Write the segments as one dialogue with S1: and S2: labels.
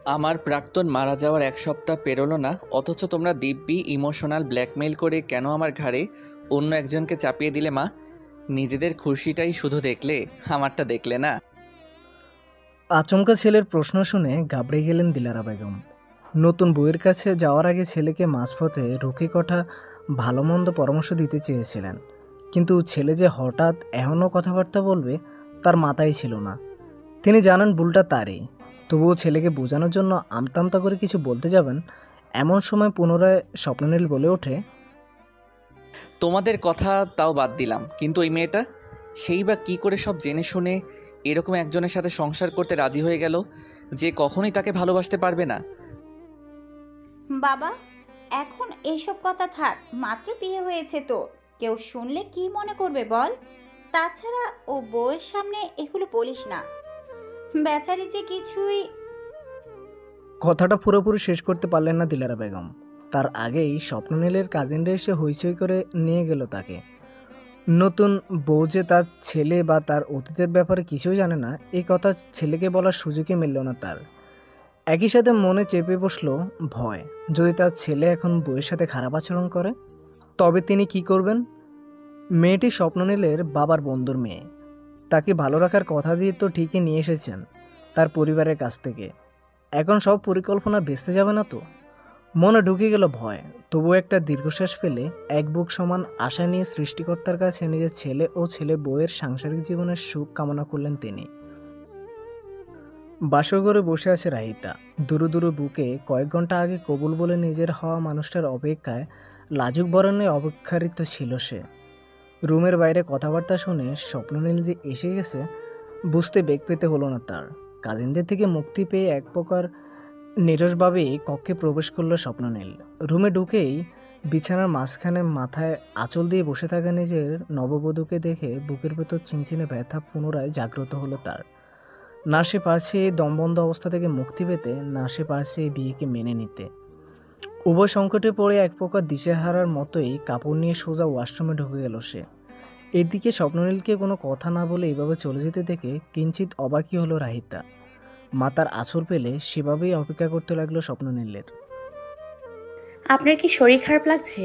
S1: আমার প্রাক্তন মারা যাওয়ার 1 সপ্তাহ পেরোলো না, অথচ তোমরা দিব্যি ইমোশনাল ব্ল্যাকমেইল করে কেন আমার ঘাড়ে অন্য একজনকে চাপিয়ে দিলে মা? নিজেদের খুশিটাই শুধু দেখলে, আমারটা দেখলে না।
S2: আচমকা ছেলের প্রশ্ন শুনে ঘাবড়ে গেলেন দিলারা বেগম। নতুন বউয়ের কাছে যাওয়ার আগে ছেলেকে মাঝপথে রুখে কথা ভালো মন্দ পরামর্শ দিতে চেয়েছিলেন, কিন্তু ছেলে যে হঠাৎ এমনও কথাবার্তা বলবে তার মাথায় ছিল না। তিনি জানেন ভুলটা তারই, তবুও ছেলেকে বোঝানোর জন্য আমতা আমতা করে কিছু বলতে যাবেন, এমন সময় পুনরায় স্বপ্ননীল বলে ওঠে,
S1: তোমাদের কথা তাও বাদ দিলাম, কিন্তু ওই মেয়েটা, সেই বা কী করে সব জেনে শুনে এরকম একজনের সাথে সংসার করতে রাজি হয়ে গেল, যে কখনোই তাকে ভালোবাসতে পারবে না।
S3: বাবা, এখন এসব কথা থাক, মাত্র বিয়ে হয়েছে তো, কেউ শুনলে কি মনে করবে বল? তাছাড়া ও বউয়ের সামনে এগুলো বলিস না, বেচারি যে কিছুই।
S2: কথাটা পুরোপুরি শেষ করতে পারলেন না দিলারা বেগম। তার আগেই স্বপ্ননীলের কাজিনরা এসে হইচই করে নিয়ে গেল তাকে। নতুন বউ যে তার ছেলে বা তার অতীতের ব্যাপারে কিছুই জানে না, এই কথা ছেলেকে বলার সুযোগই মিলল না তার। একই সাথে মনে চেপে বসলো ভয়, যদি তার ছেলে এখন বউয়ের সাথে খারাপ আচরণ করে তবে তিনি কি করবেন। মেয়েটি স্বপ্ননীলের বাবার বন্ধুর মেয়ে, তাকে ভালো রাখার কথা দিয়ে তো ঠিকই নিয়ে এসেছেন তার পরিবারের কাছ থেকে। এখন সব পরিকল্পনা ভেস্তে যাবে না তো? মনে ঢুকে গেল ভয়, তবু একটা দীর্ঘশ্বাস ফেলে এক বুক সমান আশা নিয়ে সৃষ্টিকর্তার কাছে নিজের ছেলে ও ছেলে বউয়ের সাংসারিক জীবনের সুখ কামনা করলেন তিনি। বাসর ঘরে বসে আছে রাহিতা। দুরু দুরু বুকে কয়েক ঘন্টা আগে কবুল বলে নিজের হওয়া মানুষটার অপেক্ষায় লাজুক বরণে অপেক্ষারিত ছিল সে। রুমের বাইরে কথাবার্তা শুনে স্বপ্ননীল যে এসে গেছে বুঝতে বেগ পেতে হলো না তার। কাজিনদের থেকে মুক্তি পেয়ে এক প্রকার নিরসভাবেই কক্ষে প্রবেশ করলো স্বপ্ননীল। রুমে ঢুকেই বিছানার মাঝখানে মাথায় আঁচল দিয়ে বসে থাকা নিজের নববধূকে দেখে বুকের ভেতর চিনচিনে ব্যথা পুনরায় জাগ্রত হলো তার। না সে পারছে এই দমবন্ধ অবস্থা থেকে মুক্তি পেতে, না সে পারছে এই বিয়েকে মেনে নিতে। উভয় সংকটে পড়ে এক প্রকার দিশেহারার মতোই কাপড় নিয়ে সোজা ওয়াশরুমে ঢুকে গেল সে। এদিকে স্বপ্ননীলকে কোনো কথা না বলে এইভাবে চলে যেতে দেখে কিঞ্চিত অবাকই হলো রাহিতা। মাতার আঁচল পেলে সেভাবেই অপেক্ষা করতে লাগলো স্বপ্ননীলের।
S4: আপনার কি শরীর খারাপ লাগছে?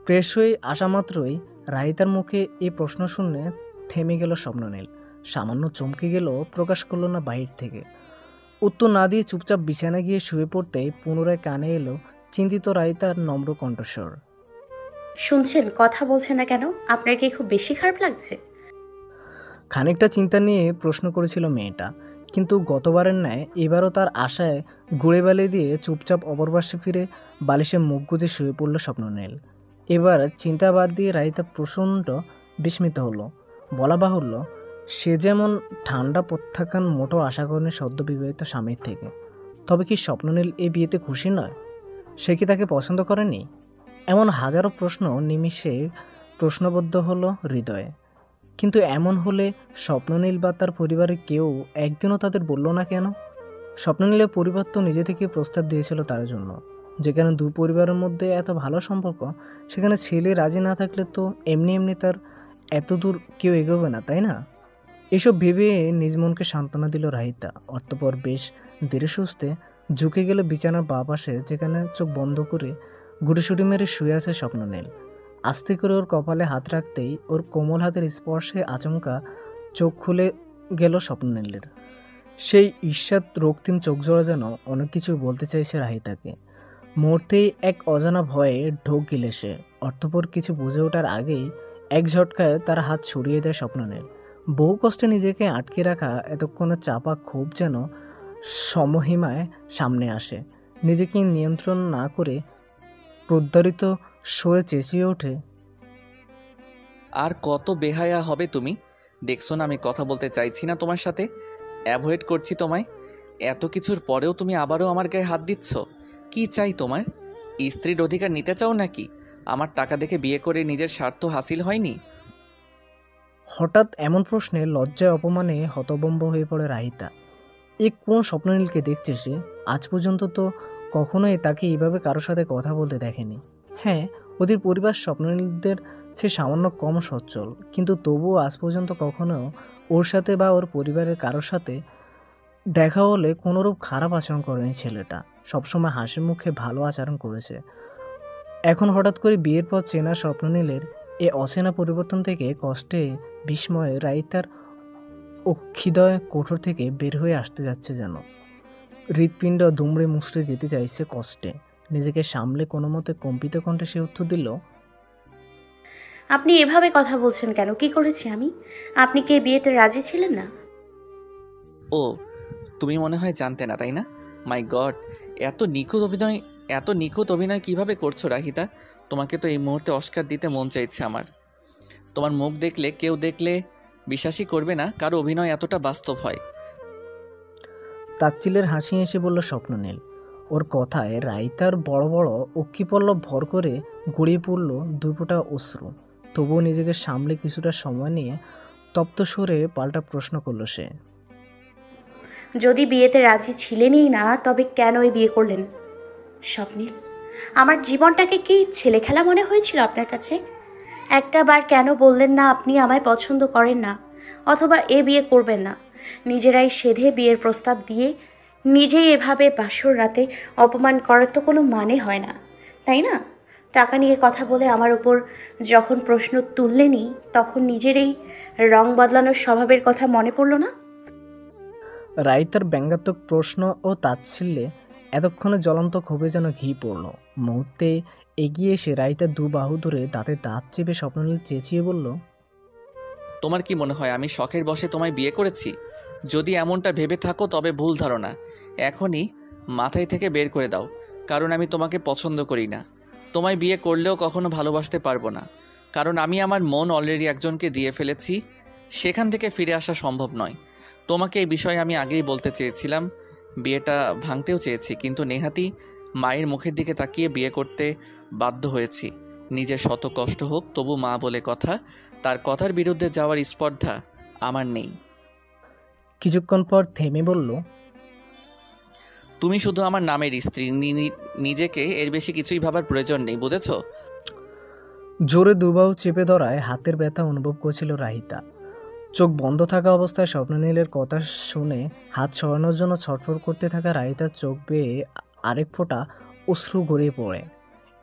S2: ফ্রেশ হয়ে আসা মাত্রই রাহিতার মুখে এই প্রশ্ন শুনে থেমে গেল স্বপ্ননীল। সামান্য চমকে গেল, প্রকাশ করলো না বাহির থেকে। উত্তর না দিয়ে চুপচাপ বিছানায় গিয়ে শুয়ে পড়তেই পুনরায় কানে এলো চিন্তিত রাহিতার নম্র কণ্ঠস্বর।
S4: শুনছেন, কথা বলছেন না কেন? আপনার কি খুব বেশি খারাপ লাগছে?
S2: খানিকটা চিন্তা নিয়ে প্রশ্ন করেছিল মেয়েটা, কিন্তু গতবারের ন্যায় এবারও তার আশায় ঘুরে বালি দিয়ে চুপচাপ অপরপাশে ফিরে বালিশে মুখ গুজে শুয়ে পড়ল স্বপ্ননীল। এবার চিন্তা বাদ দিয়ে রাহিতা প্রচণ্ড বিস্মিত হলো। বলা বাহুল্য, সে যেমন ঠান্ডা প্রত্যাখ্যান মোটো আশা করেনি সদ্য বিবাহিত স্বামীর থেকে। তবে কি স্বপ্ননীল এই বিয়েতে খুশি নয়? সে কি তাকে পছন্দ করেনি? এমন হাজারো প্রশ্ন নিমিষে প্রশ্নবদ্ধ হলো হৃদয়ে। কিন্তু এমন হলে স্বপ্ননীল বা তার পরিবারের কেউ একদিনও তাদের বলল না কেন? স্বপ্ননীলের পরিবার তো নিজে থেকে প্রস্তাব দিয়েছিল তার জন্য। যেখানে দুই পরিবারের মধ্যে এত ভালো সম্পর্ক, সেখানে ছেলে রাজি না থাকলে তো এমনি এমনি তার এত দূর কেউ এগোবে না, তাই না? এসব ভেবে নিজ মনকে সান্ত্বনা দিল রাহিতা। অতঃপর বেশ ধীরে সুস্থে ঝুঁকে গেল বিছানার বাঁ পাশে, যেখানে চোখ বন্ধ করে গুটিসুটি মেরে শুয়ে আছে স্বপ্ননীল। আস্তে করে ওর কপালে হাত রাখতেই ওর কোমল হাতের স্পর্শে আচমকা চোখ খুলে গেল স্বপ্ননীলের। সেই ঈর্ষাদ রক্তিম চোখজোড়া যেন অনেক কিছু বলতে চাইছে রাহিতাকে। মুহূর্তেই এক অজানা ভয়ে ঢোক গিলে সে। অর্থপর কিছু বুঝে ওঠার আগেই এক ঝটকায় তার হাত সরিয়ে দেয় স্বপ্ননীল। বহু কষ্টে নিজেকে আটকে রাখা এতক্ষণে চাপা ক্ষোভ যেন সমহিমায় সামনে আসে। নিজেকে নিয়ন্ত্রণ না করে প্রদ্বারিত স্বরে চেঁচিয়ে ওঠে,
S1: আর কত বেহায়া হবে তুমি? দেখছো না আমি কথা বলতে চাইছি না তোমার সাথে, অ্যাভয়েড করছি তোমায়। এত কিছুর পরেও তুমি আবারও আমার গায়ে হাত দিচ্ছ। কি চাই তোমার? স্ত্রীর অধিকার নিতে চাও নাকি? আমার টাকা দেখে বিয়ে করে নিজের স্বার্থ হাসিল হয়নি?
S2: হঠাৎ এমন প্রশ্নে লজ্জায় অপমানে হতভম্ব হয়ে পড়ে রাহিতা। এ কোন স্বপ্ননীলকে দেখছে সে? আজ পর্যন্ত তো কখনোই তাকে এইভাবে কারোর সাথে কথা বলতে দেখেনি। হ্যাঁ, ওদের পরিবার স্বপ্ননীলদের সে সামান্য কম সচ্ছল, কিন্তু তবুও আজ পর্যন্ত কখনো ওর সাথে বা ওর পরিবারের কারোর সাথে দেখা হলে কোনোরূপ খারাপ আচরণ করেনি ছেলেটা, সবসময় হাসি মুখে ভালো আচরণ করেছে। এখন হঠাৎ করে বিয়ের পর চেনা স্বপ্ননীলের এ অচেনা পরিবর্তন থেকে কষ্টে বিস্ময়ে রাইতার অক্ষিদয় কোঠর থেকে বের হয়ে আসতে যাচ্ছে যেন। হৃৎপিণ্ড দুমড়ে মুচড়ে যেতে চাইছে কষ্টে। নিজেকে সামলে কোনো মতে কম্পিত কণ্ঠে সে উত্তর দিল,
S4: আপনি এভাবে কথা বলছেন কেন? কি করেছি আমি? আপনি কি এই বিয়েতে রাজি ছিলেন না?
S1: ও, তুমি মনে হয় জানতে না, তাই না? মাই গড, এত নিখুঁত অভিনয় কিভাবে করছো রাহিতা? তোমাকে তো এই মুহূর্তে অস্কার দিতে মন চাইছে আমার। তোমার মুখ দেখলে কেউ দেখলে বিশ্বাসই করবে না কারো অভিনয় এতটা বাস্তব হয়।
S2: তাচ্ছিলের হাসি হেসে বলল স্বপ্ননীল। ওর কথায় রাইতার বড় বড় অক্ষিপল্লব ভর করে গড়িয়ে পড়ল দুই ফোঁটা অশ্রু। তবুও নিজেকে সামলে কিছুটা সময় নিয়ে তপ্ত সুরে পাল্টা প্রশ্ন করল সে,
S4: যদি বিয়েতে রাজি ছিলেনই না, তবে কেন এই বিয়ে করলেন স্বপ্নীল? আমার জীবনটাকে কি ছেলে খেলা মনে হয়েছিল আপনার কাছে? একটা বার কেন বললেন না আপনি আমায় পছন্দ করেন না, অথবা এ বিয়ে করবেন না? নিজেরাই সেধে বিয়ের প্রস্তাব দিয়ে নিজেই এভাবে বাসর রাতে অপমান করার তো কোনো মানে হয় না, তাই না? টাকা নিয়ে কথা বলে আমার উপর যখন প্রশ্ন তুললেনই, তখন নিজের এই রং বদলানোর স্বভাবের কথা মনে পড়লো না?
S2: রাইতার ব্যঙ্গাত্মক প্রশ্ন ও তাচ্ছিল্যে এতক্ষণে জ্বলন্ত ক্ষোভে যেন ঘি পড়ল। মুহূর্তে এগিয়ে এসে রাইতার দু বাহু ধরে দাঁতে দাঁত চেপে স্বপ্ননীল চেঁচিয়ে বলল,
S1: তোমার কি মনে হয় আমি শখের বশে তোমায় বিয়ে করেছি? যদি এমনটা ভেবে থাকো তবে ভুল ধারণা। এখনই মাথায় থেকে বের করে দাও, কারণ আমি তোমাকে পছন্দ করি না। তোমায় বিয়ে করলেও কখনো ভালোবাসতে পারবো না, কারণ আমি আমার মন অলরেডি একজনকে দিয়ে ফেলেছি। সেখান থেকে ফিরে আসা সম্ভব নয়। তোমাকে এই বিষয়ে আমি আগেই বলতে চেয়েছিলাম, বিয়েটা ভাঙতেও চেয়েছি, কিন্তু নেহাতি মায়ের মুখের দিকে তাকিয়ে বিয়ে করতে বাধ্য হয়েছি। নিজের শত কষ্ট হোক, তবু মা বলে কথা, তার কথার বিরুদ্ধে যাওয়ার স্পর্ধা আমার নেই।
S2: কিছুক্ষণ পর থেমে বলল,
S1: তুমি শুধু আমার নামের স্ত্রী, নিজেকে এর বেশি কিছুই ভাবার প্রয়োজন নেই, বুঝেছো?
S2: জোরে দুবাহু চেপে ধরায় হাতের ব্যথা অনুভব করছিল রাহিতা। চোখ বন্ধ থাকা অবস্থায় স্বপ্ননীলের কথা শুনে হাত সরানোর জন্য ছটফট করতে থাকা রাহিতার চোখ বেয়ে আরেক ফোঁটা অশ্রু গড়িয়ে পড়ে।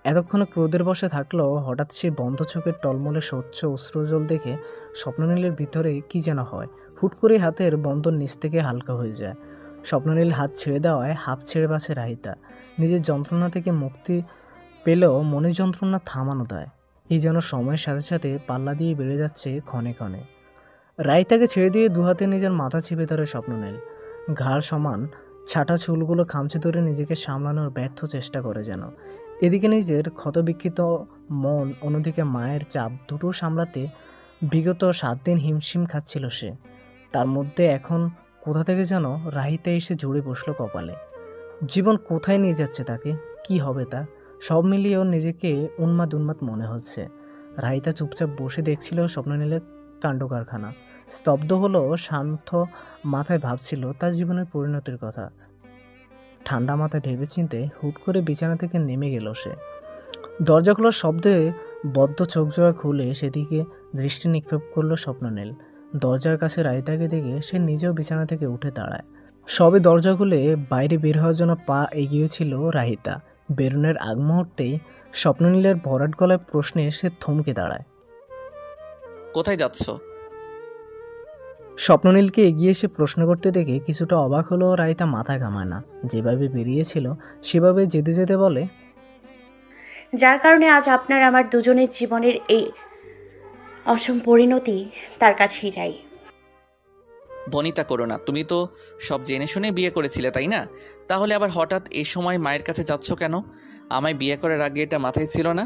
S2: এতক্ষণে ক্রোধের বশে থাকলেও হঠাৎ সে বন্ধ চোখের টলমলে স্বচ্ছ অশ্রুজল দেখে স্বপ্ননীলের ভিতরে কি যেন হয়। হুট করে হাতের বন্ধন নিচ থেকে হালকা হয়ে যায়। স্বপ্ননীল হাত ছেড়ে দেওয়ায় হাঁপ ছেড়ে বাঁচে রাহিতা। নিজের যন্ত্রণা থেকে মুক্তি পেলেও মনের যন্ত্রণা থামানো দেয়। এই যেন সময়ের সাথে সাথে পাল্লা দিয়ে বেড়ে যাচ্ছে ক্ষণে ক্ষণে। রাইতাকে ছেড়ে দিয়ে দুহাতে নিজের মাথা চেপে ধরে স্বপ্ননীল। ঘাড় সমান ছাটা চুলগুলো খামচে ধরে নিজেকে সামলানোর ব্যর্থ চেষ্টা করে যেন। এদিকে নিজের ক্ষতবিক্ষিত মন, অন্যদিকে মায়ের চাপ, দুটো সামলাতে বিগত 7 দিন হিমশিম খাচ্ছিল সে। তার মধ্যে এখন কোথা থেকে যেন রাহিতা এসে জুড়ে বসলো কপালে। জীবন কোথায় নিয়ে যাচ্ছে তাকে, কি হবে তা, সব মিলিয়ে ওর নিজেকে উন্মাদ মনে হচ্ছে। রাহিতা চুপচাপ বসে দেখছিল স্বপ্ননীলের কাণ্ডকারখানা। স্তব্ধ হলো, শান্ত মাথায় ভাবছিল তার জীবনের পরিণতির কথা। ঠান্ডা মাথায় ভেবেচিন্তে হুট করে বিছানা থেকে নেমে গেল সে। দরজা খোলার শব্দে বদ্ধ চোখ জোড়া খুলে সেদিকে দৃষ্টি নিক্ষেপ করলো স্বপ্ননীল। দরজার কাছে রাহিতাকে দেখে সে নিজেও বিছানা থেকে উঠে দাঁড়ায়। সবে দরজা খুলে বাইরে বের হওয়ার জন্য পা এগিয়েছিল রাহিতা। বেরোনোর আগ মুহূর্তেই স্বপ্ননীলের ভরাট গলায় প্রশ্নে সে থমকে দাঁড়ায়।
S1: কোথায় যাচ্ছ?
S2: স্বপ্ননীলকে এগিয়ে এসে প্রশ্ন করতে দেখে কিছুটা অবাক হলেও রাহিতা মাথা ঘামায় না। যেভাবে বেরিয়েছিল সেভাবে যেতে যেতে বলে,
S4: যার কারণে আজ আপনার আমার দুজনের জীবনের এই অসম পরিণতি, তার কাছেই যাই।
S1: বনিতা করো না, তুমি তো সব জেনে শুনে বিয়ে করেছিলে, তাই না? তাহলে আবার হঠাৎ এই সময় মায়ের কাছে যাচ্ছ কেন? আমায় বিয়ে করার আগে এটা মাথায় ছিল না?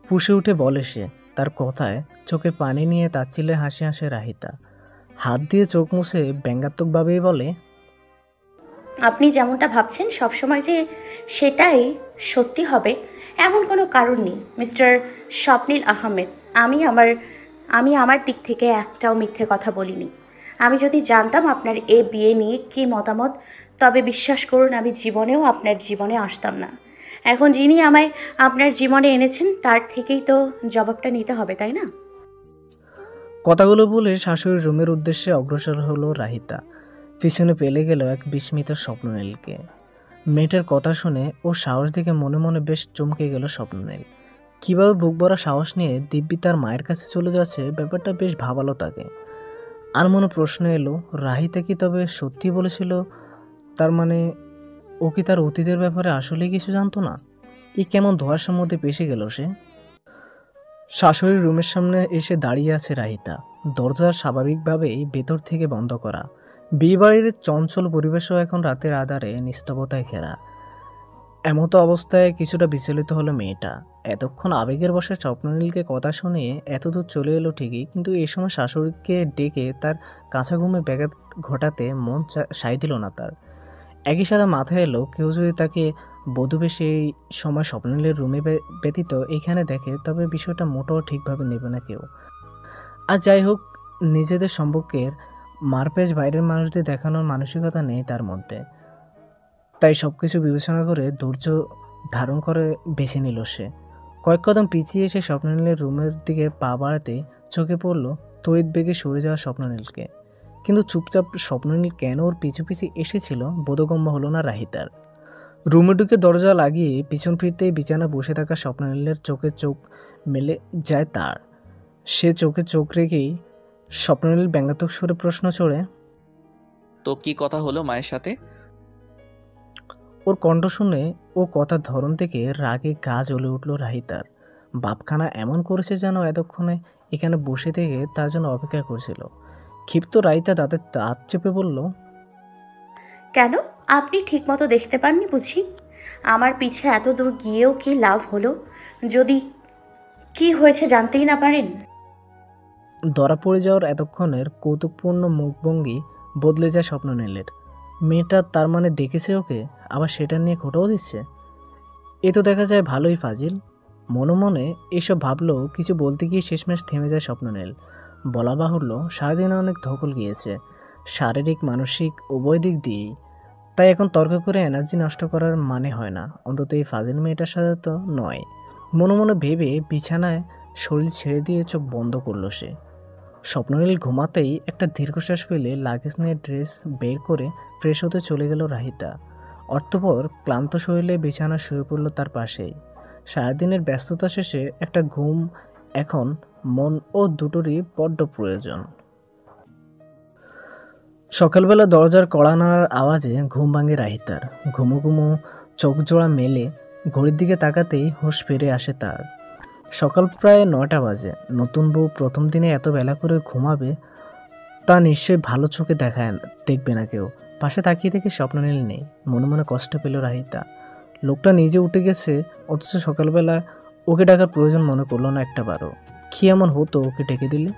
S2: ফুঁসে উঠে বলে সে। তার কথায় চোখে পানি নিয়ে তাচ্ছিল্যে হাসি হাসে রাহিতা। হাত দিয়ে চোখ মুছে ব্যঙ্গাত্মকভাবেই বলে,
S4: আপনি যেমনটা ভাবছেন সবসময় যে সেটাই সত্যি হবে, এমন কোনো কারণ নেই মিস্টার স্বপ্নীল আহমেদ। আমি আমার দিক থেকে একটাও মিথ্যে কথা বলিনি। আমি যদি জানতাম আপনার এ বিয়ে নিয়ে কী মতামত, তবে বিশ্বাস করুন আমি জীবনেও আপনার জীবনে আসতাম না। এখন যিনি আমায় আপনার জীবনে এনেছেন তার থেকেই তো জবাবটা নিতে হবে, তাই না?
S2: কথাগুলো বলে শাশুড়ির রুমের উদ্দেশ্যে অগ্রসর হলো রাহিতা। পিছনে পেলে গেল এক বিস্মিত স্বপ্ননীলকে। মেয়েটার কথা শুনে ও সাহস দেখে মনে মনে বেশ চমকে গেল স্বপ্ননীল। কীভাবে বুক ভরা সাহস নিয়ে দিব্যি তার মায়ের কাছে চলে যাচ্ছে, ব্যাপারটা বেশ ভাবালো তাকে। আর মনে প্রশ্ন এলো, রাহিতা কি তবে সত্যি বলেছিল? তার মানে ও কি তার অতীতের ব্যাপারে আসলেই কিছু জানতো না? এই কেমন ধোঁয়াশার মধ্যে পেশে গেল সে। শাশুড়ির রুমের সামনে এসে দাঁড়িয়ে আছে রাহিতা। দরজা স্বাভাবিকভাবেই ভেতর থেকে বন্ধ করা। বিয়েবাড়ির চঞ্চল পরিবেশও এখন রাতের আধারে নিস্তব্ধতায় ঘেরা। এমতো অবস্থায় কিছুটা বিচলিত হলো মেয়েটা। এতক্ষণ আবেগের বশে স্বপ্ননীলকে কথা শুনিয়ে এতদূর চলে এলো ঠিকই, কিন্তু এই সময় শাশুড়িকে ডেকে তার কাঁচা ঘুমে ব্যাঘাত ঘটাতে মন সায় দিল না তার। একই সাথে মাথায় এলো, কেউ যদি তাকে বধূবেশে এই সময় স্বপ্ননীলের রুমে ব্যতীত এখানে দেখে, তবে বিষয়টা মোটেও ঠিকভাবে নেবে না কেউ। আর যাই হোক, নিজেদের সম্পর্কের মারপ্যাচ বাইরের মানুষদের দেখানোর মানসিকতা নেই তার মধ্যে। তাই সব কিছু বিবেচনা করে ধৈর্য ধারণ করে বেছে নিল সে। কয়েক কদম পিছিয়ে এসে স্বপ্ননীলের রুমের দিকে পা বাড়াতে চোখে পড়ল তড়িৎ বেগে সরে যাওয়া স্বপ্ননীলকে। কিন্তু চুপচাপ স্বপ্ননীল কেন ওর পিছু পিছু এসেছিল বোধগম্য হলো না রাহিতার। রুমে ঢুকে দরজা লাগিয়ে পিছন ফিরতেই বিছানা বসে থাকা স্বপ্ননীলের চোখে চোখ মেলে যায় তার। সে চোখে চোখ রেখেই স্বপ্ননীল ব্যঙ্গাত্মক সুরে প্রশ্ন ছড়ে,
S1: তো কি কথা হলো মায়ের সাথে?
S2: ওর কণ্ঠ শুনে ও কথার ধরন থেকে রাগে গা জ্বলে উঠল রাহিতার। বাপখানা এমন করেছে যেন এতক্ষণে এখানে বসে থেকে তার জন্য অপেক্ষা করছিল। ক্ষিপ্ত রাহিতা দাঁতের দাঁত চেপে বলল,
S4: কেন? আপনি ঠিকমতো দেখতে পাননি বুঝি? আমার পিছে এত দূর গিয়েও কি লাভ হলো যদি কি হয়েছে জানতেই না পারেন?
S2: ধরা পড়ে যাওয়ার এতক্ষণের কৌতুকপূর্ণ মুখভঙ্গি বদলে যায় স্বপ্ননীলের। মেয়েটা তার মানে দেখেছে ওকে, আবার সেটা নিয়ে খোটাও দিচ্ছে। এ তো দেখা যায় ভালোই ফাজিল। মনে মনে এসব ভাবলেও কিছু বলতে গিয়ে শেষমেশ থেমে যায় স্বপ্ননীল। বলা বাহুল্য, সারাদিনে অনেক ধকল গিয়েছে, শারীরিক মানসিক উভয় দিক দিয়েই। তাই এখন তর্ক করে এনার্জি নষ্ট করার মানে হয় না, অন্তত এই ফাজিল মেয়েটার সাথে তো নয়। মনে মনে ভেবে বিছানায় শরীর ছেড়ে দিয়ে চোখ বন্ধ করলো সে। স্বপ্ননীল ঘুমাতেই একটা দীর্ঘশ্বাস ফেলে লাগেজ নিয়ে ড্রেস বের করে ফ্রেশ হতে চলে গেল রাহিতা। অতঃপর ক্লান্ত শরীরে বিছানা শুয়ে পড়ল তার পাশেই। সারাদিনের ব্যস্ততা শেষে একটা ঘুম এখন মন ও দুটোরই বড্ড প্রয়োজন। সকালবেলা দরজার কড়া নাড়ার আওয়াজে ঘুম ভাঙে রাহিতার। ঘুমো ঘুমো চোখ জোড়া মেলে ঘড়ির দিকে তাকাতেই হুঁশ ফিরে আসে তার। সকাল প্রায় 9টা বাজে। নতুন বউ প্রথম দিনে এত বেলা করে ঘুমাবে তা নিশ্চয়ই ভালো চোখে দেখবে না কেউ। পাশে তাকিয়ে দেখে স্বপ্ননীল নেই। মনে মনে কষ্ট পেল রাহিতা। লোকটা নিজে উঠে গেছে, অথচ সকালবেলা ওকে ডাকার প্রয়োজন মনে করলো না একটাবারও। কি এমন হতো ওকে ডেকে দিলে?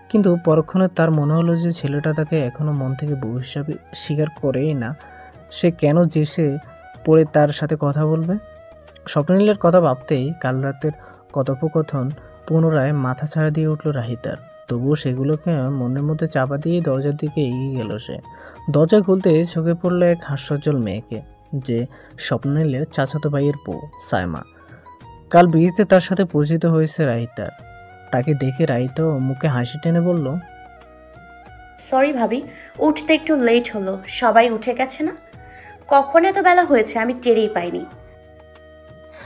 S2: কিন্তু পরক্ষণে তার মনে হলো যে ছেলেটা তাকে এখনও মন থেকে বউ হিসাবে স্বীকার করেই না, সে কেন জেসে পড়ে তার সাথে কথা বলবে? স্বপ্ননীলের কথা ভাবতেই কাল রাতের কথোপকথন পুনরায় মাথা ছাড়া দিয়ে উঠল রাহিতার। তবুও সেগুলোকে মনের মধ্যে চাপা দিয়ে দরজার দিকে এগিয়ে গেল সে। দরজা খুলতে চোখে পড়ল এক হাস্যোজ্জ্বল মেয়েকে, যে স্বপ্ননীলের চাচাতো ভাইয়ের বউ সায়মা। কাল বিয়েতে তার সাথে পরিচিত হয়েছে রাহিতার। তাকে দেখে রাহিতা মুখে হাসি টেনে বলল,
S4: সরি ভাবি, উঠতে একটু লেট হলো। সবাই উঠে গেছে না? কখন এত বেলা হয়েছে আমি টেরই পাইনি।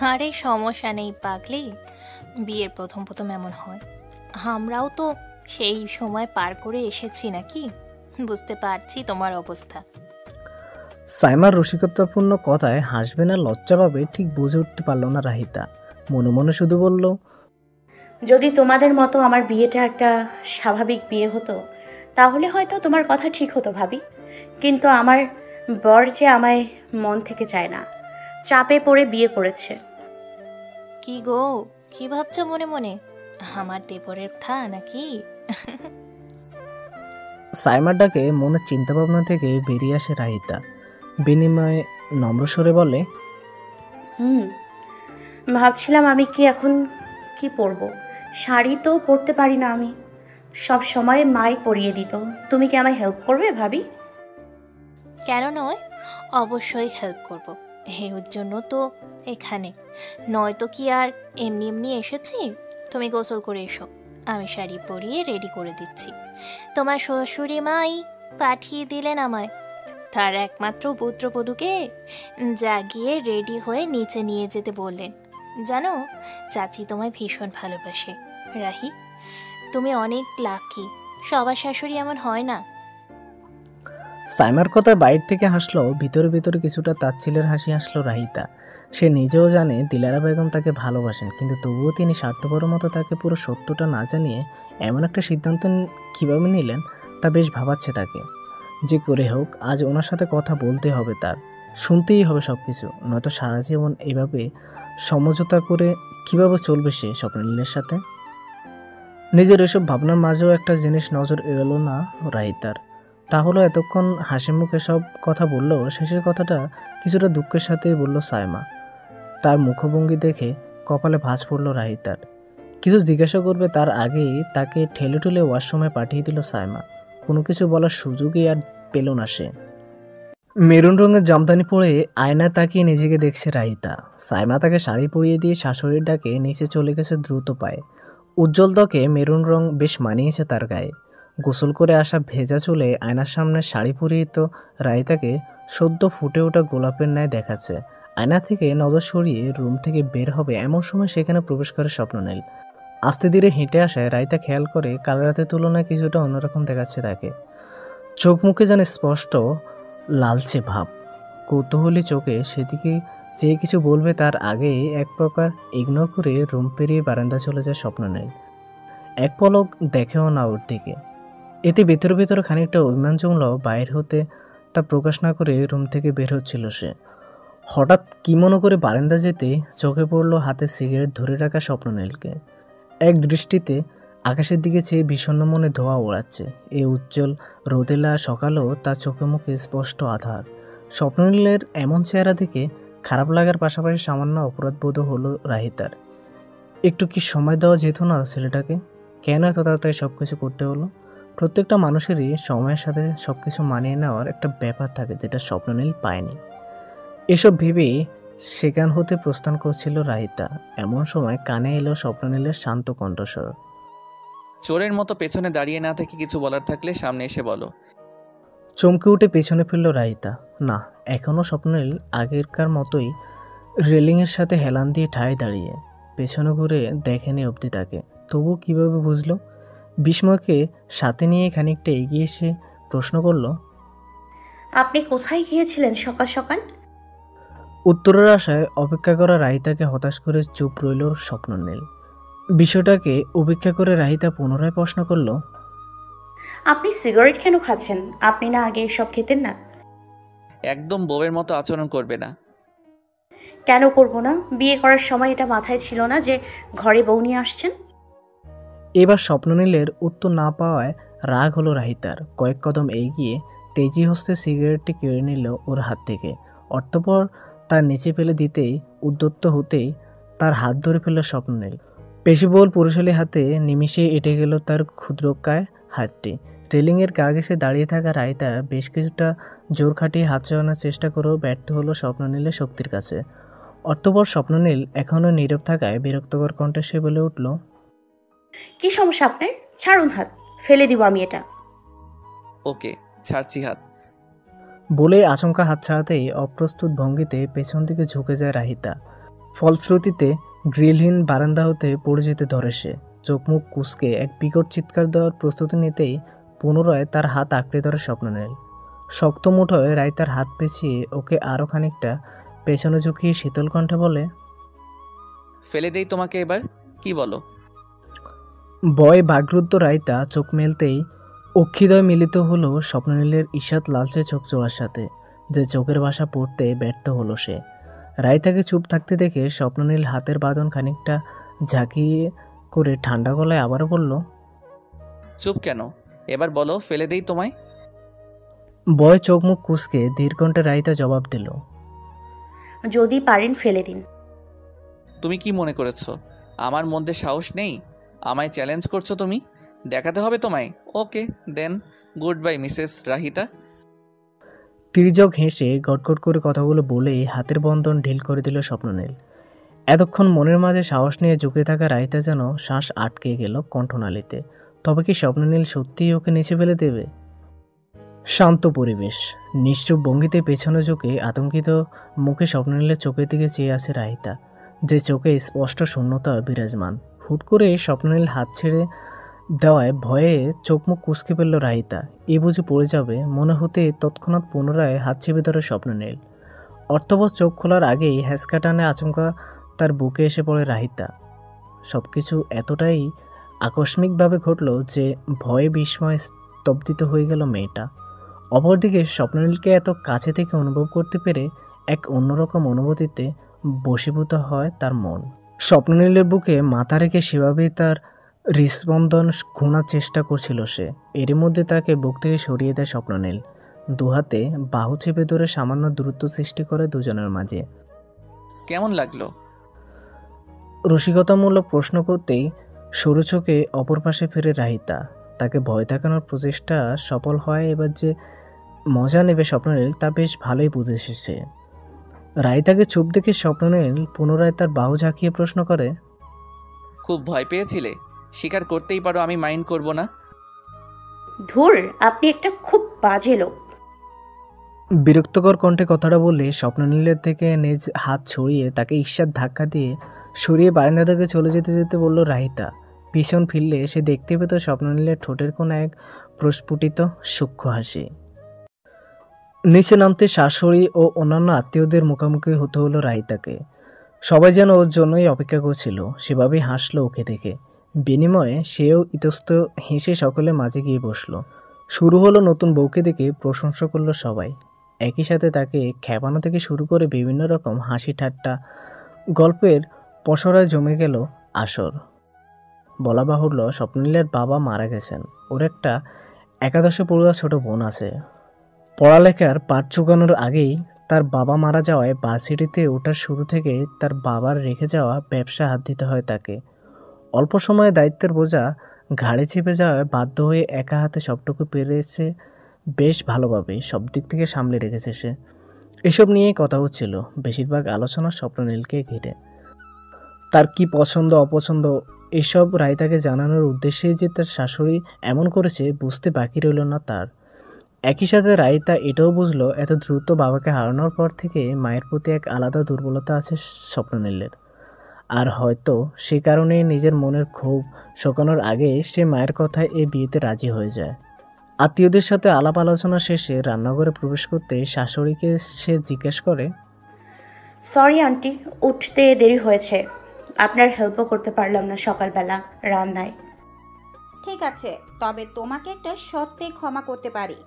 S5: আরে সমস্যা নেই পাগলি, বিয়ের প্রথম প্রথম এমন হয়। আমরাও তো সেই সময় পার করে এসেছি নাকি, বুঝতে পারছি তোমার অবস্থা।
S2: সাইমার রসিকতাপূর্ণ কথায় হাসবে না লজ্জা পাবে ঠিক বুঝে উঠতে পারল না রাহিতা। মনে মনে শুধু বলল,
S4: যদি তোমাদের মতো আমার বিয়েটা একটা স্বাভাবিক বিয়ে হতো তাহলে হয়তো তোমার কথা ঠিক হতো ভাবি। কিন্তু আমার বর যে আমায় মন থেকে চায় না, চাপে পড়ে বিয়ে করেছে।
S5: কি গো, কি ভাবছো মনে মনে? আমার দেবরের থা নাকি?
S2: সাইমার ডাকে মনের চিন্তাভাবনা থেকে বেরিয়ে আসে রাহিতা। বিনিময়ে নম্র স্বরে বলে,
S4: ভাবছিলাম আমি কি এখন কি পরবো। শাড়ি তো পরতে পারি না আমি, সব সময় মাই পরিয়ে দিত। তুমি কি আমায় হেল্প করবে ভাবি?
S5: কেন নয়, অবশ্যই হেল্প করব। এর জন্য তো এখানে, নয়তো কি আর এমনি এমনি এসেছি। তুমি গোসল করে এসো, আমি শাড়ি পরিয়ে রেডি করে দিচ্ছি। তোমার শ্বশুরি মাই পাঠিয়ে দিলেন আমায় তার একমাত্র পুত্রবধূকে জাগিয়ে রেডি হয়ে নিচে নিয়ে যেতে বললেন। জানো, চাচি তোমায় ভীষণ ভালোবাসে রাহি। তুমি অনেক লাকি, সবার শাশুড়ি এমন হয় না।
S2: সাইমার কথায় বাইরে থেকে হাসলো, ভিতরে ভিতরে কিছুটা তাচ্ছিলের হাসি হাসলো রাহিতা। সে নিজেও জানে দিলারা বেগম তাকে ভালোবাসেন, কিন্তু তবুও তিনি স্বার্থপরের মতো তাকে পুরো সত্যটা না জানিয়ে এমন একটা সিদ্ধান্ত কীভাবে নিলেন তা বেশ ভাবাচ্ছে তাকে। যে করে হোক আজ ওনার সাথে কথা বলতে হবে, তার শুনতেই হবে সব কিছু, নয়তো সারা জীবন এভাবে সমঝোতা করে কিভাবে চলবে সে স্বপ্নলীলের সাথে। নিজের এসব ভাবনার মাঝেও একটা জিনিস নজর এড়ালো না রাহিতার। তা হলো এতক্ষণ হাসি মুখে সব কথা বললো, শেষের কথাটা কিছুটা দুঃখের সাথেই বলল সাইমা। তার মুখভঙ্গি দেখে কপালে ভাঁজ পড়ল রাহিতার। কিছু জিজ্ঞাসা করবে তার আগেই তাকে ঠেলে ঠেলে ওয়াশরুমে পাঠিয়ে দিল সাইমা। কোনো কিছু বলার সুযোগই আর পেল না সে। মেরুন রঙের জামদানি পরে আয়নায় তাকিয়ে নিজেকে দেখছে রাহিতা। সাইমা তাকে শাড়ি পরিয়ে দিয়ে শাশুড়ির ডাকে নিচে চলে গেছে দ্রুত পায়ে। উজ্জ্বল ত্বকে মেরুন রং বেশ মানিয়েছে তার গায়ে। গোসল করে আসা ভেজা চুলে আয়নার সামনে শাড়ি পরিয়ে তো রাহিতাকে সদ্য ফুটে ওঠা গোলাপের ন্যায় দেখাচ্ছে। আয়না থেকে নজর সরিয়ে রুম থেকে বের হবে এমন সময় সেখানে প্রবেশ করে স্বপ্ননীল। আস্তে ধীরে হেঁটে আসায় রাহিতা খেয়াল করে কাল রাতের তুলনায় কিছুটা অন্যরকম দেখাচ্ছে তাকে। চোখ মুখে যেন স্পষ্ট লালচে ভাব। কৌতূহলী চোখে সেদিকে যে কিছু বলবে তার আগেই এক প্রকার ইগনোর করে রুম পেরিয়ে বারান্দা চলে যায় স্বপ্ননীল। এক পলক দেখেও না ওর দিকে। এতে ভেতরে ভেতরে খানিকটা অভিমান জমল। বাইর হতে তা প্রকাশ না করে রুম থেকে বের হচ্ছিল সে। হঠাৎ কি মনে করে বারান্দা যেতে চোখে পড়ল হাতে সিগারেট ধরে রাখা স্বপ্ননীলকে। এক দৃষ্টিতে আকাশের দিকে চেয়ে বিষণ্ণ মনে ধোঁয়া ওড়াচ্ছে। এই উজ্জ্বল রোদেলা সকালেও তার চোখে মুখে স্পষ্ট আধার। স্বপ্ননীলের এমন চেহারা দেখে খারাপ লাগার পাশাপাশি সামান্য অপরাধবোধও হলো রাহিতার। একটু কি সময় দেওয়া যেত না ছেলেটাকে? কেন এত তাড়াতাড়ি সব কিছু করতে হলো? প্রত্যেকটা মানুষেরই সময়ের সাথে সব কিছু মানিয়ে নেওয়ার একটা ব্যাপার থাকে, যেটা স্বপ্ননীল পায়নি। এসব ভেবেই সেখান হতে প্রস্থান করছিল রাহিতা। এমন সময় কানে এলো স্বপ্ননীলের শান্ত কণ্ঠস্বর।
S1: চোরের মতো পেছনে দাঁড়িয়ে না থেকে কিছু বলার থাকলে সামনে এসে বলো।
S2: চমকে উঠে পেছনে ফিরল রাহিতা। না, এখনও স্বপ্ননীল আগেরকার মতোই রেলিংয়ের সাথে হেলান দিয়ে ঠায় দাঁড়িয়ে। পেছনে ঘুরে দেখেনি অবধি তাকে। তবু কিভাবে বুঝলো? বিস্ময়কে সাথে নিয়ে খানিকটা এগিয়ে এসে প্রশ্ন করল,
S4: আপনি কোথায় গিয়েছিলেন সকাল সকাল?
S2: উত্তরের আশায় অপেক্ষা করা রাহিতাকে হতাশ করে চুপ রইল স্বপ্ননীল। বিষয়টাকে উপেক্ষা করে রাহিতা পুনরায় প্রশ্ন করল,
S4: আপনি সিগারেট কেন খাচ্ছেন? আপনি না আগে এসব খেতেন না?
S1: একদম বউয়ের মতো আচরণ করবে না।
S4: কেন করব না? বিয়ে করার সময় এটা মাথায় ছিল না যে ঘরে বউ নিয়ে আসছেন?
S2: এবার স্বপ্ননীলের উত্তর না পাওয়ায় রাগ হলো রাহিতার। কয়েক কদম এগিয়ে তেজি হস্তে সিগারেটটি কেড়ে নিল ওর হাত থেকে। অতঃপর তার নিচে ফেলে দিতেই উদ্যত হতেই তার হাত ধরে ফেলল স্বপ্ননীল। পেশিবহুল পুরুষালী হাতে নিমিষে এঁটে গেল তার ক্ষুদ্রকায় হাতটি। রেলিংয়ের গা ঘেঁষে দাঁড়িয়ে থাকা রাহিতা বেশ কিছুটা জোর খাটিয়ে হাত চালানোর চেষ্টা করেও ব্যর্থ হলো স্বপ্ননীলের শক্তির কাছে। অতঃপর স্বপ্ননীল এখনও নীরব থাকায় বিরক্তকর কণ্ঠে সে বলে উঠল,
S4: কি সমস্যা আপনার? ছাড়ুন হাত, ফেলে দিব আমি এটা।
S1: ওকে, ছাড়ছি হাত।
S2: বলে আচমকা হাত ছাড়াতেই অপ্রস্তুত ভঙ্গিতে পেছন দিকে ঝুঁকে যায় রাহিতা। ফলশ্রুতিতে গ্রিলহীন বারান্দা হতে পড়ে যেতে ধরে সে। চোখ মুখ কুঁচকে এক বিকট চিৎকার দেওয়ার প্রস্তুতি নিতেই পুনরায় তার হাত আঁকড়ে ধরে স্বপ্ননীল। শক্ত মুঠোয় রাহিতার হাত পেঁচিয়ে ওকে আরও খানিকটা পেছনে ঝুঁকিয়ে শীতল কণ্ঠে বলে,
S1: ফেলে দেই তোমাকে এবার, কি বলো?
S2: বয় বাগরুদ্ধ রাহিতা চোখ মেলতেই অক্ষিদয় মিলিত হলো স্বপ্ননীলের ঈষৎ লালচে চোখ জোড়ার সাথে, যে চোখের ভাষা পড়তে ব্যর্থ হলো সে। রাহিতাকে চুপ থাকতে দেখে স্বপ্ননীল হাতের বাঁধন খানিকটা ঝাঁকিয়ে করে ঠান্ডা গলায় আবারও বলল,
S1: চুপ কেন? এবার বলো, ফেলে দেই তোমায়?
S2: বয় চোখ মুখ কুঁচকে ধীর কণ্ঠে রাহিতা জবাব দিল,
S4: যদি পারেন ফেলে দিন।
S1: তুমি কি মনে করেছো আমার মধ্যে সাহস নেই? আমায় চ্যালেঞ্জ করছো তুমি? দেখাতে হবে তোমায়। ওকে দেন, গুড বাই মিসেস রাহিতা।
S2: তির্যক হেসে গটগট করে কথাগুলো বলেই হাতের বন্ধন ঢিল করে দিল স্বপ্ননীল। এতক্ষণ মনের মাঝে সাহস নিয়ে ঝুঁকে থাকা রাহিতা যেন শ্বাস আটকে গেল কণ্ঠনালীতে। তবে কি স্বপ্ননীল সত্যিই ওকে নিচে ফেলে দেবে? শান্ত পরিবেশ, নিশ্চুপ ভঙ্গিতে পেছনে ঝুঁকে আতঙ্কিত মুখে স্বপ্ননীলের চোখের দিকে চেয়ে আছে রাহিতা, যে চোখে স্পষ্ট শূন্যতা বিরাজমান। হুট করে স্বপ্ননীল হাত ছেড়ে দেওয়ায় ভয়ে চোখ মুখ কুঁচকে ফেলল রাহিতা। এ বুঝি পড়ে যাবে মনে হতে তৎক্ষণাৎ পুনরায় হাত চেপে ধরে স্বপ্ননীল। অর্থবৎ চোখ খোলার আগেই হ্যাঁচকা টানে আচমকা তার বুকে এসে পড়ে রাহিতা। সব কিছু এতটাই আকস্মিকভাবে ঘটল যে ভয়ে বিস্ময়ে স্তব্ধিত হয়ে গেল মেয়েটা। অপরদিকে স্বপ্ননীলকে এত কাছে থেকে অনুভব করতে পেরে এক অন্যরকম অনুভূতিতে বশীভূত হয় তার মন। স্বপ্ননীলের বুকে মাথা রেখে সেভাবেই তার হৃস্পন্দন গোনার চেষ্টা করছিল সে। এরই মধ্যে তাকে বুক থেকে সরিয়ে দেয় স্বপ্ননীল। দুহাতে বাহু চেপে ধরে সামান্য দূরত্ব সৃষ্টি করে দুজনের মাঝে।
S1: কেমন লাগলো?
S2: রসিকতামূলক প্রশ্ন করতেই সরু চোখে অপর পাশে ফিরে রাহিতা। তাকে ভয় দেখানোর প্রচেষ্টা সফল হয় এবার যে মজা নেবে স্বপ্ননীল তা বেশ ভালোই বুঝেছে সে। রাহিতাকে চুপ দেখে স্বপ্ননীল পুনরায় তার বাহু ঝাঁকিয়ে প্রশ্ন করে,
S1: খুব ভয় পেয়েছিলে? স্বীকার করতেই পারো, আমি মাইন্ড করব না।
S4: ধুর, আপনি একটা খুব বাজে লোক।
S2: বিরক্তকর কণ্ঠে কথাটা বললে স্বপ্ননীলের থেকে নিজ হাত ছড়িয়ে তাকে ঈর্ষার ধাক্কা দিয়ে সরিয়ে বারান্দা থেকে চলে যেতে যেতে বলল রাহিতা। পিছন ফিরলে সে দেখতে পেত স্বপ্ননীলের ঠোঁটের কোণে এক প্রস্ফুটিত সূক্ষ্ম হাসি। নিচে নামতে শাশুড়ি ও অন্যান্য আত্মীয়দের মুখোমুখি হতে হলো রাহিতাকে। সবাই যেন ওর জন্যই অপেক্ষা করছিল, সেভাবেই হাসলো ওকে দেখে। বিনিময়ে সেও ইতস্ত হেসে সকলে মাঝে গিয়ে বসলো। শুরু হলো নতুন বউকে দেখে প্রশংসা করলো সবাই। একই সাথে তাকে খেপানো থেকে শুরু করে বিভিন্ন রকম হাসি ঠাট্টা গল্পের পসরায় জমে গেল আসর। বলা বাহুল্য স্বপ্ননীলের বাবা মারা গেছেন। ওর একটা একাদশে পড়ুয়া ছোট বোন আছে। পড়ালেখার পাঠ চুকানোর আগেই তার বাবা মারা যাওয়ায় ভার্সিটিতে ওঠার শুরু থেকে তার বাবার রেখে যাওয়া ব্যবসা হাত দিতে হয় তাকে। অল্প সময়ে দায়িত্বের বোঝা ঘাড়ে চেপে যাওয়ায় বাধ্য হয়ে একা হাতে সবটুকু পেরেছে। বেশ ভালোভাবে সব দিক থেকে সামলে রেখেছে সে। এসব নিয়েই কথা হচ্ছিল, বেশিরভাগ আলোচনা স্বপ্ননীলকে ঘিরে। তার কি পছন্দ অপছন্দ এসব রাহিতাকে জানানোর উদ্দেশ্যেই যে তার শাশুড়ি এমন করেছে বুঝতে বাকি রইল না তার। একই সাথে রাহিতা এটাও বুঝলো এত দ্রুত বাবাকে হারানোর পর থেকে মায়ের প্রতি এক আলাদা দুর্বলতা আছে স্বপ্ননীলের। আর হয়তো সে কারণেই নিজের মনের ক্ষোভ শোকানোর আগে সে মায়ের কথায় এই বিয়েতে রাজি হয়ে যায়। আত্মীয়দের সাথে আলাপ আলোচনা শেষে রান্নাঘরে প্রবেশ করতে শাশুড়িকে সে জিজ্ঞেস করে,
S4: সরি আন্টি, উঠতে দেরি হয়েছে, আপনার হেল্পও করতে পারলাম না সকালবেলা রান্নায়।
S3: ঠিক আছে, তবে তোমাকে একটা শর্তে ক্ষমা করতে পারি।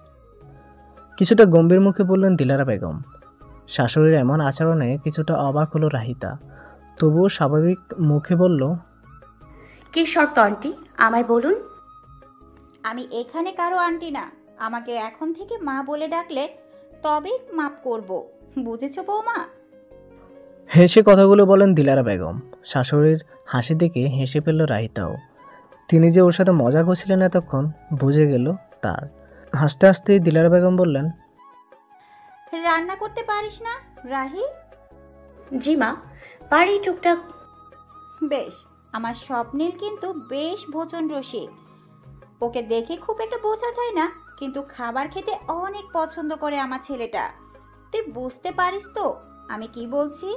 S2: কিছুটা গম্ভীর মুখে বললেন দিলারা বেগম। শাশুড়ির এমন আচরণে কিছুটা অবাক হলো রাহিতা, তবুও স্বাভাবিক মুখে বলল,
S4: কি শর্ত আন্টি, আমায় বলুন।
S3: আমি এখানে কারো আন্টি না, আমাকে এখন থেকে মা বলে ডাকলে তবেই মাপ করব, বুঝেছো বৌমা?
S2: হেসে কথাগুলো বলেন দিলারা বেগম। শাশুড়ির হাসি দেখে হেসে ফেলল রাহিতাও। তিনি যে ওর সাথে মজা করছিলেন এতক্ষণ বুঝে গেল তার। হাসতে হাসতেই দিলারা বেগম বললেন,
S3: রান্না করতে পারিস না রাহি?
S4: জি মা, পারি টুকটাক।
S3: বেশ, আমার স্বপ্নীল কিন্তু বেশ ভোজন রসিক। ওকে দেখে খুব একটা বোঝা যায় না, কিন্তু খাবার খেতে অনেক পছন্দ করে আমার ছেলেটা। তুই বুঝতে পারিস তো আমি কি বলছি?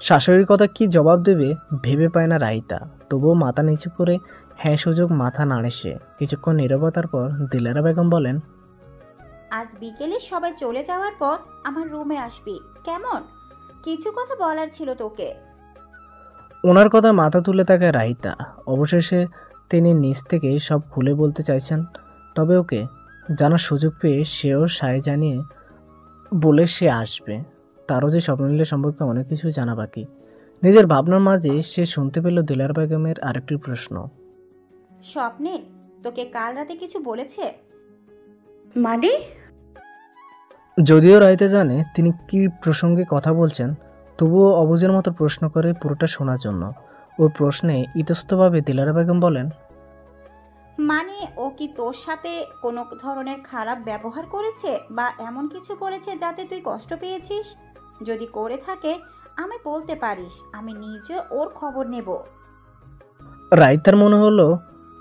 S2: শাশুড়ির কথা কি জবাব দেবে ভেবে পায় না রাহিতা, তবুও মাথা নিচু করে হ্যাঁ সুযোগ মাথা নাড়ে সে। কিছুক্ষণ নীরবতার পর দিলারা বেগম বলেন,
S3: আজ বিকেলে সবাই চলে যাওয়ার পর আমার রুমে আসবি, কেমন? কিছু কথা বলার ছিল তোকে।
S2: ওনার কথা মাথা তুলে তাকায় রাহিতা। অবশেষে তিনি নিজ থেকে সব খুলে বলতে চাইছেন, তবে ওকে জানার সুযোগ পেয়ে সেও সায় জানিয়ে বলে সে আসবে। তারও যে স্বপ্ননীলের সম্পর্কে অনেক কিছু জানা বাকি। নিজের ভাবনার মাঝে সে শুনতে পেল দিলারা বেগমের আরেকটি প্রশ্ন,
S3: স্বপ্নীল তোকে কাল রাতে কিছু বলেছে?
S4: মানে?
S2: যদিও রাহিতা জানে তিনি কি প্রসঙ্গে কথা বলছেন, তবুও অবুঝের মতো প্রশ্ন করে পুরোটা শোনার জন্য। ওর প্রশ্নে ইতস্তভাবে দিলারা বেগম বলেন,
S3: মানে ও কি তোর সাথে কোনো ধরনের খারাপ ব্যবহার করেছে বা এমন কিছু করেছে যাতে তুই কষ্ট পেয়েছিস? যদি করে থাকে আমি বলতে পারিস, আমি নিজে ওর খবর নেব।
S2: রাহিতার মনে হলো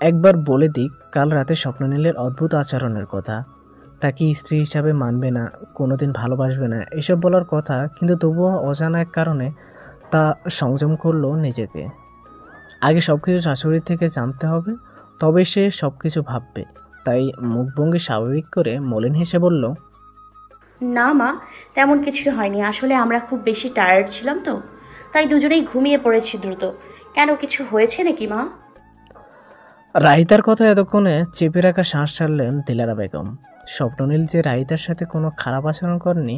S2: একবার বলে দিক কাল রাতে স্বপ্ননীলের অদ্ভুত আচরণের কথা। তাকে স্ত্রী হিসাবে মানবে না, কোনোদিন ভালোবাসবে না এসব বলার কথা, কিন্তু তবুও অজানা এক কারণে তা সংযম করলো নিজেকে। আগে সব কিছু শাশুড়ির থেকে জানতে হবে, তবে সে সব কিছু ভাববে। তাই মুখভঙ্গি স্বাভাবিক করে মলিন হেসে বলল,
S4: না মা, তেমন কিছু হয়নি। আসলে আমরা খুব বেশি টায়ার্ড ছিলাম তো, তাই দুজনেই ঘুমিয়ে পড়েছি দ্রুত। কেন, কিছু হয়েছে নাকি মা?
S2: রাহিতার কথা এতক্ষণে চেপে রাখা শ্বাস ছাড়লেন দিলারা বেগম। স্বপ্ননীল যে রাহিতার সাথে কোনো খারাপ আচরণ করেনি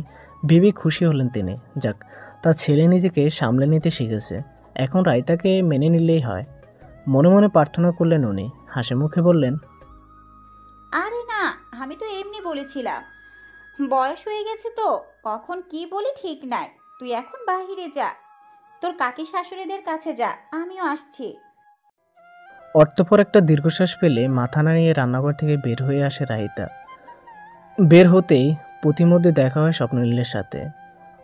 S2: ভেবে খুশি হলেন তিনি। যাক, তার ছেলে নিজেকে সামলে নিতে শিখেছে, এখন রাহিতাকে মেনে নিলেই হয়। মনে মনে প্রার্থনা করলেন উনি, হাসি মুখে বললেন,
S3: আরে না, আমি তো এমনি বলেছিলাম। বয়স হয়ে গেছে তো, কখন কি বলি ঠিক নাই। তুই এখন বাহিরে যা, তোর কাকি শাশুড়িদের কাছে যা, আমিও আসছি।
S2: অর্থপর একটা দীর্ঘশ্বাস ফেলে মাথা নাড়িয়ে রান্নাঘর থেকে বের হয়ে আসে রাহিতা। বের হতেই প্রতিমধ্যে দেখা হয় স্বপ্ননীলের সাথে।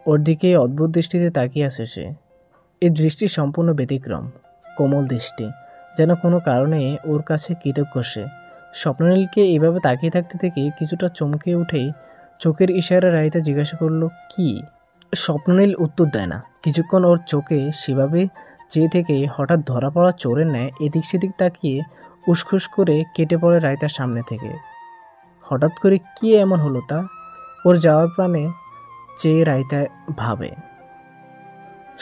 S2: ওর দিকে অদ্ভুত দৃষ্টিতে তাকিয়ে আছে সে। এই দৃষ্টি সম্পূর্ণ ব্যতিক্রম, কোমল দৃষ্টি, যেন কোনো কারণে ওর কাছে কৃতজ্ঞ সে। স্বপ্ননীলকে এভাবে তাকিয়ে থাকতে থেকে কিছুটা চমকে উঠেই চোখের ইশারা রাহিতা জিজ্ঞাসা করলো, কি? স্বপ্ননীল উত্তর দেয় না। কিছুক্ষণ ওর চোখে সেভাবে চেয়ে থেকে হঠাৎ ধরা পড়া চোরের ন্যায় এদিক সেদিক তাকিয়ে উসখুস করে কেটে পড়ে রাহিতার সামনে থেকে। হঠাৎ করে কি এমন হলো তা? ওর যাওয়ার প্রাণে চেয়ে রাহিতা ভাবে।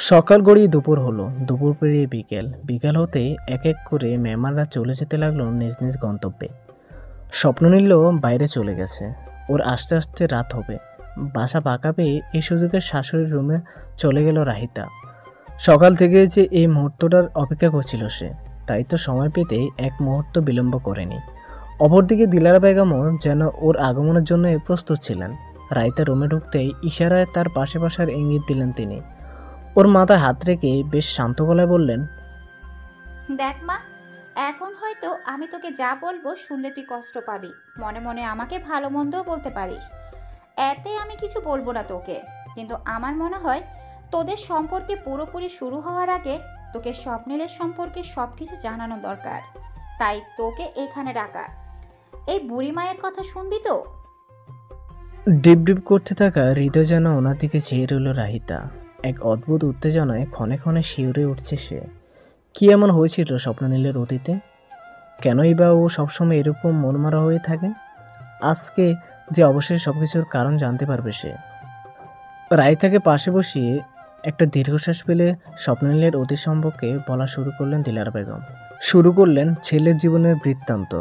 S2: সকাল গড়িয়ে দুপুর হলো, দুপুর পেরিয়ে বিকেল, বিকেল হতেই এক এক করে মেহমানরা চলে যেতে লাগলো নিজ নিজ গন্তব্যে। স্বপ্ননীলও বাইরে চলে গেছে, ওর আস্তে আস্তে রাত হবে। বাসা পাকা পেয়ে এই সুযোগে শাশুড়ির রুমে চলে গেল রাহিতা। সকাল থেকে যে এই মুহূর্তটার অপেক্ষা করছিল সে, তাই তো সময় পেতেই এক মুহূর্ত বিলম্ব করেনি। অপরদিকে দিলারা বেগমও যেন ওর আগমনের জন্য প্রস্তুত ছিলেন। রাহিতা রুমে ঢুকতেই ইশারায় তার পাশে বসার ইঙ্গিত দিলেন তিনি। ওর মাথায় হাত রেখে বেশ শান্ত গলায় বললেন,
S3: দেখ মা, এখন হয়তো আমি তোকে যা বলবো শুনলে তুই কষ্ট পাবি, মনে মনে আমাকে ভালো মন্দও বলতে পারিস, এতে আমি কিছু বলবো না তোকে। কিন্তু আমার মনে হয় তোদের সম্পর্কে পুরোপুরি শুরু হওয়ার আগে তোকে স্বপ্নিলের সম্পর্কে সবকিছু জানানো দরকার। তাই তোকে এখানে ডাকা। এই বুড়ি মায়ের কথা শুনবি তো?
S2: ডিপ ডিপ করতে থাকা হৃদয় যেন ওনার দিকে চেয়ে রইল রাহিতা। এক অদ্ভুত উত্তেজনায় ক্ষণে ক্ষণে শিউরে উঠছে সে। কি এমন হয়েছিল স্বপ্ননীলের অতীতে? কেনই বা ও সবসময় এরকম মনমারা হয়ে থাকে? আজকে যে অবশ্যই সবকিছুর কারণ জানতে পারবে সে। রাহিতাকে পাশে বসিয়ে একটা দীর্ঘশ্বাস ফেলে স্বপ্ননীলের অতীত সম্পর্কে বলা শুরু করলেন দিলারা বেগম। শুরু করলেন ছেলের জীবনের বৃত্তান্ত।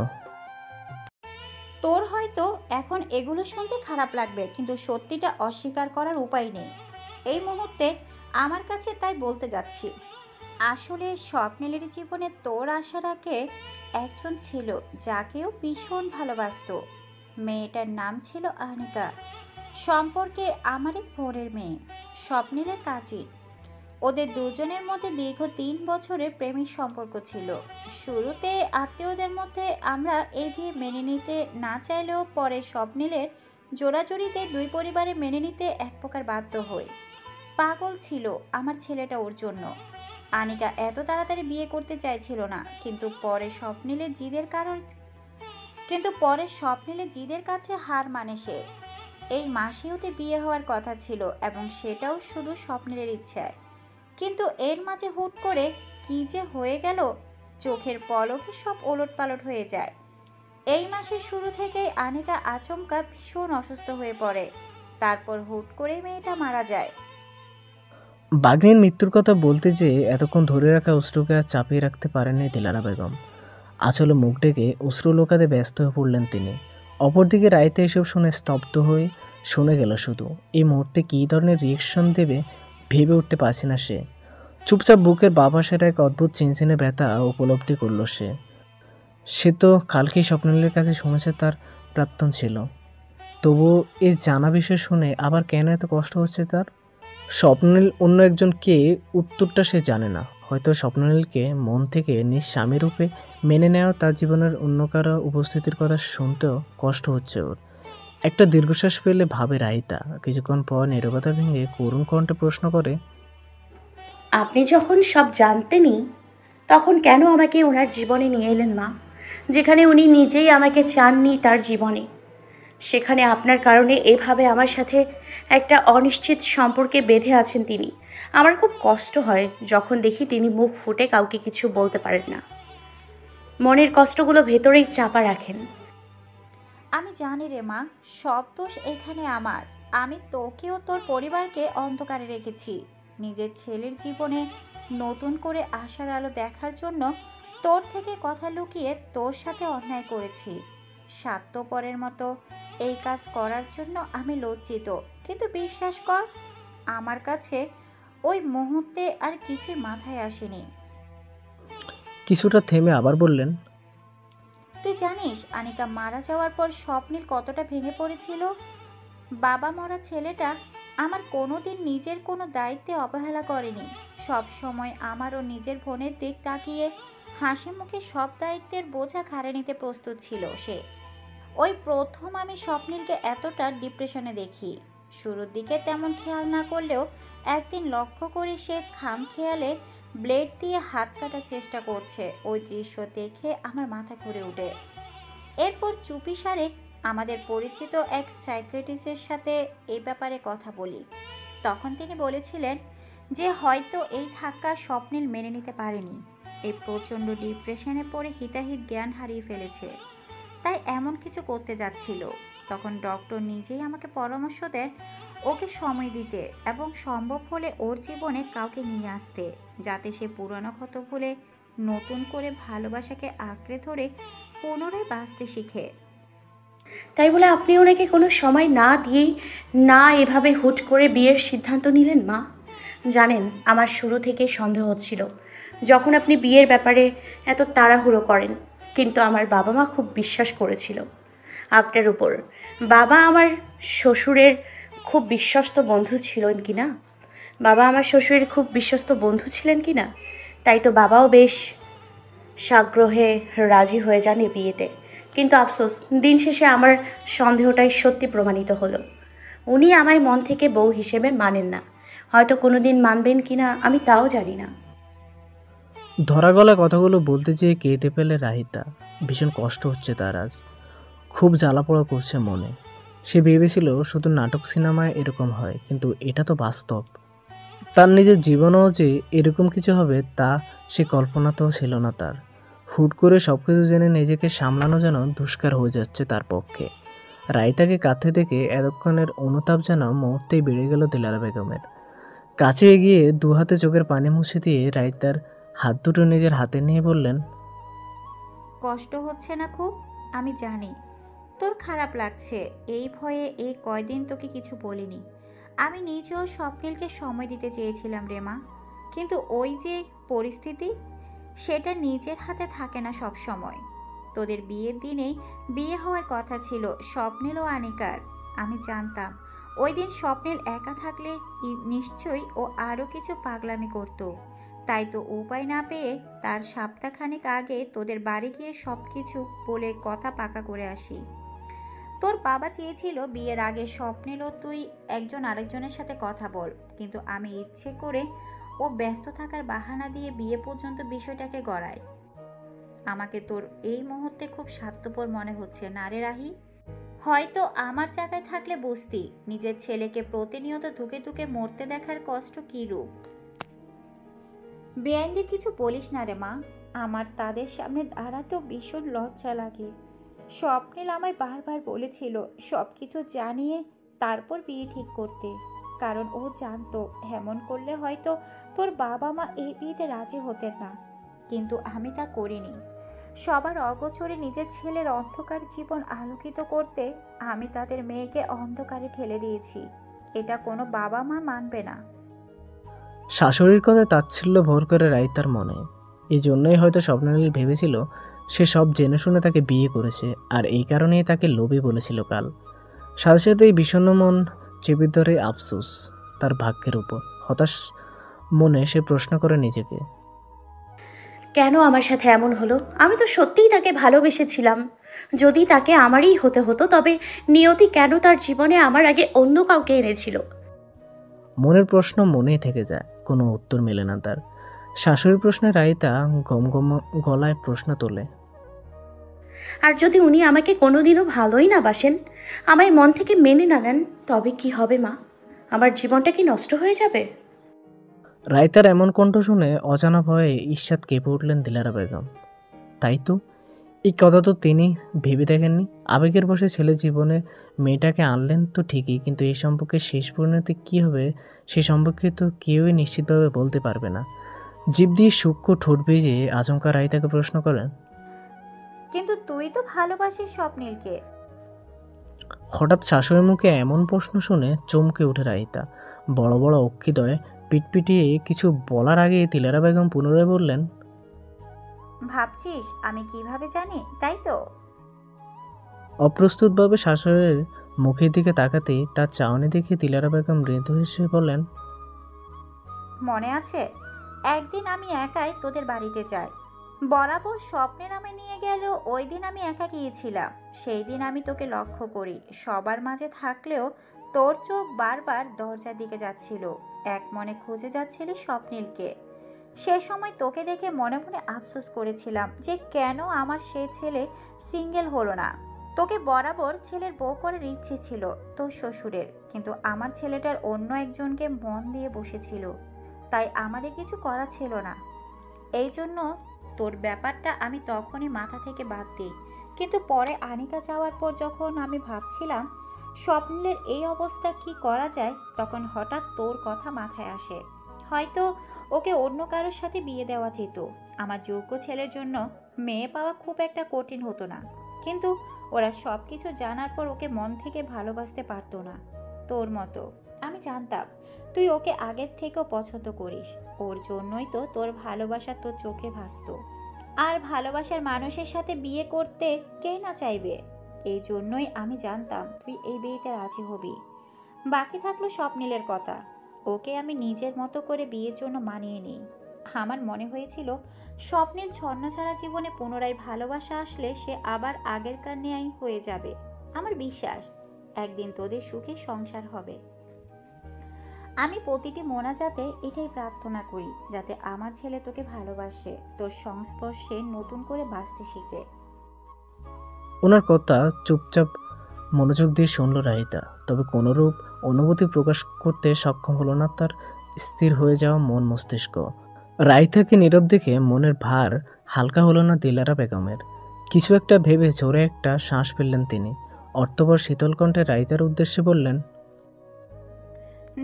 S3: তোর হয়তো এখন এগুলো শুনতে খারাপ লাগবে, কিন্তু সত্যিটা অস্বীকার করার উপায় নেই এই মুহূর্তে আমার কাছে, তাই বলতে যাচ্ছি। আসলে স্বপ্নিলের জীবনে তোর আসার আগে একজন ছিল যাকেও ভীষণ ভালোবাসতো। মেয়েটার নাম ছিল আনিকা। সম্পর্কে আমার এক বোনের মেয়ে, স্বপ্নিলের কাজিন। ওদের দুজনের মধ্যে দীর্ঘ 3 বছরের প্রেমের সম্পর্ক ছিল। শুরুতে আত্মীয়দের মধ্যে আমরা এই বিয়ে মেনে নিতে না চাইলেও পরে স্বপ্নিলের জোড়াজুড়িতে দুই পরিবারে মেনে নিতে এক প্রকার বাধ্য হই। পাগল ছিল আমার ছেলেটা ওর জন্য। আনিকা এত তাড়াতাড়ি বিয়ে করতে চাইছিল না, কিন্তু পরে স্বপ্নিলের জিদের কাছে হার মানে সে। এই মাসেওতে বিয়ে হওয়ার কথা ছিল, এবং সেটাও শুধু স্বপ্নিলের ইচ্ছায়। কিন্তু এর মাঝে হুট করে কি যে হয়ে গেল, চোখের পলকে সব ওলটপালট হয়ে যায়। এই মাসের শুরু থেকেই আনিকা আচমকা ভীষণ অসুস্থ হয়ে পড়ে। তারপর হুট করে মেয়েটা মারা যায়।
S2: বাগ্নের মৃত্যুর কথা বলতে যেয়ে এতক্ষণ ধরে রাখা অশ্রুকে আর চাপিয়ে রাখতে পারেননি দিলারা বেগম। আসলে মুখ ডেকে অশ্রু লোকাতে ব্যস্ত হয়ে পড়লেন তিনি। অপরদিকে রাইতে এসব শুনে স্তব্ধ হয়ে শুনে গেল শুধু। এই মুহূর্তে কী ধরনের রিয়েকশন দেবে ভেবে উঠতে পারছে না সে। চুপচাপ বুকের বাপাসের এক অদ্ভুত চিনচিনে ব্যথা উপলব্ধি করল সে। সে তো কালকেই স্বপ্নিলের কাছে শুনেছে তার প্রাক্তন ছিল, তবুও এই জানা বিষয় শুনে আবার কেন এত কষ্ট হচ্ছে তার? স্বপ্নিল অন্য একজন কে, উত্তরটা সে জানে না। হয়তো স্বপ্নিলকে মন থেকে নিজ স্বামীরূপে মেনে নেওয়া তার জীবনের অন্য কারো উপস্থিতির কথা শুনতেও কষ্ট হচ্ছে ওর। একটা দীর্ঘশ্বাস ফেলে ভাবে রাহিতা। কিছুক্ষণ পর নীরবতা ভেঙে করুণ কণ্ঠে প্রশ্ন করে,
S4: আপনি যখন সব জানতেনই, তখন কেন আমাকে ওনার জীবনে নিয়ে এলেন মা, যেখানে উনি নিজেই আমাকে চাননি তার জীবনে? সেখানে আপনার কারণে এভাবে আমার সাথে একটা অনিশ্চিত সম্পর্কে বেঁধে আছেন তিনি। আমার খুব কষ্ট হয় যখন দেখি তিনি মুখ ফুটে কাউকে কিছু বলতে পারেন না, মনের কষ্টগুলো ভেতরেই চাপা রাখেন।
S3: আমি জানি রে মা, সব দোষ এখানে আমার। আমি তোকে ও তোর পরিবারকে অন্ধকারে রেখেছি। নিজের ছেলের জীবনে নতুন করে আশার আলো দেখার জন্য তোর থেকে কথা লুকিয়ে তোর সাথে অন্যায় করেছি। স্বার্থপরের মতো এই কাজ করার জন্য আমি লজ্জিত, কিন্তু বিশ্বাস কর, আমার কাছে ওই মুহূর্তে আর কিছুই মাথায় আসেনি।
S2: কিছুটা থেমে আবার বললেন,
S3: তুই জানিস আনিকা মারা যাওয়ার পর স্বপ্নিল কতটা ভেঙে পড়েছিল? বাবা মরা ছেলেটা আমার কোনোদিন নিজের কোনো দায়িত্বে অবহেলা করেনি। সব সময় আমার ও নিজের বোনের দিক তাকিয়ে হাসি মুখে সব দায়িত্বের বোঝা ঘাড়ে নিতে প্রস্তুত ছিল সে। ওই প্রথম আমি স্বপ্নিলকে এতটা ডিপ্রেশনে দেখি। শুরুর দিকে তেমন খেয়াল না করলেও একদিন লক্ষ্য করি সে খামখেয়ালে ব্লেড দিয়ে হাত কাটার চেষ্টা করছে। ওই দৃশ্য দেখে আমার মাথা ঘুরে ওঠে। এরপর চুপিসারে আমাদের পরিচিত এক সাইকিয়াট্রিস্টের সাথে এই ব্যাপারে কথা বলি। তখন তিনি বলেছিলেন যে হয়তো এই ধাক্কা স্বপ্নিল মেনে নিতে পারেনি। এই প্রচণ্ড ডিপ্রেশনে পড়ে হিতাহিত জ্ঞান হারিয়ে ফেলেছে, তাই এমন কিছু করতে যাচ্ছিল। তখন ডক্টর নিজেই আমাকে পরামর্শ দেন ওকে সময় দিতে এবং সম্ভব হলে ওর জীবনে কাউকে নিয়ে আসতে, যাতে সে পুরনো ক্ষত ভুলে নতুন করে ভালোবাসাকে আঁকড়ে ধরে পুনরায় বাঁচতে শিখে।
S4: তাই বলে আপনি ওনাকে কোনো সময় না দিয়েই না এভাবে হুট করে বিয়ের সিদ্ধান্ত নিলেন মা? জানেন, আমার শুরু থেকেই সন্দেহ হচ্ছিল যখন আপনি বিয়ের ব্যাপারে এত তাড়াহুড়ো করেন। কিন্তু আমার বাবা মা খুব বিশ্বাস করেছিল আপনার উপর। বাবা আমার শ্বশুরের খুব বিশ্বস্ত বন্ধু ছিলেন কি না? বাবা আমার শ্বশুরের খুব বিশ্বস্ত বন্ধু ছিলেন কি না? তাই তো বাবাও বেশ সাগ্রহে রাজি হয়ে যান এ বিয়েতে। কিন্তু আফসোস, দিন শেষে আমার সন্দেহটাই সত্যি প্রমাণিত হলো। উনি আমায় মন থেকে বউ হিসেবে মানেন না। হয়তো কোনো দিন মানবেন কি না আমি তাও জানি না।
S2: ধরা গলা কথাগুলো বলতে যেয়ে কেঁদে ফেলে রাহিতা। ভীষণ কষ্ট হচ্ছে তার আজ, খুব জ্বালাপোড়া করছে মনে। সে ভেবেছিল শুধু নাটক সিনেমায় এরকম হয়, কিন্তু এটা তো বাস্তব। তার নিজের জীবনেও যে এরকম কিছু হবে তা সে কল্পনাতেও ছিল না তার। হুট করে সব কিছু জেনে নিজেকে সামলানো যেন দুষ্কার হয়ে যাচ্ছে তার পক্ষে। রাইতাকে কাছে থেকে এতক্ষণের অনুতাপ যেন মুহূর্তেই বেড়ে গেল দিলারা বেগমের। কাছে এগিয়ে দু হাতে চোখের পানি মুছে দিয়ে রাইতার হাত দুটো নিজের হাতে নিয়ে বললেন,
S3: কষ্ট হচ্ছে না খুব? আমি জানি তোর খারাপ লাগছে। এই ভয়ে এই কয়দিন তোকে কিছু বলিনি। আমি নিজেও স্বপ্নিলকে সময় দিতে চেয়েছিলাম রে মা, কিন্তু ওই যে পরিস্থিতি, সেটা নিজের হাতে থাকে না সব সময়। তোদের বিয়ের দিনেই বিয়ে হওয়ার কথা ছিল স্বপ্নিল ও আনিকার। আমি জানতাম ওই দিন স্বপ্নিল একা থাকলে নিশ্চয়ই ও আরও কিছু পাগলামি করত। তাই তো উপায় না পেয়ে তার সপ্তাহখানেক আগে তোদের বাড়ি গিয়ে সব কিছু বলে কথা পাকা করে আসি। তোর বাবা চেয়েছিল বিয়ের আগে স্বপ্নিল ও তুই একজন আরেকজনের সাথে কথা বল, কিন্তু আমি ইচ্ছে করে ও ব্যস্ত থাকার বাহানা দিয়ে বিয়ে পর্যন্ত বিষয়টাকে গড়াই। আমাকে তোর এই মুহূর্তে খুব স্বার্থপর মনে হচ্ছে না রে রাহি? হয়তো আমার জায়গায় থাকলে বুঝতি নিজের ছেলেকে প্রতিনিয়ত ধুকে ধুকে মরতে দেখার কষ্ট কী রূপ। বেআইনদের কিছু বলিস না রে মা, আমার তাদের সামনে দাঁড়াতেও ভীষণ লজ্জা লাগে। স্বপ্নিল আমায় বারবার বলেছিল সব কিছু জানিয়ে তারপর বিয়ে ঠিক করতে, কারণ ও জানতো এমন করলে হয়তো তোর বাবা মা এই বিয়েতে রাজি হতেন না। কিন্তু আমি তা করিনি। সবার অগোচরে নিজের ছেলের অন্ধকার জীবন আলোকিত করতে আমি তাদের মেয়েকে অন্ধকারে ঠেলে দিয়েছি। এটা কোনো বাবা মা মানবে না।
S2: শাশুড়ির কথায় তাচ্ছিল্য ভর করে রাইতার মনে। এই জন্যই হয়তো স্বপ্নালীল ভেবেছিল সে সব জেনে শুনে তাকে বিয়ে করেছে, আর এই কারণেই তাকে লোভী বলেছিল কাল। সাথে সাথেই বিষণ্ণ মন চেপে ধরে আফসোস তার ভাগ্যের উপর। হতাশ মনে সে প্রশ্ন করে নিজেকে,
S4: কেন আমার সাথে এমন হলো? আমি তো সত্যিই তাকে ভালোবেসেছিলাম। যদি তাকে আমারই হতে হতো, তবে নিয়তি কেন তার জীবনে আমার আগে অন্য কাউকে এনেছিল?
S2: মনের প্রশ্ন মনেই থেকে যায়, কোনো উত্তর মেলে না তার। শাশুড়ির প্রশ্নে রাইতা গম গম গলায় প্রশ্ন তোলে,
S4: আর যদি উনি আমাকে কোনোদিনও ভালোই না বাসেন, আমায় মন থেকে মেনে না নেন, তবে কি হবে মা? আমার জীবনটা কি নষ্ট হয়ে যাবে?
S2: রাইতার এমন কণ্ঠ শুনে অজানা ভয়ে ঈর্ষাদ কেঁপে উঠলেন দিলারা বেগম। তাই তো, এই কথা তো তিনি ভেবে দেখেননি। আবেগের বশে ছেলে জীবনে মেয়েটাকে আনলেন তো ঠিকই, কিন্তু এই সম্পর্কে শেষ পরিণতি কী হবে সে সম্পর্কে তো কেউই নিশ্চিতভাবে বলতে পারবে না। জিভ দিয়ে সূক্ষ্ম ঠোঁট ভিজিয়ে আচমকা রাইতাকে প্রশ্ন করেন।
S3: কিন্তু তুই তো ভালোবাসিস স্বপ্নীলকে।
S2: হঠাৎ শাশুড়ির মুখে এমন প্রশ্ন শুনে চমকে উঠে রাইতা। বড় বড় অক্ষিদয়ে পিটপিটিয়ে কিছু বলার আগে দিলারা বেগম পুনরায় বললেন,
S3: ভাবছিস আমি কিভাবে জানি, তাই তো?
S2: অপ্রস্তুতভাবে শাশুড়ির মুখের দিকে তাকাতেই তার চাউনি দেখে দিলারা বেগম মৃদু হেসে বললেন,
S3: মনে আছে একদিন আমি একাই তোদের বাড়িতে যাই, বরাবর স্বপ্নের নামে নিয়ে গেল। ওই দিন আমি একা গিয়েছিলাম। সেই দিন আমি তোকে লক্ষ্য করি, সবার মাঝে থাকলেও তোর চোখ বারবার দরজার দিকে যাচ্ছিল। এক মনে খুঁজে যাচ্ছিলি স্বপ্নীলকে। সে সময় তোকে দেখে মনে মনে আফসোস করেছিলাম যে কেন আমার সেই ছেলে সিঙ্গেল হলো না। তোকে বরাবর ছেলের বউ করার ইচ্ছে ছিল তোর শ্বশুরের, কিন্তু আমার ছেলেটার অন্য একজনকে মন দিয়ে বসেছিল, তাই আমাদের কিছু করা ছিল না। এই জন্য তোর ব্যাপারটা আমি তখনই মাথা থেকে বাদ দিই। কিন্তু পরে আনিকা যাওয়ার পর যখন আমি ভাবছিলাম স্বপ্নের এই অবস্থা কি করা যায়, তখন হঠাৎ তোর কথা মাথায় আসে। হয়তো ওকে অন্য কারোর সাথে বিয়ে দেওয়া যেত। আমার যোগ্য ছেলের জন্য মেয়ে পাওয়া খুব একটা কঠিন হতো না, কিন্তু ওরা সব কিছু জানার পর ওকে মন থেকে ভালোবাসতে পারতো না তোর মতো। আমি জানতাম তুই ওকে আগের থেকেও পছন্দ করিস, ওর জন্যই তো তোর ভালোবাসা তোর চোখে ভাসত। আর ভালোবাসার মানুষের সাথে বিয়ে করতে কে না চাইবে। এই জন্যই আমি জানতাম তুই এই বিয়েতে রাজি হবি। বাকি থাকলো স্বপ্নীলের কথা, ওকে আমি নিজের মতো করে বিয়ের জন্য মানিয়ে নিই। আমার মনে হয়েছিল স্বপ্নীল ছন্নছাড়া জীবনে পুনরায় ভালোবাসা আসলে সে আবার আগেরকার ন্যায় হয়ে যাবে। আমার বিশ্বাস একদিন তোদের সুখে সংসার হবে। আমি প্রতিটি মোনাজাতে এটাই প্রার্থনা করি, যাতে আমার ছেলে তোকে ভালোবাসে, তোর সংস্পর্শে নতুন করে বাঁচতে শিখে।
S2: ওনার কথা চুপচাপ মনোযোগ দিয়ে শুনল রাহিতা, তবে কোনোরূপ অনুভূতি প্রকাশ করতে সক্ষম হলো না তার স্থির হয়ে যাওয়া মন মস্তিষ্ক। রাইতাকে নীরব দেখে মনের ভার হালকা হলো না দিলারা বেগমের। কিছু একটা ভেবে জোরে একটা শ্বাস ফেললেন তিনি। অর্থবর শীতল কণ্ঠে রাইতার উদ্দেশ্যে বললেন,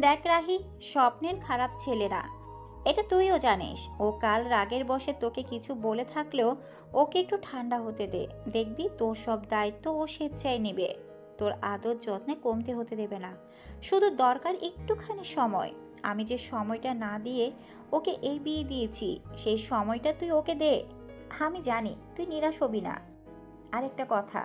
S3: দেখ রাহি, স্বপ্নের খারাপ ছেলে না, এটা তুইও জানিস। ও কাল রাগের বশে তোকে কিছু বলে থাকলেও ওকে একটু ঠান্ডা হতে দে, দেখবি তোর সব দায়িত্ব ও স্বেচ্ছায় নেবে। তোর আদর যত্নে কমতে হতে দেবে না, শুধু দরকার একটুখানি সময়। আমি যে সময়টা না দিয়ে ওকে এই বিয়ে দিয়েছি, সেই সময়টা তুই ওকে দে। আমি জানি তুই নিরাশ হবি না। আরেকটা কথা,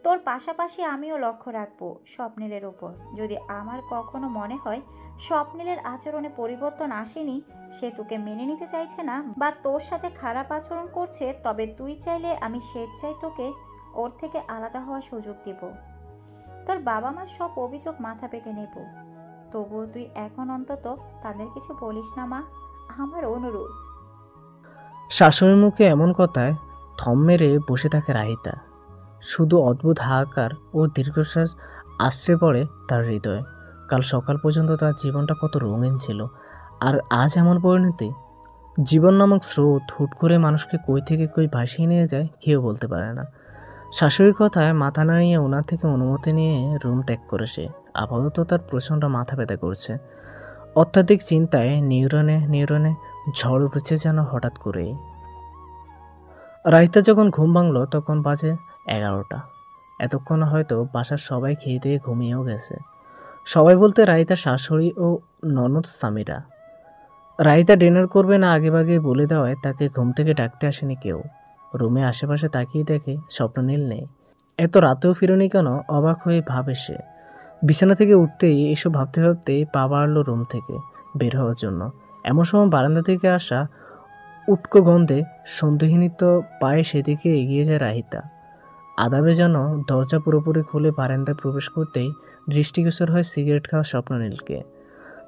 S3: তোর পাশাপাশি আমিও লক্ষ্য রাখবো স্বপ্নীলের ওপর। যদি আমার কখনো মনে হয় স্বপ্নীলের আচরণে পরিবর্তন আসেনি, সে তোকে মেনে নিতে চাইছে না বা তোর সাথে খারাপ আচরণ করছে, তবে তুই চাইলে আমি স্বেচ্ছায় তোকে ওর থেকে আলাদা হওয়ার সুযোগ দেব। তোর বাবা মার সব অভিযোগ মাথা পেতে নেব। তবুও তুই এখন অন্তত তাদের কিছু বলিস না মা, আমার অনুরোধ।
S2: শাশুড়ির মুখে এমন কথায় থম মেরে বসে থাকে রাহিতা। শুধু অদ্ভুত হাহাকার ও দীর্ঘশ্বাস আশ্রে পড়ে তার হৃদয়ে। কাল সকাল পর্যন্ত তার জীবনটা কত রঙিন ছিল, আর আজ এমন পরিণতি। জীবন নামক স্রোত হুট করে মানুষকে কই থেকে কই ভাসিয়ে নিয়ে যায় কেউ বলতে পারে না। শাশুড়ির কথায় মাথা নাড়িয়ে ওনার থেকে অনুমতি নিয়ে রুম ত্যাগ করে সে। আপাতত তার প্রচণ্ড মাথা ব্যথা করছে। অত্যাধিক চিন্তায় নিউরনে নিউরনে ঝড় উঠেছে যেন হঠাৎ করেই। রাইতা যখন ঘুম ভাঙল তখন বাজে 11টা। এতক্ষণ হয়তো বাসার সবাই খেয়ে দিয়ে ঘুমিয়েও গেছে। সবাই বলতে রাইতা শাশুড়ি ও ননদ সামিরা। রাইতা ডিনার করবে না আগেভাগে বলে দেওয়ায় তাকে ঘুম থেকে ডাকতে আসেনি কেউ। রুমে আশেপাশে তাকিয়ে দেখে স্বপ্ননীল নেই। এত রাতেও ফিরনি কেন, অবাক হয়ে ভাবে সে। বিছানা থেকে উঠতেই এসব ভাবতে ভাবতেই পা বাড়লো রুম থেকে বের হওয়ার জন্য। এমন সময় বারান্দা থেকে আসা উটকো গন্ধে সন্দেহীনিত পায়ে সেদিকে এগিয়ে যায় রাহিতা। আদাবে যেন দরজা পুরোপুরি খুলে বারান্দায় প্রবেশ করতেই দৃষ্টিগোচর হয় সিগারেট খাওয়া স্বপ্ননীলকে।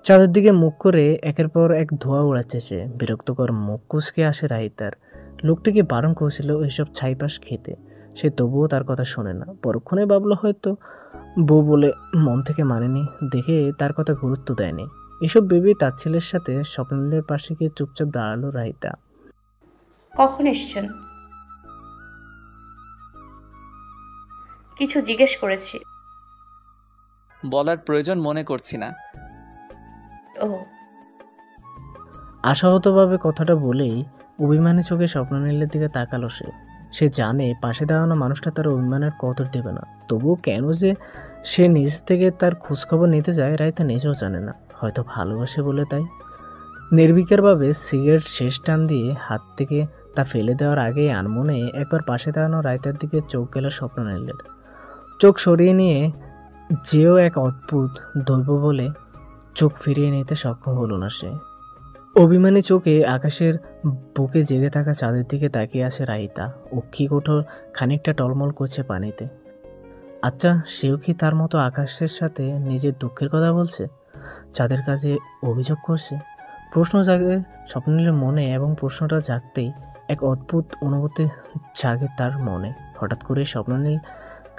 S2: চাঁদের দিকে মুখ করে একের পর এক ধোঁয়া উড়াচ্ছে সে। বিরক্তকর মুখ কুঁচকে আসে রাহিতার। লোকটিকে বারণ করেছিল ওইসব ছাইপাশ খেতে, সে তবুও তার কথা শোনে না। পরক্ষণে ভাবলো হয়তো বউ বলে মন থেকে মানেনি দেখে তার কথা গুরুত্ব দেয়নি। এসব ভেবেই তার ছেলের সাথে স্বপ্ননীলের পাশে গিয়ে চুপচাপ দাঁড়ালো রাহিতা।
S4: কখন এসছেন? কিছু জিজ্ঞেস করেছি।
S1: বলার প্রয়োজন মনে করছি না।
S4: ও,
S2: আশাহতভাবে কথাটা বলেই অভিমানী চোখে স্বপ্ননীলের দিকে তাকালো সে। সে জানে পাশে দাঁড়ানো মানুষটা তার অভিমানের কদর দেবে না, তবুও কেন যে সে নিজ থেকে তার খোঁজখবর নিতে যায় রাইতা নিজেও জানে না। হয়তো ভালোবাসে বলে তাই। নির্বিকারভাবে সিগারেট শেষ টান দিয়ে হাত থেকে তা ফেলে দেওয়ার আগেই আনমনে একবার পাশে দাঁড়ানো রাইতার দিকে চোখ গেল স্বপ্ননীলের। চোখ সরিয়ে নিয়ে যেও এক অদ্ভুত দৈব বলে চোখ ফিরিয়ে নিতে সক্ষম হলো না সে। অভিমানী চোখে আকাশের বুকে জেগে থাকা চাঁদের দিকে তাকিয়ে আছে রাহিতা। অক্ষি কোঠর খানিকটা টলমল করছে পানিতে। আচ্ছা, সেও কি তার মতো আকাশের সাথে নিজের দুঃখের কথা বলছে, চাঁদের কাছে অভিযোগ করছে? প্রশ্ন জাগে স্বপ্নীলের মনে, এবং প্রশ্নটা জাগতেই এক অদ্ভুত অনুভূতি জাগে তার মনে। হঠাৎ করে স্বপ্নীল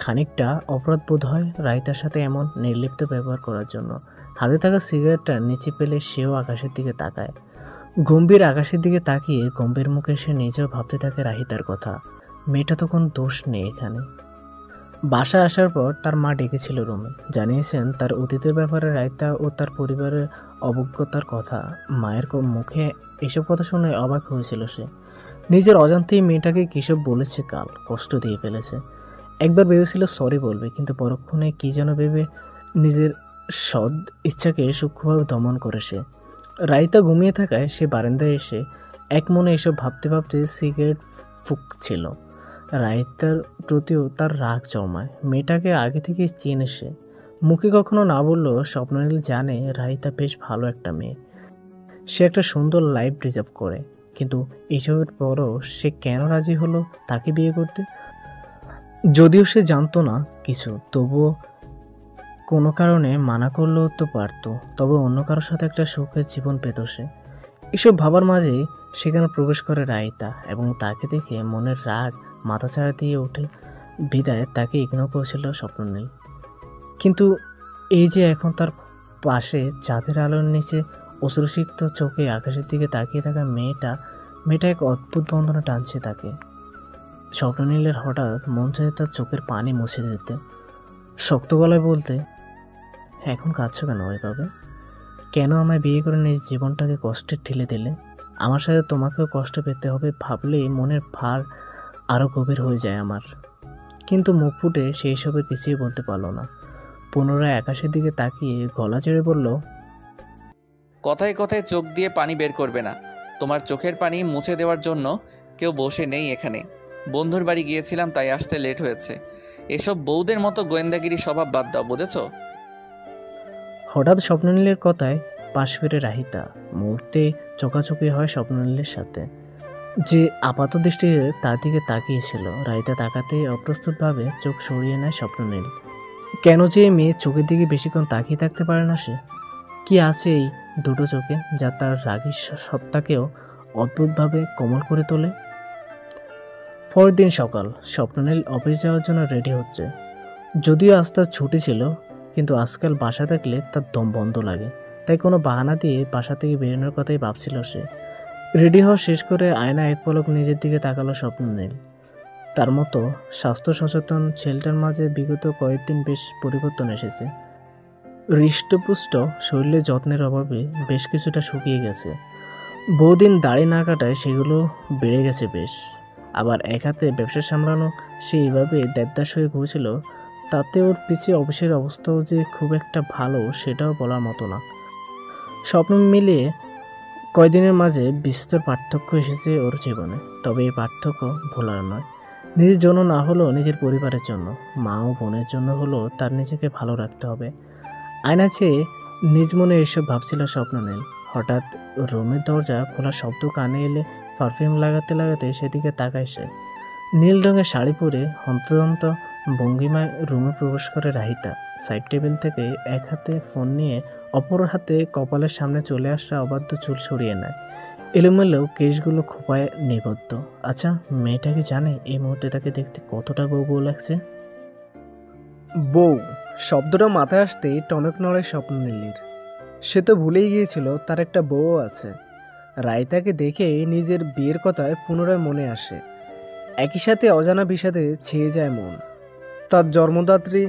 S2: খানিকটা অপরাধ বোধ হয় রাহিতার সাথে এমন নির্লিপ্ত ব্যবহার করার জন্য। হাতে থাকা সিগারেটটা নিচে পেলে সেও আকাশের দিকে তাকায়। গম্ভীর আকাশের দিকে তাকিয়ে গম্ভীর মুখে সে নিজেও ভাবতে থাকে রাহিতার কথা। মেয়েটা তো কোনো দোষ নেই এখানে। বাসায় আসার পর তার মা ডেকেছিল রুমে, জানিয়েছেন তার অতীতের ব্যাপারে রাহিতা ও তার পরিবারের অবজ্ঞতার কথা। মায়ের মুখে এসব কথা শুনে অবাক হয়েছিল সে। নিজের অজান্তেই মেয়েটাকে কিসব বলেছে, কাল কষ্ট দিয়ে ফেলেছে। একবার ভেবেছিল সরি বলবে, কিন্তু পরক্ষণে কি যেন ভেবে নিজের সৎ ইচ্ছাকে সূক্ষ্মভাবে দমন করে সে। রাইতা ঘুমিয়ে থাকায় সে বারান্দায় এসে এক মনে এসব ভাবতে ভাবতে সিগারেট ফুঁকছিল। রাইতার প্রতিও তার রাগ জমায়। মেয়েটাকে আগে থেকে চেনে সে, মুখে কখনো না বললেও স্বপ্ননীল জানে রাহিতা বেশ ভালো একটা মেয়ে। সে একটা সুন্দর লাইফ ডিজার্ভ করে, কিন্তু এইসবের পরও সে কেন রাজি হলো তাকে বিয়ে করতে? যদিও সে জানতো না কিছু, তবুও কোনো কারণে মানা করলেও তো পারত। তবে অন্য কারোর সাথে একটা সুখের জীবন পেত সে। এসব ভাবার মাঝেই সেখানে প্রবেশ করে রাহিতা, এবং তাকে দেখে মনের রাগ মাথাচাড়া দিয়ে ওঠে বিদায় তাকে ইগনোর করেছিল স্বপ্ননীল। কিন্তু এই যে এখন তার পাশে চাঁদের আলোর নিচে অশ্রুসিক্ত চোখে আকাশের দিকে তাকিয়ে থাকা মেয়েটা এক অদ্ভুত বন্ধনে টানছে তাকে। স্বপ্ননীলের হঠাৎ মন চায় তার চোখের পানি মুছে দিতে, শক্ত গলায় বলতে, এখন কাঁদছো কেন এভাবে? কেন আমায় বিয়ে করে নিজ জীবনটাকে কষ্টে ঠেলে দিলে? আমার সাথে তোমাকেও কষ্ট পেতে হবে ভাবলেই মনের ভার আরও গভীর হয়ে যায় আমার। কিন্তু মুখ ফুটে সেই সবে কিছুই বলতে পারলো না। পুনরায় আকাশের দিকে তাকিয়ে গলা চেড়ে বলল,
S1: কথায় কথায় চোখ দিয়ে পানি বের করবে না। তোমার চোখের পানি মুছে দেওয়ার জন্য কেউ বসে নেই এখানে। বন্ধুর বাড়ি গিয়েছিলাম, তাই আসতে লেট হয়েছে। এসব বউদের মতো গোয়েন্দাগিরি স্বভাব বাদ দাও, বুঝেছ?
S2: হঠাৎ স্বপ্ননীলের কথায় পাশ ফিরে রাহিতা। মুহূর্তে চোখাচোখি হয় স্বপ্ননীলের সাথে, যে আপাত দৃষ্টিতে তার দিকে তাকিয়েছিল। রাহিতা তাকাতে অপ্রস্তুতভাবে চোখ সরিয়ে নেয় স্বপ্ননীল। কেন যে মেয়ে চোখের দিকে বেশিক্ষণ তাকিয়ে থাকতে পারে না সে? কি আছে এই দুটো চোখে যা তার রাগী সত্তাকেও অদ্ভুতভাবে কোমল করে তোলে? পরের দিন সকাল, স্বপ্ননীল অফিস যাওয়ার জন্য রেডি হচ্ছে। যদিও আজ তার ছুটি ছিল, কিন্তু আজকাল বাসা থাকলে তার দম বন্ধ লাগে, তাই কোনো বাহানা দিয়ে বাসা থেকে বেরোনোর কথাই ভাবছিল সে। রেডি হওয়া শেষ করে আয়না এক পলক নিজের দিকে তাকালো স্বপ্ননীল। তার মতো স্বাস্থ্য সচেতন ছেলেটার মাঝে বিগত কয়েকদিন বেশ পরিবর্তন এসেছে। হৃষ্টপুষ্ট শরীরে যত্নের অভাবে বেশ কিছুটা শুকিয়ে গেছে। বহুদিন দাড়ি না কাটায় সেগুলো বেড়ে গেছে বেশ। আবার এক হাতে ব্যবসা সামলানো সে এইভাবে দেবদাস হয়ে ঘুরছিল, তাতে ওর পিছিয়ে অফিসের অবস্থাও যে খুব একটা ভালো সেটাও বলার মতো না। স্বপ্ন মিলিয়ে কয়দিনের মাঝে বিস্তর পার্থক্য এসেছে ওর জীবনে। তবে এই পার্থক্য ভোলার নয়। নিজের জন্য না হলেও নিজের পরিবারের জন্য, মা ও বোনের জন্য হলেও তার নিজেকে ভালো রাখতে হবে। আয়না চেয়ে নিজ মনে এসব ভাবছিল স্বপ্ননীল। হঠাৎ রুমের দরজা খোলার শব্দ কানে এলে পারফিউম লাগাতে লাগাতে সেদিকে তাকায় সে। নীল রঙের শাড়ি পরে হন্তদন্ত ভঙ্গিমায় রুমে প্রবেশ করে রাহিতা। সাইড টেবিল থেকে এক হাতে ফোন নিয়ে অপর হাতে কপালের সামনে চলে আসা অবাধ্য চুল সরিয়ে নেয়। এলোমেলো কেশগুলো খোঁপায় নিবদ্ধ। আচ্ছা, মেয়েটা কি জানে এই মুহূর্তে তাকে দেখতে কতটা বউ বউ লাগছে? বউ শব্দটা মাথায় আসতেই টনক নড়ে স্বপ্ননীলের। সে তো ভুলেই গিয়েছিল তার একটা বউ আছে। রায়তাকে দেখে নিজের বিয়ের কথায় পুনরায় মনে আসে। একই সাথে অজানা বিষাদে ছেয়ে যায় মন। তার জন্মদাত্রী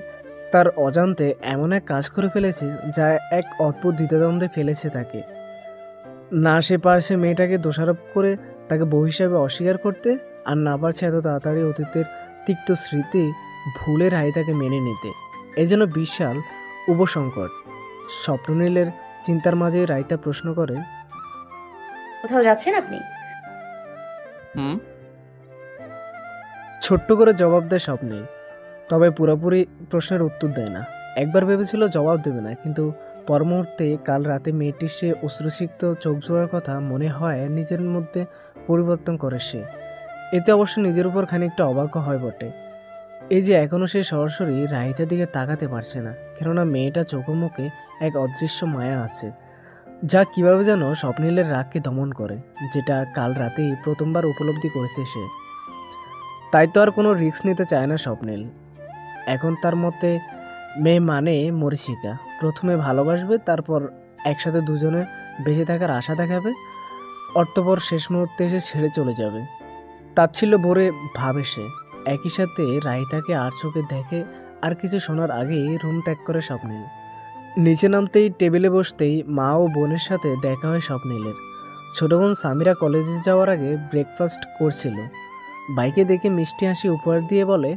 S2: তার অজান্তে এমন এক কাজ করে ফেলেছে যা এক অদ্ভুত দ্বিধাদ্বন্দ্বে ফেলেছে তাকে। না সে পারছে মেয়েটাকে দোষারোপ করে তাকে বউ হিসাবে অস্বীকার করতে, আর না পারছে এত তাড়াতাড়ি অতীতের তিক্ত স্মৃতি ভুলে রায়তাকে মেনে নিতে। এই জন্য বিশাল উপসংকট। স্বপ্ননীলের চিন্তার মাঝে রায়তা প্রশ্ন করে,
S4: কোথাও যাচ্ছেন আপনি?
S1: হুম।
S2: ছোট্ট করে জবাব দেয় স্বপ্নীল, তবে পুরোপুরি প্রশ্নের উত্তর দেয় না। একবার ভেবেছিল জবাব দেবে না, কিন্তু পর মুহূর্তে কাল রাতে মেয়েটির সে অশ্রুসিক্ত চোখ জোড়ার কথা মনে হয় নিজের মধ্যে পরিবর্তন করে সে। এতে অবশ্য নিজের উপর খানিকটা অবাক হয় বটে। এই যে এখনও সে সরাসরি রাহিতার দিকে তাকাতে পারছে না, কেননা মেয়েটা চোখে মুখে এক অদৃশ্য মায়া আছে, যা কিভাবে যেন স্বপ্নীলের রাগকে দমন করে, যেটা কাল রাতেই প্রথমবার উপলব্ধি করেছে সে। তাই তো আর কোনো রিস্ক নিতে চায় না স্বপ্নীল। এখন তার মতে মেয়ে মানে মরীচিকা, প্রথমে ভালোবাসবে, তারপর একসাথে দুজনে বেঁচে থাকার আশা দেখাবে, অর্থপর শেষ মুহূর্তে এসে ছেড়ে চলে যাবে। তাচ্ছিল্য ভরে ভাবে সে। একই সাথে রাহিতাকে আর চোখে দেখে আর কিছু শোনার আগেই রুম ত্যাগ করে স্বপ্নীল। নিচে নামতেই টেবিলে বসতেই মা ও বোনের সাথে দেখা হয় স্বপ্নীলের। ছোট বোন সামিরা কলেজে যাওয়ার আগে ব্রেকফাস্ট করছিল। বাইকে দেখে মিষ্টি হাসি উপহার দিয়ে বলে,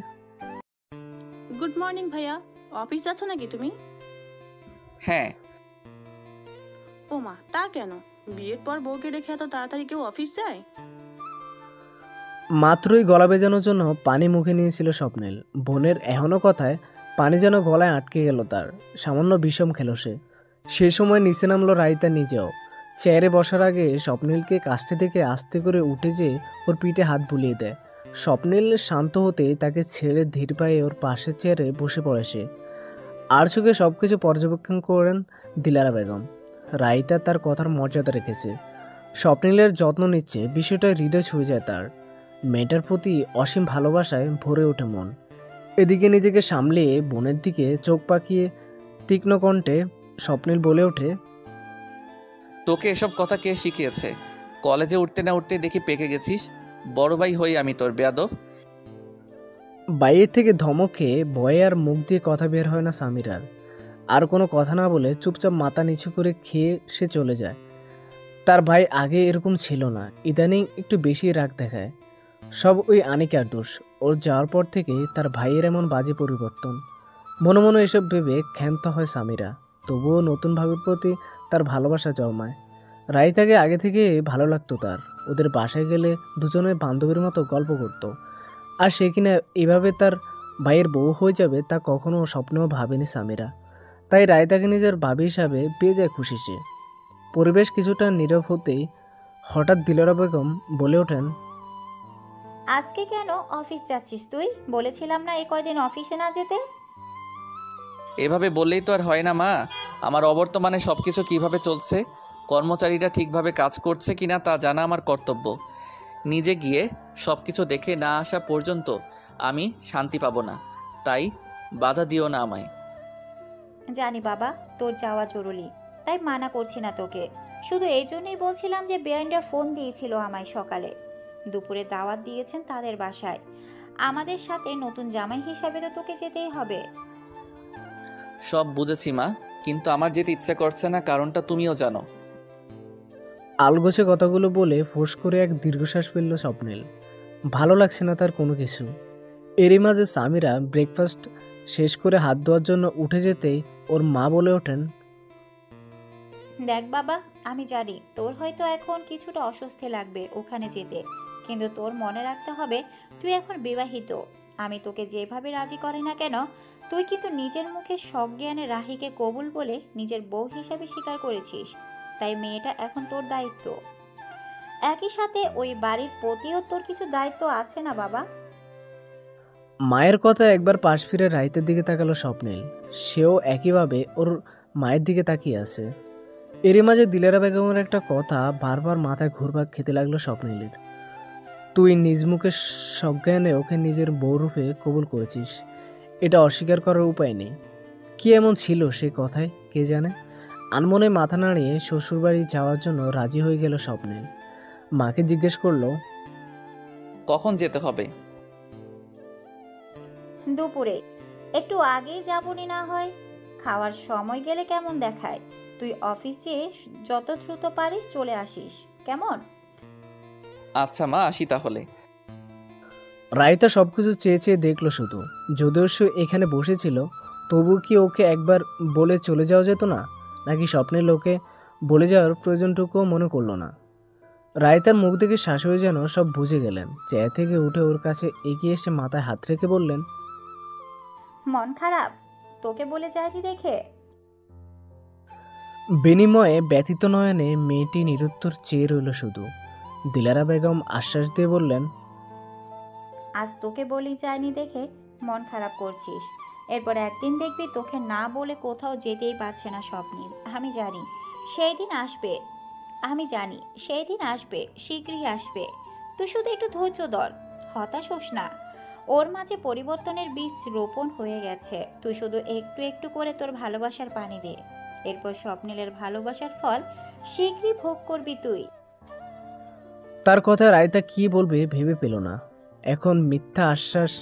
S6: গুড মর্নিং ভাইয়া, অফিস যাচ্ছ নাকি তুমি?
S1: হ্যাঁ।
S6: ও মা, তা কেন? বিয়ের পর বউকে রেখে এত তাড়াতাড়ি কেউ অফিস যায়?
S2: মাত্রই গলা ভেজানোর জন্য পানি মুখে নিয়েছিল স্বপ্নীল। বোনের এখনো কথায় পানি যেন গলায় আটকে গেল তার। সামান্য বিষম খেল সে। সে সময় নিচে নামলো রাইতা নিজেও। চেয়ারে বসার আগে স্বপ্নীলকে কাছতে থেকে আস্তে করে উঠে যেয়ে ওর পিঠে হাত বুলিয়ে দেয়। স্বপ্নীল শান্ত হতেই তাকে ছেড়ে ধীর পায়ে ওর পাশের চেয়ারে বসে পড়ে সে। আর চোখে সব কিছু পর্যবেক্ষণ করেন দিলারা বেগম। রাইতা তার কথার মর্যাদা রেখেছে, স্বপ্নীলের যত্ন নিচ্ছে, বিষয়টা হৃদয় ছুঁয়ে যায় তার। মেয়েটার প্রতি অসীম ভালোবাসায় ভরে ওঠে মন। এদিকে নিজেকে সামলিয়ে বোনের দিকে চোখ পাকিয়ে তীক্ষ্ণ কণ্ঠে স্বপ্নীল বলে ওঠে,
S1: তোকে এসব কথা কে শিখিয়েছে? কলেজে উঠতে না উঠতে দেখি পেকে গেছিস। বড় ভাই হই আমি তোর, বেয়াদব।
S2: বাইরের থেকে ধমকে ভয়ে আর মুখ দিয়ে কথা বের হয় না সামিরার। আর কোনো কথা না বলে চুপচাপ মাথা নিচু করে খেয়ে সে চলে যায়। তার ভাই আগে এরকম ছিল না, ইদানিং একটু বেশি রাগ দেখায়। সব ওই আনিকার দোষ। ওর যাওয়ার পর থেকে তার ভাইয়ের এমন বাজে পরিবর্তন। মনে মনে এসব ভেবে ক্ষান্ত হয় সামিরা। তবুও নতুন ভাবের প্রতি তার ভালোবাসা জন্মায়। রাইতাকে আগে থেকে ভালো লাগতো তার। ওদের বাসায় গেলে দুজনে বান্ধবীর মতো গল্প করত। আর সে কিনা এভাবে তার ভাইয়ের বউ হয়ে যাবে তা কখনো স্বপ্নেও ভাবেনি সামিরা। তাই রাইতাকে নিজের ভাবি হিসাবে পেয়ে যায় খুশি সে। পরিবেশ কিছুটা নীরব হতেই হঠাৎ দিলরা বেগম বলে ওঠেন,
S3: আজকে কেন অফিস যাচ্ছিস তুই? বলেছিলাম না এই কয়দিন অফিসে না যেতে?
S1: এভাবে বললেই তো আর হয় না মা। আমার অবর্তমানে সব কিছু কীভাবে চলছে, কর্মচারীরা ঠিকভাবে কাজ করছে কিনা তা জানা আমার কর্তব্য। নিজে গিয়ে সব কিছু দেখে না আসা পর্যন্ত আমি শান্তি পাবো না। তাই বাধা দিও না আমায়।
S3: জানি বাবা, তোর যাওয়া জরুরি, তাই মানা করছি না তোকে। শুধু এই জন্যই বলছিলাম যে বেআইনরা ফোন দিয়েছিল আমায় সকালে। দুপুরে দাওয়াত দিয়েছেন তাদের বাসায়। আমাদের সাথে নতুন জামাই হিসাবে তো তোকে যেতেই হবে।
S1: সব বুঝেছি মা, কিন্তু আমার যেতে ইচ্ছে করছে না, কারণটা তুমিও জানো।
S2: আলগোছে কথাগুলো বলে ফোঁস করে এক দীর্ঘশ্বাস ফেলল স্বপ্নীল। ভালো লাগছে না তার কোনো কিছু। এরই মাঝে সামিরা ব্রেকফাস্ট শেষ করে হাত ধোয়ার জন্য উঠে যেতেই ওর মা বলে ওঠেন,
S3: দেখ বাবা, আমি জানি তোর হয়তো এখন কিছুটা অস্বস্তি লাগবে ওখানে যেতে, কিন্তু তোর মনে রাখতে হবে তুই এখন বিবাহিত। আমি তোকে যেভাবে রাজি করি না কেন, তুই কিন্তু নিজের মুখে সজ্ঞানে রাহিকে কবুল বলে নিজের বউ হিসাবে স্বীকার করেছিস। তাই মেয়েটা এখন তোর দায়িত্ব। একই সাথে ওই বাড়ির প্রতিও তোর কিছু দায়িত্ব আছে না বাবা?
S2: মায়ের কথা একবার পাশ ফিরে রাইতের দিকে তাকালো স্বপ্নীল। সেও একইভাবে ওর মায়ের দিকে তাকিয়ে আছে। এরই মাঝে দিলেরা বেগমের একটা কথা বারবার মাথায় ঘুরপাক খেতে লাগলো স্বপ্নিলের। তুই নিজ মুখে সজ্ঞানে ওকে নিজের বউরূপে কবুল করেছিস, এটা অস্বীকার করার উপায় নেই। কি এমন ছিল সে কথায় কে জানে। আনমনে মাথা নাড়িয়ে শ্বশুরবাড়ি যাওয়ার জন্য রাজি হয়ে গেল স্বপ্নিল। মাকে জিজ্ঞেস করলো,
S1: কখন যেতে হবে?
S3: দুপুরে। একটু আগেই যাবনি না হয়? খাওয়ার সময় গেলে কেমন দেখায়? তুই অফিসে যত দ্রুত পারিস চলে আসিস, কেমন?
S1: আচ্ছা মা, আসি তাহলে।
S2: রাইতা সবকিছু চেয়ে চেয়ে দেখলো শুধু। যদিও সে এখানে বসেছিল, তবু কি ওকে একবার বলে চলে যাওয়া যেত না? নাকি স্বপ্নের লোকে বলে যাওয়ার প্রয়োজনটুকুও মনে করলো না। রাইতার মুখ দেখে শাশুড়ি যেন সব বুঝে গেলেন। চেয়ার থেকে উঠে ওর কাছে এগিয়ে এসে মাথায় হাত রেখে বললেন,
S3: মন খারাপ তোকে বলে যায়নি দেখে?
S2: বিনিময়ে ব্যথিত নয়নে মেয়েটি নিরুত্তর চেয়ে রইল শুধু। দিলারা বেগম আশ্বাস দিয়ে বললেন,
S3: আজ তোকে বলি যায়নি দেখে মন খারাপ করছিস, এরপর একদিন দেখবি তোকে না বলে কোথাও যেতেই পারছে না স্বপ্নিল। আমি জানি সেই দিন আসবে, শীঘ্রই আসবে। তুই শুধু একটু ধৈর্য ধর, হতাশ হোস না। ওর মাঝে পরিবর্তনের বীজ রোপণ হয়ে গেছে, তুই শুধু একটু একটু করে তোর ভালোবাসার পানি দে, এরপর স্বপ্নিলের ভালোবাসার ফল শীঘ্রই ভোগ করবি তুই।
S2: তার কথা রাইতা কি বলবে ভেবে পেল না। এখন মিথ্যা আশ্বাস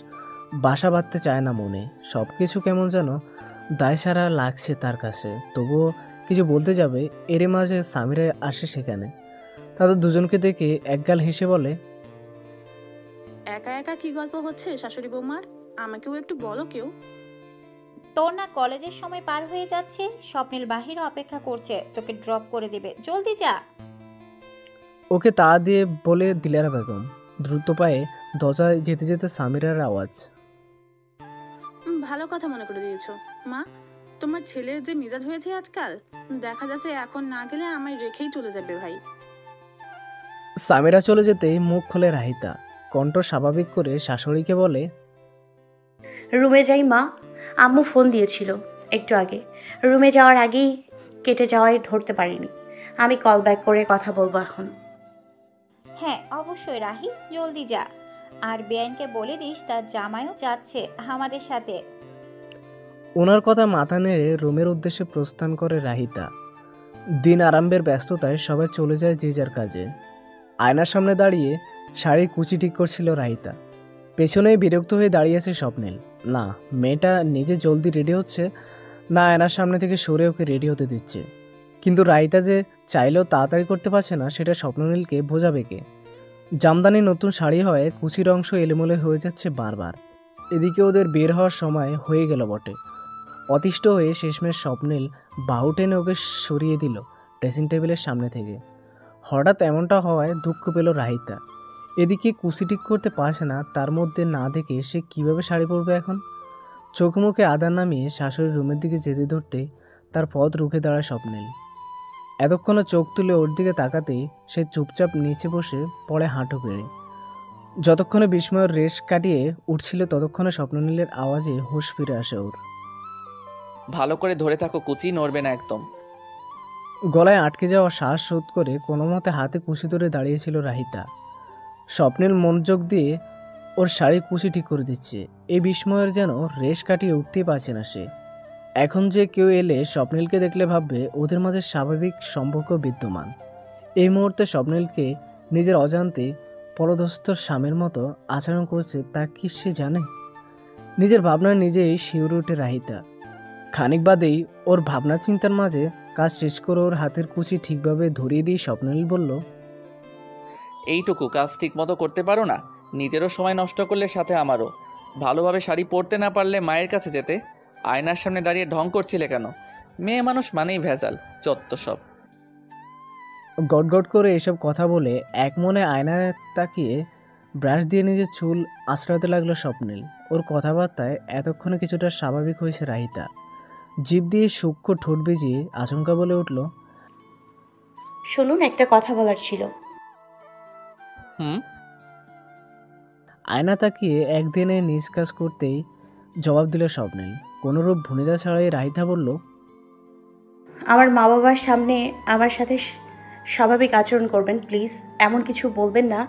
S2: বাসা বাঁধতে চায় না মনে। সব কিছু কেমন যেন দায়সারা লাগছে তার কাছে। তবুও কিছু বলতে যাবে, এর মাঝে সামিরা আসে সেখানে। তাদের দুজনকে দেখে একগাল হেসে বলে,
S6: একা একা কি গল্প হচ্ছে শাশুড়ি বৌমার? আমাকেও একটু বলো কেউ।
S3: তোর না কলেজের সময় পার হয়ে যাচ্ছে, স্বপ্নিল বাহিরে অপেক্ষা করছে, তোকে ড্রপ করে দেবে, জলদি যা।
S2: ওকে তা দিয়ে বলে দিলারা বেগম। দ্রুত পায়ে দরজায় যেতে যেতে সামিরার আওয়াজ,
S6: ভালো কথা মনে করে দিয়েছো মা। তোমার ছেলের যে মেজাজ হয়েছে আজকাল, দেখা যাচ্ছে এখন না গেলে আমায় রেখেই চলে যাবে ভাই।
S2: সামিরা চলে যেতেই মুখ খোলে রাহিতা। কণ্ঠ স্বাভাবিক করে শাশুড়িকে বলে,
S4: রুমে যাই মা, আম্মু ফোন দিয়েছিল একটু আগে। রুমে যাওয়ার আগেই কেটে যাওয়ায় ধরতে পারিনি। আমি কল ব্যাক করে কথা বলবো এখন।
S3: হ্যাঁ অবশ্যই রাহি, জলদি যা। আর বেআইনকে বলে দিস তার জামাইও যাচ্ছে আমাদের সাথে।
S2: ওনার কথা মাথা নেড়ে রুমের উদ্দেশ্যে প্রস্থান করে রাহিতা। দিন আরম্ভের ব্যস্ততায় সবাই চলে যায় যে যার কাজে। আয়নার সামনে দাঁড়িয়ে শাড়ি কুচি ঠিক করছিল রাহিতা। পেছনেই বিরক্ত হয়ে দাঁড়িয়ে আছে স্বপ্নিল। না মেয়েটা নিজে জলদি রেডি হচ্ছে, না আয়নার সামনে থেকে সরে ওকে রেডি হতে দিচ্ছে। কিন্তু রাহিতা যে চাইলেও তাড়াতাড়ি করতে পারছে না, সেটা স্বপ্ননীলকে বোঝাবে কে? জামদানি নতুন শাড়ি হয়, কুচির অংশ এলোমেলো হয়ে যাচ্ছে বারবার। এদিকে ওদের বের হওয়ার সময় হয়ে গেল বটে। অতিষ্ঠ হয়ে শেষমেশ স্বপ্নিল বাহু টেনে ওকে সরিয়ে দিল ড্রেসিং টেবিলের সামনে থেকে। হঠাৎ এমনটা হওয়ায় দুঃখ পেল রাহিতা। এদিকে কুচি ঠিক করতে পারছে না, তার মধ্যে না দেখে সে কিভাবে শাড়ি পরবে এখন। চোখ মুখে আদার নামিয়ে শাশুড়ির রুমের দিকে যেতে ধরতেই তার পথ রুখে দাঁড়ায় স্বপ্নিল। এতক্ষণে চোখ তুলে ওর দিকে তাকাতেই সে চুপচাপ নিচে বসে পড়ে হাঁটু পেড়ে। যতক্ষণে বিস্ময়ের রেশ কাটিয়ে উঠছিল, ততক্ষণে স্বপ্ননীলের আওয়াজে হুঁশ ফিরে আসে ওর।
S1: ভালো করে ধরে থাকো, কুচি নড়বে না একদম।
S2: গলায় আটকে যাওয়া শ্বাস রোধ করে কোনো মতে হাতে কুচি ধরে দাঁড়িয়েছিল রাহিতা। স্বপ্নিল মনোযোগ দিয়ে ওর শাড়ি কুচি ঠিক করে দিচ্ছে। এই বিস্ময়ের যেন রেশ কাটিয়ে উঠতেই পারছে না সে। এখন যে কেউ এলে স্বপ্নিলকে দেখলে ভাববে ওদের মাঝে স্বাভাবিক সম্পর্ক বিদ্যমান। এই মুহূর্তে স্বপ্নিলকে নিজের অজান্তে পরদস্ত স্বামীর মতো আচরণ করছে, তা কি সে জানে? নিজের ভাবনায় নিজেই শিউরে উঠে রাহিতা। খানিক বাদেই ওর ভাবনা চিন্তার মাঝে কাজ শেষ করে ওর হাতের কুচি ঠিকভাবে ধরিয়ে দিয়ে স্বপ্নিল বলল,
S1: এইটুকু কাজ ঠিক মতো করতে পারো না? নিজেরও সময় নষ্ট করলে সাথে আমারও। ভালোভাবে শাড়ি পরতে না পারলে মায়ের কাছে যেতে। আয়নার সামনে দাঁড়িয়ে ঢং করছিলে কেন? মেয়ে মানুষ মানেই ভেজাল, চত্ব সব।
S2: গটগট করে এসব কথা বলে এক মনে আয়নায় তাকিয়ে ব্রাশ দিয়ে নিজের চুল আঁচড়াতে লাগলো স্বপ্নিল। ওর কথাবার্তায় এতক্ষণে কিছুটা স্বাভাবিক হয়েছে রাহিতা। জিভ দিয়ে সূক্ষ্ম ঠোঁট বেজিয়ে আচমকা বলে উঠল,
S4: শুনুন, একটা কথা বলার ছিল।
S1: হুম।
S2: আয়না তাকিয়ে একদিনে নিজ কাজ করতেই জবাব দিল স্বপ্নিল। কোনোরূপ ভূমিকা ছাড়াই রাহিতা বলল,
S4: আমার মা বাবার সামনে আমার সাথে স্বাভাবিক আচরণ করবেন প্লিজ। এমন কিছু বলবেন না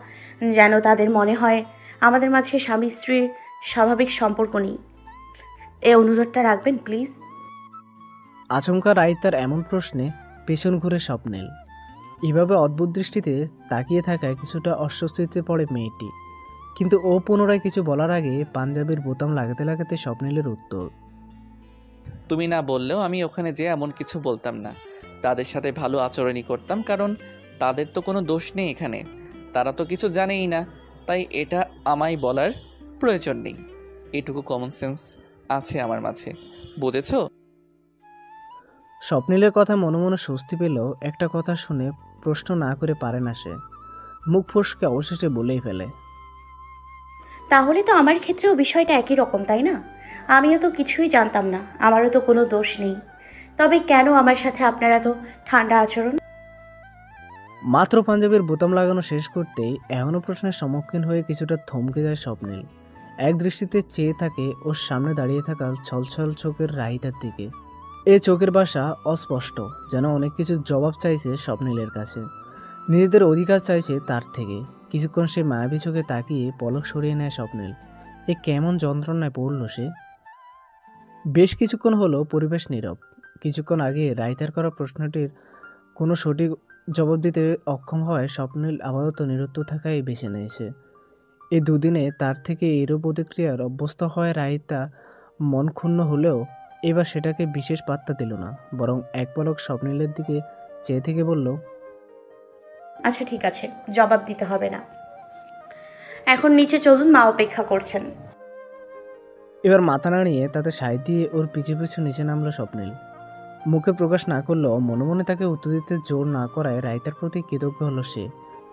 S4: যেন তাদের মনে হয় আমাদের মাঝে স্বামী স্ত্রীর স্বাভাবিক সম্পর্ক নেই। এই অনুরোধটা রাখবেন প্লিজ।
S2: আচমকা রাইতার এমন প্রশ্নে পেছন ঘুরে স্বপ্নেল। এভাবে অদ্ভুত দৃষ্টিতে তাকিয়ে থাকায় কিছুটা অস্বস্তিতে পড়ে মেয়েটি, কিন্তু ও পুনরায় কিছু বলার আগে পাঞ্জাবির বোতাম লাগাতে লাগাতে স্বপ্নেলের উত্তর।
S1: তুমি না বললেও আমি ওখানে যেয়ে এমন কিছু বলতাম না। তাদের সাথে ভালো আচরণই করতাম, কারণ তাদের তো কোনো দোষ নেই এখানে। তারা তো কিছু জানেই না, তাই এটা আমায় বলার প্রয়োজন নেই। এটুকু কমন সেন্স আছে আমার মাঝে, বুঝেছো?
S2: স্বপ্নিলের কথা মনে মনে স্বস্তি পেলেও একটা কথা শুনে প্রশ্ন না করে পারে না সে। মুখ ফসকে অবশেষে বলেই ফেলে,
S4: তাহলে তো আমার ক্ষেত্রেও বিষয়টা একই রকম, তাই না? আমিও তো কিছুই জানতাম না, আমারও তো কোনো দোষ নেই। তবে কেন আমার সাথে আপনারা তো ঠান্ডা আচরণ?
S2: মাত্র পাঞ্জাবির বোতাম লাগানো শেষ করতেই এমনও প্রশ্নের সম্মুখীন হয়ে কিছুটা থমকে যায় স্বপ্নিল। এক দৃষ্টিতে চেয়ে থাকে ওর সামনে দাঁড়িয়ে থাকা ছলছল চোখের রাহিতার দিকে। এ চোখের ভাষা অস্পষ্ট, যেন অনেক কিছু জবাব চাইছে স্বপ্নিলের কাছে, নিজেদের অধিকার চাইছে তার থেকে। কিছুক্ষণ সে মায়াবী চোখে তাকিয়ে পলক সরিয়ে নেয় স্বপ্নিল। এ কেমন যন্ত্রণায় পড়ল সে। বেশ কিছুক্ষণ হলো পরিবেশ নীরব। কিছুক্ষণ আগে রাইতার করা প্রশ্নটির কোনো সঠিক জবাব দিতে অক্ষম হওয়ায় স্বপ্নিল আপাতত নিরুত্তর থাকাই বেছে নিয়েছে। এই দুদিনে তার থেকে এরূপ প্রতিক্রিয়ার অভ্যস্ত হয় রাইতা মন ক্ষুণ্ণ হলেও এবার সেটাকে বিশেষ পাত্তা দিল না, বরং এক পলক স্বপ্নিলের দিকে চেয়ে থেকে বলল,
S4: আচ্ছা ঠিক আছে, জবাব দিতে হবে না। এখন নিচে চলুন, মা অপেক্ষা করছেন।
S2: এবার মাথা নাড়িয়ে তাতে সায় দিয়ে ওর পিছু পিছু নিচে নামলো স্বপ্নিল। মুখে প্রকাশ না করলেও মনে মনে তাকে উত্তর দিতে জোর না করায় রাইতার প্রতি কৃতজ্ঞ হলো সে।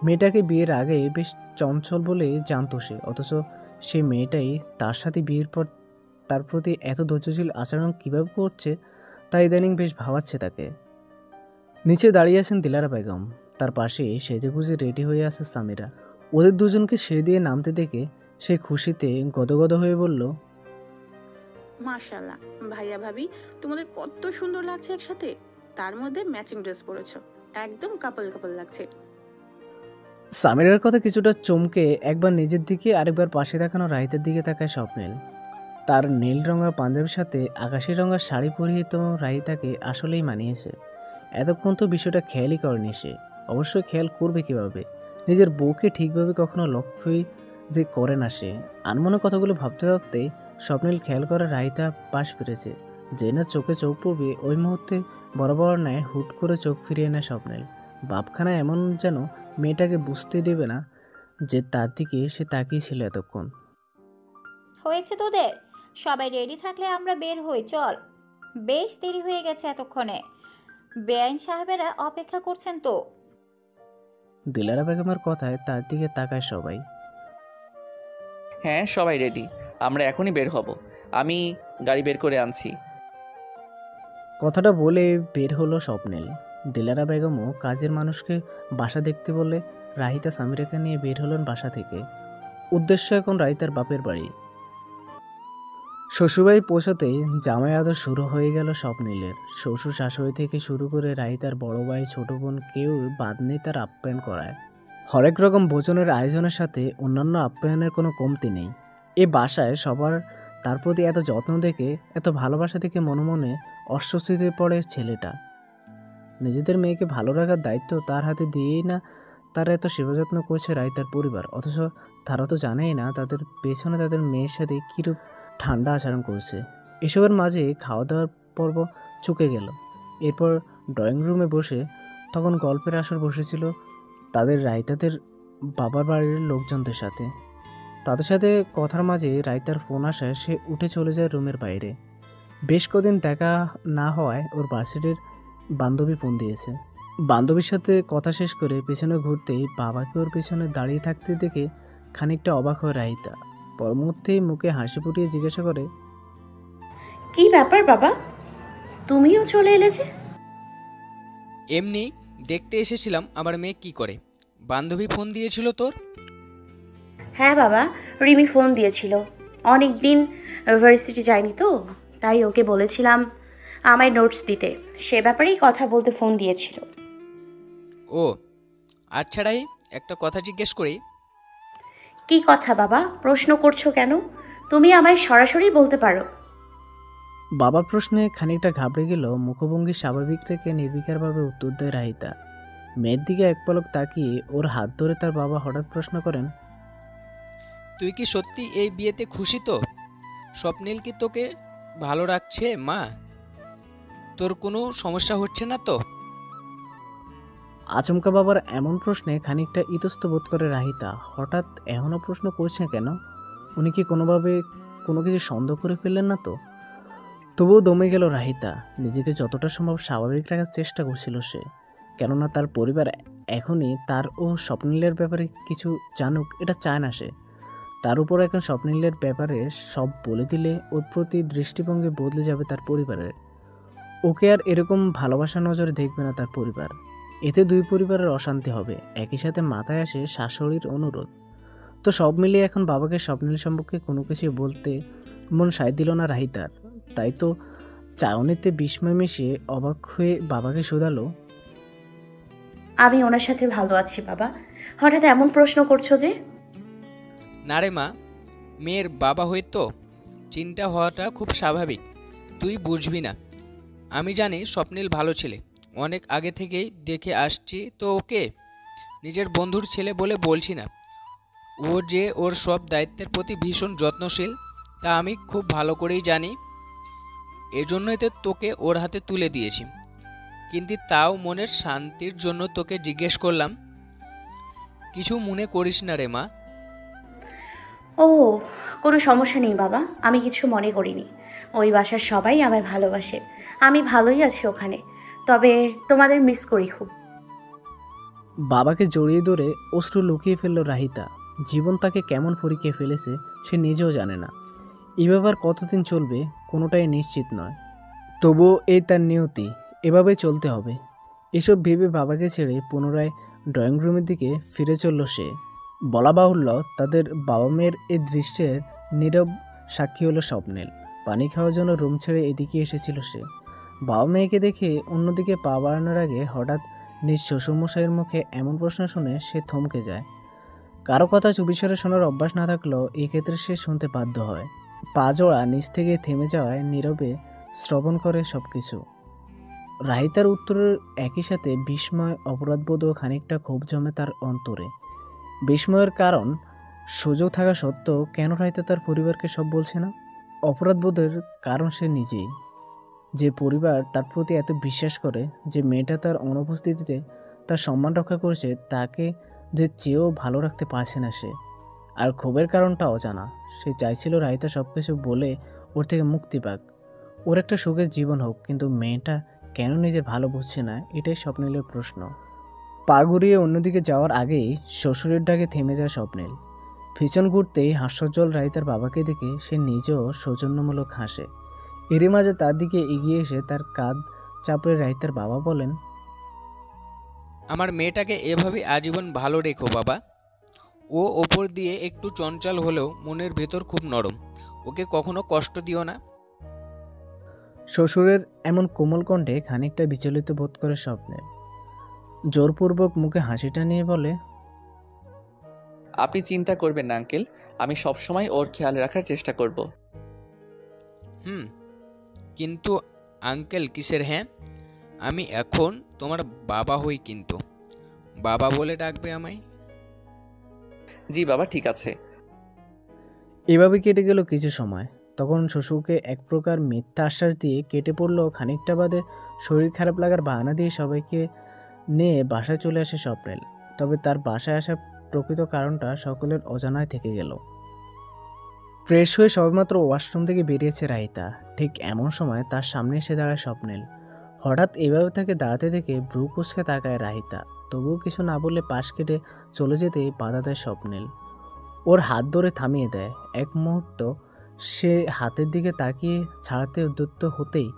S2: মেয়েটাকে বিয়ের আগে বেশ চঞ্চল বলে জানতো সে, অথচ সেই মেয়েটাই তার সাথে বিয়ের পর তার প্রতি এত ধৈর্যশীল আচরণ কীভাবে করছে তা ইদানিং বেশ ভাবাচ্ছে তাকে। নিচে দাঁড়িয়ে আছেন দিলারা বেগম, তার পাশে সেজেগুজে রেডি হয়ে আছে সামিরা। ওদের দুজনকে সিঁড়ি দিয়ে নামতে দেখে সে খুশিতে গদগদ হয়ে বলল,
S6: মাশাআল্লাহ ভাইয়া ভাবি, তোমাদের কত সুন্দর লাগছে একসাথে। তার মধ্যে ম্যাচিং ড্রেস পরেছো, একদম কাপল কাপল লাগছে।
S2: সামিরার কথা কিছুটা চমকে একবার নিজের দিকে আরেকবার পাশে দেখানো রাহিতের দিকে তাকায় স্বপ্নিল। তার নীল রঙা পাঞ্জাবির সাথে আকাশি রঙের শাড়ি পরিহিত রাহিতাকে আসলেই মানিয়েছে। এতক্ষণ তো বিষয়টা খেয়ালই করেনি সে। অবশ্যই খেয়াল করবে কিভাবে, নিজের বউকে ঠিকভাবে কখনো লক্ষ্যই যে করে না সে। আনমনে কথাগুলো ভাবতে ভাবতেই স্বপ্নিল খেয়াল করে রাহিতা পাশ ফিরেছে। যে না চোখে চোখ পড়বে ওই মুহূর্তে বরাবর নেয় হুট করে চোখ ফিরিয়ে নেয় স্বপ্নিল। বাপখানা এমন যেন মেয়েটাকে বুঝতে দেবে না যে তার দিকে সে তাকিয়েছিল এতক্ষণ।
S3: হয়েছে তোদের? সবাই রেডি থাকলে আমরা বের হই, চল। বেশ দেরি হয়ে গেছে এতক্ষণে, বেআইন সাহেবেরা অপেক্ষা করছেন তো।
S2: দিলারা বেগমের কথায় তার দিকে তাকায় সবাই।
S1: হ্যাঁ, সবাই রেডি, আমরা এখনই বের হব। আমি গাড়ি বের করে আনছি।
S2: কথাটা বলে বের হলো স্বপ্নিল। দিলারা বেগমও কাজের মানুষকে বাসা দেখতে বলে রাহিতা সামিরাকে নিয়ে বের হলেন বাসা থেকে। উদ্দেশ্য এখন রাহিতার বাপের বাড়ি। শ্বশুরবাড়ি পৌঁছাতেই জামাই আদর শুরু হয়ে গেল স্বপ্নিলের। শ্বশুর শাশুড়ি থেকে শুরু করে রাহিতার বড় ভাই ছোট বোন কেউ বাদ নেই তার আপ্যায়ন করায়। হরেক রকম ভোজনের আয়োজনের সাথে অন্যান্য আপ্যায়নের কোনো কমতি নেই। এ বাসায় সবার তার প্রতি এত যত্ন দেখে, এত ভালোবাসা থেকে মনে মনে অস্বস্তিতে পড়ে ছেলেটা। নিজেদের মেয়েকে ভালো রাখার দায়িত্ব তার হাতে দিয়েই না তারা এত সেবা যত্ন করছে রাহিতার পরিবার, অথচ তারা তো জানেই না তাদের পেছনে তাদের মেয়ের সাথে কীরূপ ঠান্ডা আচরণ করছে। এসবের মাঝে খাওয়া দাওয়ার পর্ব চুকে গেল। এরপর ড্রয়িং রুমে বসে তখন গল্পের আসর বসেছিল তাদের রাইতাদের বাবার বাড়ির লোকজনদের সাথে। তাদের সাথে কথার মাঝে রাইতার ফোন আসায় সে উঠে চলে যায় রুমের বাইরে। বেশ কদিন দেখা না হওয়ায় ওর ভার্সিটির বান্ধবী ফোন দিয়েছে। বান্ধবীর সাথে কথা শেষ করে পেছনে ঘুরতেই বাবাকে ওর পেছনে দাঁড়িয়ে থাকতে দেখে খানিকটা অবাক হয় রাহিতা। পর মুহূর্তেই মুখে হাসি ফুটিয়ে জিজ্ঞাসা করে,
S4: কি ব্যাপার বাবা, তুমিও চলে এলে যে?
S7: এমনি দেখতে এসেছিলাম আমার মেয়ে কি করে। বান্ধবী ফোন দিয়েছিল তোর?
S4: হ্যাঁ বাবা, রিমি ফোন দিয়েছিল। অনেক দিন ভার্সিটি যায়নি তো, তাই ওকে বলেছিলাম আমায় নোটস দিতে। সে ব্যাপারেই কথা বলতে ফোন দিয়েছিল।
S7: ও আচ্ছা রাহি, একটা কথা জিজ্ঞেস করি।
S4: কি কথা বাবা? প্রশ্ন করছো কেন? তুমি আমায় সরাসরি বলতে পারো।
S2: বাবার প্রশ্নে খানিকটা ঘাবড়ে গেল, মুখভঙ্গি স্বাভাবিক রেখে নির্বিকারভাবে উত্তর দেয় রাহিতা। মেয়ের দিকে এক পলক তাকিয়ে ওর হাত ধরে তার বাবা হঠাৎ প্রশ্ন করেন,
S7: তুই কি সত্যি এই বিয়েতে খুশি তো? স্বপ্নিল কি তোকে ভালো রাখছে মা? তোর কোনো সমস্যা হচ্ছে না তো?
S2: আচমকা বাবার এমন প্রশ্নে খানিকটা ইতস্ত বোধ করে রাহিতা। হঠাৎ এখনও প্রশ্ন করছে কেন? উনি কি কোনোভাবে কোনো কিছু সন্দেহ করে ফেললেন না তো? তবুও দমে গেল রাহিতা। নিজেকে যতটা সম্ভব স্বাভাবিক রাখার চেষ্টা করছিল সে, কেননা তার পরিবার এখনই তার ও স্বপ্নিলের ব্যাপারে কিছু জানুক এটা চায় না সে। তার উপর এখন স্বপ্নিলের ব্যাপারে সব বলে দিলে ওর প্রতি দৃষ্টিভঙ্গি বদলে যাবে তার পরিবারের। ওকে আর এরকম ভালোবাসা নজরে দেখবে না তার পরিবার। এতে দুই পরিবারের অশান্তি হবে। একই সাথে মাথায় আসে শাশুড়ির অনুরোধ। তো সব মিলিয়ে এখন বাবাকে স্বপ্নিল সম্পর্কে কোনো কিছু বলতে মন সায় দিল না রাহিতার। তাই তো চাউনিতে বিস্ময় মিশিয়ে অবাক হয়ে বাবাকে শোধালো,
S4: আমি ওনার সাথে ভালো আছি বাবা। হঠাৎ এমন প্রশ্ন করছো যে?
S7: না রে মা, মেয়ের বাবা হয়ে তো চিন্তা হওয়াটা খুব স্বাভাবিক। তুই বুঝবি না। আমি জানি স্বপ্নিল ভালো ছেলে, অনেক আগে থেকেই দেখে আসছি তো ওকে। নিজের বন্ধুর ছেলে বলে বলছি না। ও যে ওর সব দায়িত্বের প্রতি ভীষণ যত্নশীল তা আমি খুব ভালো করেই জানি। এজন্যই তো তোকে ওর হাতে তুলে দিয়েছি। কিন্তু তাও মনের শান্তির জন্য তোকে জিজ্ঞেস করলাম। কিছু মনে করিস না রে মা।
S4: ও, কোনো সমস্যা নেই বাবা, আমি কিছু মনে করিনি। ওই বাসার সবাই আমায় ভালোবাসে। আমি ভালোই আছি ওখানে। তবে তোমাদের মিস করি খুব।
S2: বাবাকে জড়িয়ে ধরে অশ্রু লুকিয়ে ফেলল রাহিতা। জীবন তাকে কেমন পরীক্ষায় ফেলেছে সে নিজেও জানে না। এই ব্যাপার কতদিন চলবে কোনোটাই নিশ্চিত নয়। তবুও এই তার নিয়তি, এভাবে চলতে হবে। এসব ভেবে বাবাকে ছেড়ে পুনরায় ড্রয়িং রুমের দিকে ফিরে চলল সে। বলা বাহুল্য, তাদের বাবা মেয়ের এই দৃশ্যের নীরব সাক্ষী হলো স্বপ্নিল। পানি খাওয়ার জন্য রুম ছেড়ে এদিকে এসেছিল সে। বাবা মেয়েকে দেখে অন্যদিকে পা বাড়ানোর আগে হঠাৎ নিজ শ্বশুরমশাইয়ের মুখে এমন প্রশ্ন শুনে সে থমকে যায়। কারো কথা চুপিসারে শোনার অভ্যাস না থাকলেও এই ক্ষেত্রে সে শুনতে বাধ্য হয়। পা জোড়া নিচ থেকে থেমে যাওয়ায় নীরবে শ্রবণ করে সবকিছু। রাহিতার উত্তরের একই সাথে বিস্ময়, অপরাধবোধ ও খানিকটা ক্ষোভ জমে তার অন্তরে। বিস্ময়ের কারণ, সুযোগ থাকা সত্ত্বেও কেন রাহিতা তার পরিবারকে সব বলছে না? অপরাধবোধের কারণ সে নিজেই। যে পরিবার তার প্রতি এত বিশ্বাস করে, যে মেয়েটা তার অনুপস্থিতিতে তার সম্মান রক্ষা করেছে, তাকে যে চেয়েও ভালো রাখতে পারছে না সে। আর ক্ষোভের কারণটা অজানা। সে চাইছিল রাহিতা সব কিছু বলে ওর থেকে মুক্তি পাক, ওর একটা সুখের জীবন হোক। কিন্তু মেয়েটা কেন নিজে ভালো বুঝছে না, এটাই স্বপ্নিলের প্রশ্ন। পা ঘুরিয়ে অন্যদিকে যাওয়ার আগেই শ্বশুরের ডাকে থেমে যায় স্বপ্নিল। পিছন ঘুরতেই হাস্যোজ্জ্বল রাহিতার বাবাকে দেখে সে নিজেও সৌজন্যমূলক হাসে। এরই মাঝে তার দিকে এগিয়ে এসে তার কাঁধ চাপড়ে রাহিতার বাবা বলেন,
S7: আমার মেয়েটাকে এভাবে আজীবন ভালো রেখো বাবা। ও ওপর দিয়ে একটু চঞ্চল হলেও মনের ভেতর খুব নরম। ওকে কখনো কষ্ট দিও না।
S2: শ্বশুরের এমন কোমল কণ্ঠে খানিকটা বিচলিত বোধ করে স্বপ্নিল। জোরপূর্বক মুখে হাসিটা নিয়ে বলে,
S1: আপনি চিন্তা করবেন না আঙ্কেল, আমি সবসময় ওর খেয়াল রাখার চেষ্টা করব।
S7: কিন্তু আঙ্কেল কিসের? হ্যাঁ, আমি এখন তোমার বাবা হই, কিন্তু বাবা বলে ডাকবে আমায়।
S1: জি বাবা, ঠিক আছে।
S2: এভাবে কেটে গেল কিছু সময়। তখন শ্বশুরকে এক প্রকার মিথ্যা আশ্বাস দিয়ে কেটে পড়ল। খানিকটা বাদে শরীর খারাপ লাগার বাহানা দিয়ে সবাইকে নিয়ে বাসায় চলে আসে স্বপ্নিল। তবে তার বাসায় আসার প্রকৃত কারণটা সকলের অজানায় থেকে গেল। ফ্রেশ হয়ে সবেমাত্র ওয়াশরুম থেকে বেরিয়েছে রাহিতা। ঠিক এমন সময় তার সামনে এসে দাঁড়ায় স্বপ্নিল। হঠাৎ এভাবে তাকে দাঁড়াতে দেখে ভ্রু কুঁচকে তাকায় রাহিতা। তবুও কিছু না বলে পাশ কেটে চলে যেতেই বাধা দেয় স্বপ্নিল। ওর হাত ধরে থামিয়ে দেয়। এক মুহূর্ত সে হাতের দিকে তাকিয়ে ছাড়াতে উদ্যত হতেই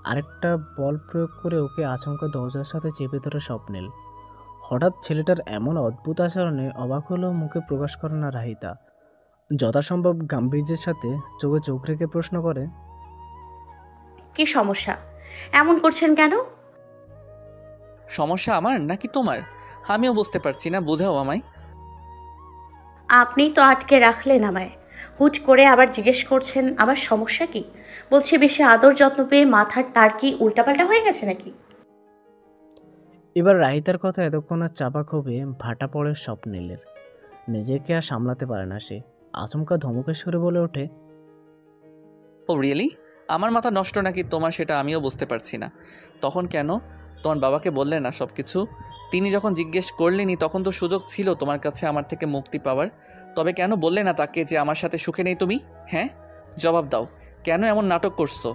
S2: আরেকটা বল প্রয়োগ করে ওকে আচমকা দরজার সাথে চেপে ধরে স্বপ্নিল। হঠাৎ ছেলেটার এমন অদ্ভুত আচরণে অবাক হলেও মুখে প্রকাশ করে না রাহিতা। যথাসম্ভব গাম্ভীর্যের সাথে চোখে চোখ রেখে প্রশ্ন করে,
S4: কি সমস্যা? এমন করছেন কেন?
S1: সমস্যা আমার নাকি তোমার? আমিও বুঝতে পারছি না, বোঝাও আমায়।
S4: আপনি তো আটকে রাখলেন আমায়। হুট করে আবার জিজ্ঞেস করছেন আমার সমস্যা কি? বলছি বেশি আদর যত্ন পেয়ে মাথার তার কি উল্টাপাল্টা হয়ে গেছে নাকি?
S2: এবার রাহিতার কথা এতক্ষণ আর চাপা ক্ষোভে ভাটা পড়ে স্বপ্নিলের। নিজেকে আর সামলাতে পারে না সে। আচমকা ধমকের সুরে বলে ওঠে,
S1: ও রিয়েলি? আমার মাথা নষ্ট নাকি তোমার, সেটা আমিও বুঝতে পারছি না। তখন কেন তোমার বাবাকে বললে না সব কিছু? তিনি যখন জিজ্ঞেস করলেনি তখন তো সুযোগ ছিল তোমার কাছে আমার থেকে মুক্তি পাওয়ার। তবে কেন বললে না তাকে যে আমার সাথে সুখে নেই তুমি? হ্যাঁ, জবাব দাও, কেন এমন নাটক করছো?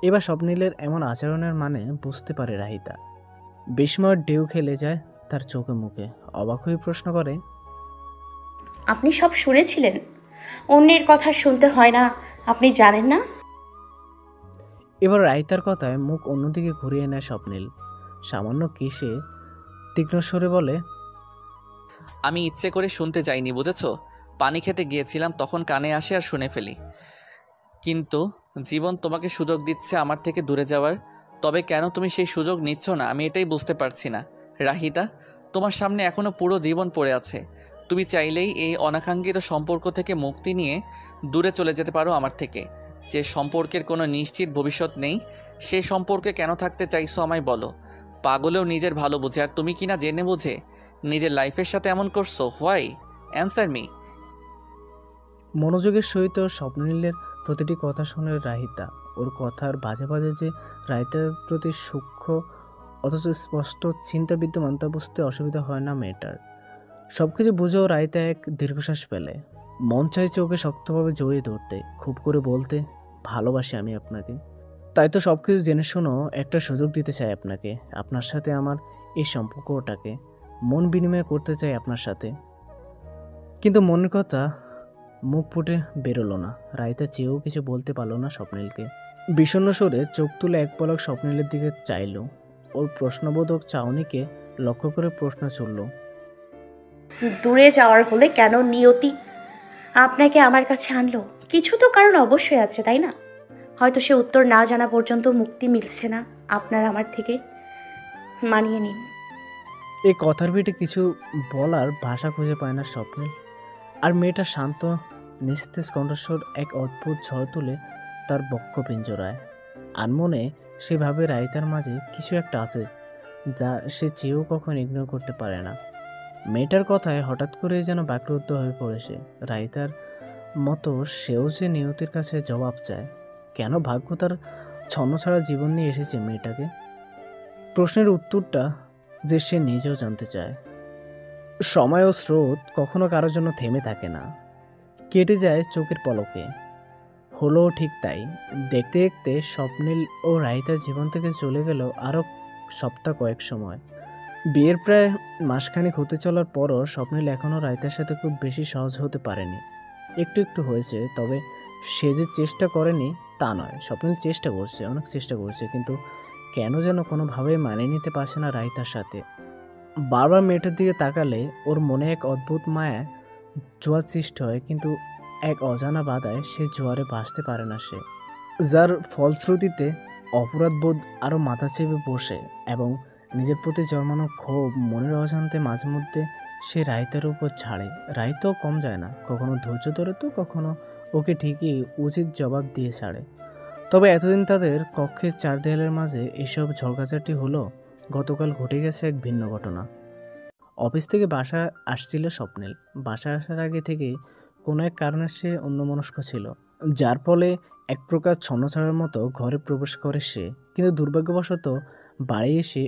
S2: এবার স্বপ্নিলের এমন আচরণের মানে বুঝতে পারে রাহিতা। বিস্ময়ের ঢেউ খেলে যায় তার চোখে মুখে। অবাক হয়ে প্রশ্ন করে,
S4: আপনি সব শুনেছিলেন? অন্যের কথা শুনতে হয় না, আপনি জানেন না?
S2: এবার রাহিতার কথায় মুখ অন্যদিকে ঘুরিয়ে নেয় স্বপ্নিল। সামান্য কেশে তীক্ষ্ণ স্বরে বলে,
S1: আমি ইচ্ছে করে শুনতে যাইনি, বুঝেছো? পানি খেতে গিয়েছিলাম, তখন কানে আসে আর শুনে ফেলি। কিন্তু জীবন তোমাকে সুযোগ দিচ্ছে আমার থেকে দূরে যাওয়ার। তবে কেন তুমি সেই সুযোগ নিচ্ছ না আমি এটাই বুঝতে পারছি না। রাহিতা, তোমার সামনে এখনো পুরো জীবন পড়ে আছে। তুমি চাইলেই এই অনাকাঙ্ক্ষিত সম্পর্ক থেকে মুক্তি নিয়ে দূরে চলে যেতে পারো আমার থেকে। যে সম্পর্কের কোনো নিশ্চিত ভবিষ্যৎ নেই, সেই সম্পর্কে কেন থাকতে চাইছো আমায় বলো। পাগলেও নিজের ভালো বোঝে, আর তুমি কিনা জেনে বুঝে নিজের লাইফের সাথে এমন করছো। হোয়াই? Answer me.
S2: মনোযোগের সহিত স্বপ্নিলের প্রতিটি কথা শুনে রাহিতা। ওর কথার বাজে বাজে যে রাহিতার প্রতি সূক্ষ্ম অথচ স্পষ্ট চিন্তা বিদ্যমান তা বুঝতে অসুবিধা হয় না মেয়েটার। সবকিছু বুঝেও রাহিতা এক দীর্ঘশ্বাস পেলে। মন চাইছে ওকে শক্তভাবে জড়িয়ে ধরতে, খুব করে বলতে, ভালোবাসি আমি আপনাকে। তাই তো সবকিছু জেনে শুনো একটা সুযোগ দিতে চাই আপনাকে। আপনার সাথে আমার এই সম্পর্কটাকে মন বিনিময় করতে চাই আপনার সাথে। কিন্তু মনের কথা মুখ ফুটে বেরোলো না। রাইতা চেয়েও কিছু বলতে পারলো না স্বপ্নিলকে। বিষণ্ণ স্বরে চোখ তুলে এক পলক স্বপ্নিলের দিকে চাইল। ওর প্রশ্নবোধক চাউনিকে লক্ষ্য করে প্রশ্ন ছুড়ল,
S4: দূরে যাওয়ার হলে কেন নিয়তি আপনাকে আমার কাছে আনলো? কিছু তো কারণ অবশ্যই আছে, তাই না? হয়তো সে উত্তর না জানা পর্যন্ত মুক্তি মিলছে না আপনার আমার থেকে। মানিয়ে নিন।
S2: এই কথার পিঠে কিছু বলার ভাষা খুঁজে পায় না স্বপ্নিল। আর মেয়েটা শান্ত নিস্তেজ কণ্ঠস্বর এক অদ্ভুত ঝড় তুলে তার বক্ষ পিঞ্জরায়। আনমনে সেভাবে রাইতার মাঝে কিছু একটা আছে যা সে চেয়েও কখন ইগনোর করতে পারে না। মেয়েটার কথায় হঠাৎ করে যেন বাকরুদ্ধ হয়ে পড়েছে। রাইতার মতো সেও যে নিয়তির কাছে জবাব চায়। কেন ভাগ্য তার ছন্নছাড়া জীবন নিয়ে এসেছে মেয়েটাকে? প্রশ্নের উত্তরটা যে সে নিজেও জানতে চায়। সময় ও স্রোত কখনো কারোর জন্য থেমে থাকে না, কেটে যায় চোখের পলকে। হলো ঠিক তাই। দেখতে দেখতে স্বপ্নিল ও রাহিতার জীবন থেকে চলে গেল আরও সপ্তাহ কয়েক সময়। বিয়ের প্রায় মাসখানেক হতে চলার পরও স্বপ্নিল এখনও রাহিতার সাথে খুব বেশি সহজ হতে পারেনি। একটু একটু হয়েছে, তবে সে যে চেষ্টা করেনি তা নয়। স্বপ্নিল চেষ্টা করছে, অনেক চেষ্টা করছে, কিন্তু কেন যেন কোনোভাবেই মানিয়ে নিতে পারছে না রাহিতার সাথে। বারবার মেয়েটার দিকে তাকালে ওর মনে এক অদ্ভুত মায়া জোয়ার সৃষ্টি হয়, কিন্তু এক অজানা বাধায় সে জোয়ারে ভাসতে পারে না সে। যার ফলশ্রুতিতে অপরাধবোধ আরও মাথা চেপে বসে এবং নিজের প্রতি জন্মানো ক্ষোভ মনের অজান্তে মাঝে মধ্যে সে রাহিতার উপর ছাড়ে। রাহিতাও কম যায় না, কখনো ধৈর্য ধরে তো কখনো ওকে ঠিকই উচিত জবাব দিয়ে ছাড়ে। তবে এতদিন তাদের কক্ষের চার দেয়ালের মাঝে এসব ঝগড়াঝাটি হলো, গতকাল ঘটে গেছে এক ভিন্ন ঘটনা। অফিস থেকে বাসা আসছিল স্বপ্নিল। বাসা আসার আগে থেকে কোনো এক কারণে সে অন্যমনস্ক ছিল, যার ফলে এক প্রকার ছন্নছাড়ার মতো ঘরে প্রবেশ করে সে। কিন্তু দুর্ভাগ্যবশত বাড়ি এসে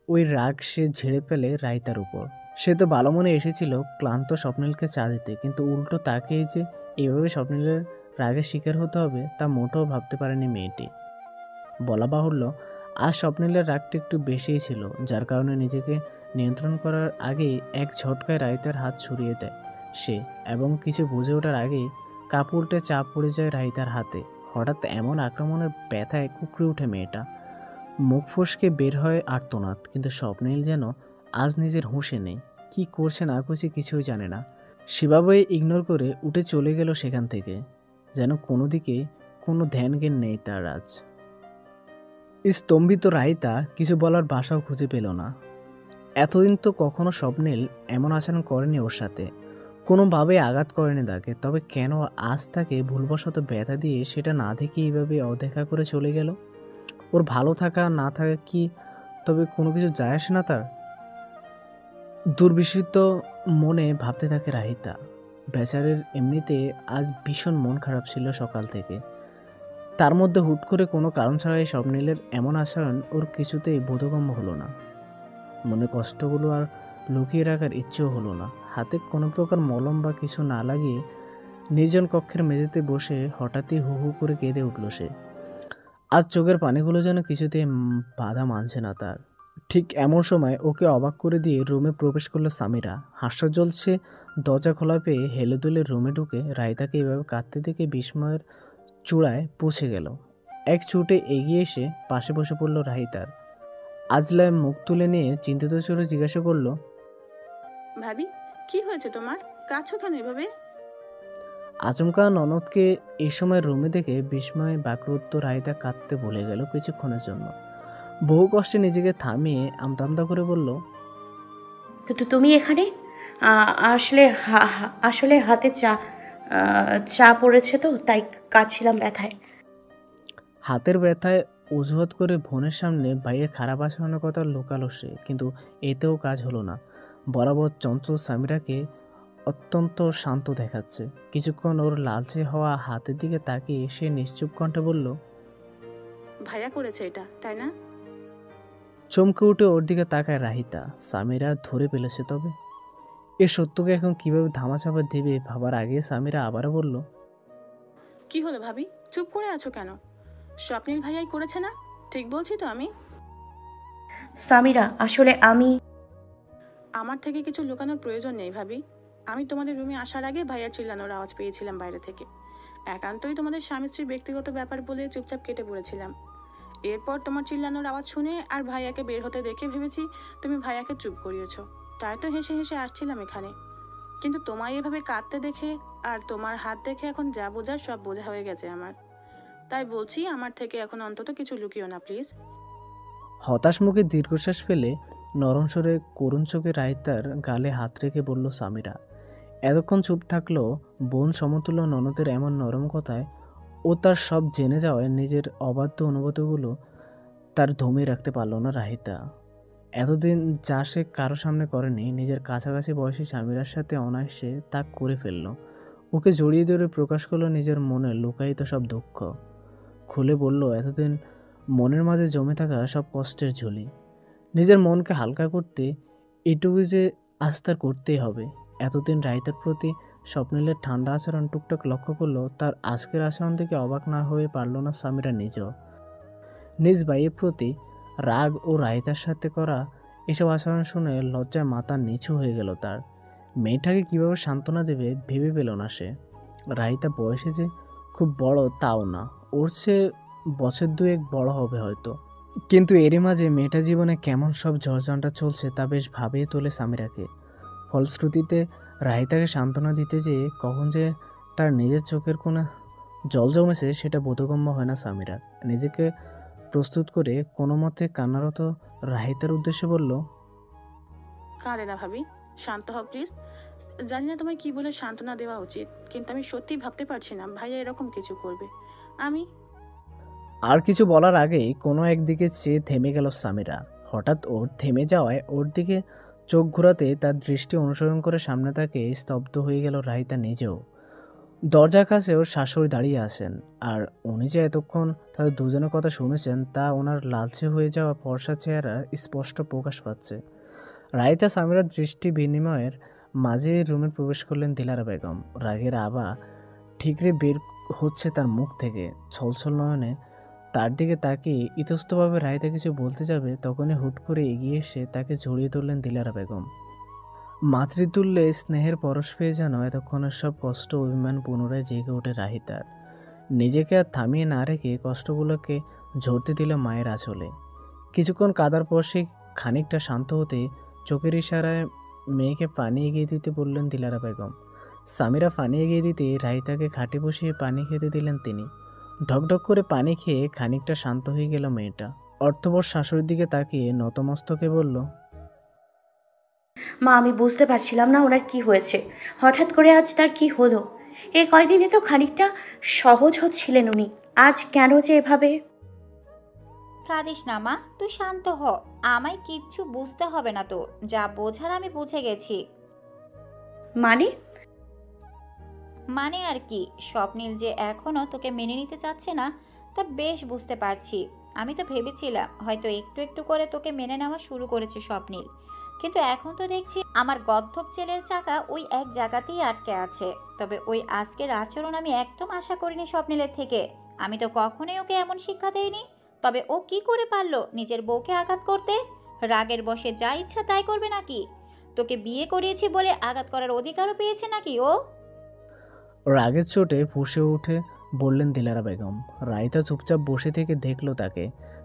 S2: ওই রাগ সে ঝেড়ে ফেলে রাইতার উপর। সে তো ভালো মনে এসেছিল ক্লান্ত স্বপ্নিলকে চা দিতে, কিন্তু উল্টো তাকেই যে এভাবে স্বপ্নিলের রাগের শিকার হতে হবে তা মোটেও ভাবতে পারেনি মেয়েটি। বলা বাহুল্য, আজ স্বপ্নিলের রাগটা একটু বেশিই ছিল, যার কারণে নিজেকে নিয়ন্ত্রণ করার আগেই এক ঝটকায় রাহিতার হাত ছুড়িয়ে দেয় সে, এবং কিছু বুঝে ওঠার আগেই কাপ উল্টে চাপ পড়ে যায় রাহিতার হাতে। হঠাৎ এমন আক্রমণের ব্যথায় কুকড়ে ওঠে মেয়েটা। মুখ ফসকে বের হয় আর্তনাদ, কিন্তু স্বপ্নিল যেন আজ নিজের হুঁশে নেই। কি করছে না করছে কিছুই জানে না। সেভাবে ইগনোর করে উঠে চলে গেল সেখান থেকে, যেন কোনো দিকে কোনো ধ্যান জ্ঞান নেই তার আজ। স্তম্ভিত রাহিতা কিছু বলার ভাষাও খুঁজে পেল না। এতদিন তো কখনো স্বপ্নিল এমন আচরণ করেনি ওর সাথে, কোনোভাবে আঘাত করেনি তাকে, তবে কেন আজ তাকে ভুলবশত ব্যথা দিয়ে সেটা না দেখে এইভাবে অদেখা করে চলে গেল? ওর ভালো থাকা না থাকা কি তবে কোনো কিছু যায় আসে না তার? দুর্বিষিত মনে ভাবতে থাকে রাহিতা। বেচারের এমনিতে আজ ভীষণ মন খারাপ ছিল সকাল থেকে, তার মধ্যে হুট করে কোনো কারণ ছাড়াই স্বপ্নিলের এমন আচরণ ওর কিছুতেই বোধগম্য হলো না। মনে কষ্টগুলো আর লুকিয়ে রাখার ইচ্ছেও হলো না। হাতে কোনো প্রকার মলম বা কিছু না লাগিয়ে নির্জন কক্ষের মেঝেতে বসে হঠাৎই হু হু করে কেঁদে উঠল সে। আজ চোখের পানিগুলো যেন কিছুতেই বাধা মানছে না তার। ঠিক এমন সময় ওকে অবাক করে দিয়ে রুমে প্রবেশ করলো সামিরা। হাস্যজ্জ্বল সে দরজা খোলা পেয়ে হেলে দুলে রুমে ঢুকে রায়তাকে এভাবে কাঁদতে দেখে বিস্ময়ের চূড়ায় পৌঁছে গেল। এক ছুটে এগিয়ে এসে পাশে বসে পড়ল রাহিতার। আজলায় মুখ তুলে নিয়ে চিন্তিত সুরে জিজ্ঞাসা করলো,
S6: ভাবি, কি হয়েছে তোমার? কাঁদছো কেন এভাবে?
S2: আচমকা ননদকে এই সময় রুমে দেখে বিস্ময়ে বাকরুদ্ধ রাহিতা কাঁদতে ভুলে গেল কিছুক্ষণের জন্য। বহু কষ্টে নিজেকে থামিয়ে আমতা করে বলল,
S4: তুমি এখানে? আসলে আসলে হাতে চা পড়েছে তো, তাই কাঁদছিলাম ব্যথায়।
S2: হাতের ব্যথায় অজুহাত করে বোনের সামনে ভাইয়ের খারাপ আচরণের কথা লুকালো সে, কিন্তু এতেও কাজ হলো না। বরাবর চঞ্চল সামিরাকে অত্যন্ত শান্ত দেখাচ্ছে। কিছুক্ষণ ওর লালচে হওয়া হাতের দিকে তাকিয়ে সে নিশ্চুপ কণ্ঠে বলল,
S6: ভাইয়া করেছে এটা, তাই না?
S2: চমকে উঠে ওর দিকে তাকায় রাহিতা। সামিরা ধরে ফেলেছে তবে এ সত্যকে এখন কিভাবে ধামাচাপা দেবে ভাবার আগে সামিরা আবারও বলল,
S6: কি হলো ভাবি, চুপ করে আছো কেন? স্বপ্নিল ভাইয়াই করেছে না? ঠিক বলছি তো আমি?
S4: সামিরা, আসলে
S6: আমার থেকে কিছু লুকানোর প্রয়োজন নেই ভাবি। আমি তোমাদের রুমে আসার আগে ভাইয়ার চিল্লানোর আওয়াজ পেয়েছিলাম বাইরে থেকে। একান্তই তোমাদের স্বামী স্ত্রীর ব্যক্তিগত ব্যাপার বলে চুপচাপ কেটে পড়েছিলাম। এরপর তোমার চিল্লানোর আওয়াজ শুনে আর ভাইয়াকে বের হতে দেখে ভেবেছি তুমি ভাইয়াকে চুপ করিয়েছো, তাই তো হেসে হেসে আসছিলাম এখানে। কিন্তু তোমায় এভাবে কাঁদতে দেখে আর তোমার হাত দেখে এখন যা বোঝার সব বোঝা হয়ে গেছে আমার। তাই বলছি, আমার থেকে এখন অন্তত কিছু লুকিও না প্লিজ।
S2: হতাশ মুখে দীর্ঘশ্বাস ফেলে নরম স্বরে করুণ চোখে রাহিতার গালে হাত রেখে বলল সামিরা। এতক্ষণ চুপ থাকলো বোন সমতুল্য ননদের এমন নরম কথায় ও তার সব জেনে যাওয়ায় নিজের অবাধ্য অনুভূতিগুলো তার দমিয়ে রাখতে পারল না রাহিতা। এতদিন যা সে কারো সামনে করেনি, নিজের কাছাকাছি বয়সী সামিরার সাথে অনায়াসে তা করে ফেলল। ওকে জড়িয়ে ধরে প্রকাশ করলো নিজের মনে লুকায়িত সব দুঃখ। খুলে বলল এতদিন মনের মাঝে জমে থাকা সব কষ্টের ঝুলি। নিজের মনকে হালকা করতে এটুকু যে আজ তার করতেই হবে। এতদিন রাহিতার প্রতি স্বপ্নিলের ঠান্ডা আচরণ টুকটাক লক্ষ্য করলো, তার আজকের আচরণ থেকে অবাক না হয়ে পারল না সামিরা নিজেও। নিজ ভাইয়ের প্রতি রাগ ও রাহিতার সাথে করা এসব আচরণ শুনে লজ্জায় মাথা নিচু হয়ে গেল তার। মেয়েটাকে কিভাবে সান্ত্বনা দেবে ভেবে পেল না সে। রাহিতা বয়সে যে খুব বড় তাও না, ওর চেয়ে বছর দুয়েক বড় হবে হয়তো, কিন্তু এরই মাঝে মেয়েটা জীবনে কেমন সব ঝড়ঝান্ডা চলছে তা বেশ ভাবিয়ে তোলে সামিরাকে। ফলশ্রুতিতে রাহিতাকে সান্ত্বনা দিতে যেয়ে কখন যে তার নিজের চোখের কোণে জল জমেছে সেটা বোধগম্য হয় না সামিরার। নিজেকে প্রস্তুত করে কোনো মতে কান্নারত রাহিতার উদ্দেশ্যে বলল,
S6: কাঁদে না ভাবি, শান্ত হও প্লিজ। জানি না তোমায় কি বলে সান্ত্বনা দেওয়া উচিত, কিন্তু আমি সত্যি ভাবতে পারছি না ভাইয়া এরকম কিছু করবে। আমি
S2: আর কিছু বলার আগেই কোনো একদিকে চেয়ে থেমে গেল সামিরা। হঠাৎ ওর থেমে যাওয়ায় ওর দিকে চোখ ঘোরাতে তার দৃষ্টি অনুসরণ করে সামনে তাকে স্তব্ধ হয়ে গেল রাহিতা নিজেও। দরজার কাছে ওর শাশুড়ি দাঁড়িয়ে আছেন, আর উনি যে এতক্ষণ তাদের দুজনের কথা শুনেছেন তা ওনার লালচে হয়ে যাওয়া ফর্সা চেহারা স্পষ্ট প্রকাশ পাচ্ছে। রাহিতা সামিরার দৃষ্টি বিনিময়ের মাঝে রুমে প্রবেশ করলেন দিলারা বেগম। রাগের আভা ঠিকরে বের হচ্ছে তার মুখ থেকে। ছলছল নয়নে তার দিকে তাকিয়ে ইতস্তভাবে রাহিতা কিছু বলতে যাবে, তখনই হুট করে এগিয়ে এসে তাকে জড়িয়ে ধরলেন দিলারা বেগম। মাতৃতুল্যে স্নেহের পরশ পেয়ে যেন এতক্ষণের সব কষ্ট অভিমান পুনরায় জেগে ওঠে রাহিতার। নিজেকে আর থামিয়ে না রেখে কষ্টগুলোকে ঝরতে দিল মায়ের আঁচলে। কিছুক্ষণ কাদার পর সে খানিকটা শান্ত হতে চোখের ইশারায় মেয়েকে পানি এগিয়ে দিতে বললেন দিলারা বেগম। সামিরা পানি এগিয়ে দিতে রাহিতাকে খাটে বসিয়ে পানি খেতে দিলেন তিনি। ঢকঢক করে পানি খেয়ে খানিকটা শান্ত হয়ে গেল মেয়েটা। অর্থবর শাশুড়ির দিকে তাকিয়ে নতমস্তকে বলল,
S4: মা, আমি বুঝতে পারছিলাম না ওনার কি হয়েছে, হঠাৎ করে আজ তার কি হলো। এই কয়দিনে তো খানিকটা সহজ হচ্ছিলেন উনি, আজ কেন যে এভাবে।
S3: কাঁদিস না মা, তুই শান্ত হ। আমায় কিচ্ছু বুঝতে হবে না তোর, যা বোঝার আমি বুঝে গেছি।
S4: মানে?
S3: মানে আর কি, স্বপ্নিল যে এখনো তোকে মেনে নিতে চাচ্ছে না তা বেশ বুঝতে পারছি। আমি তো ভেবেছিলাম হয়তো একটু একটু করে তোকে মেনে নেওয়া শুরু করেছে স্বপ্নিল, কিন্তু এখন তো দেখছি আমার গদ্ধব ছেলের চাকা ওই এক জায়গাতেই আটকে আছে। তবে ওই আজকের আচরণ আমি একদম আশা করিনি স্বপ্নিলের থেকে। আমি তো কখনোই ওকে এমন শিক্ষা দেইনি। তবে ও কি করে পারলো নিজের বউকে আঘাত করতে? রাগের বশে যা ইচ্ছা তাই করবে নাকি? তোকে বিয়ে করিয়েছি বলে আঘাত করার অধিকারও পেয়েছে নাকি ও?
S2: রাগের চোটে ফুঁসে উঠে বললেন দিলারা বেগম। রাইতা চুপচাপ বসে থেকে দেখল তাকে।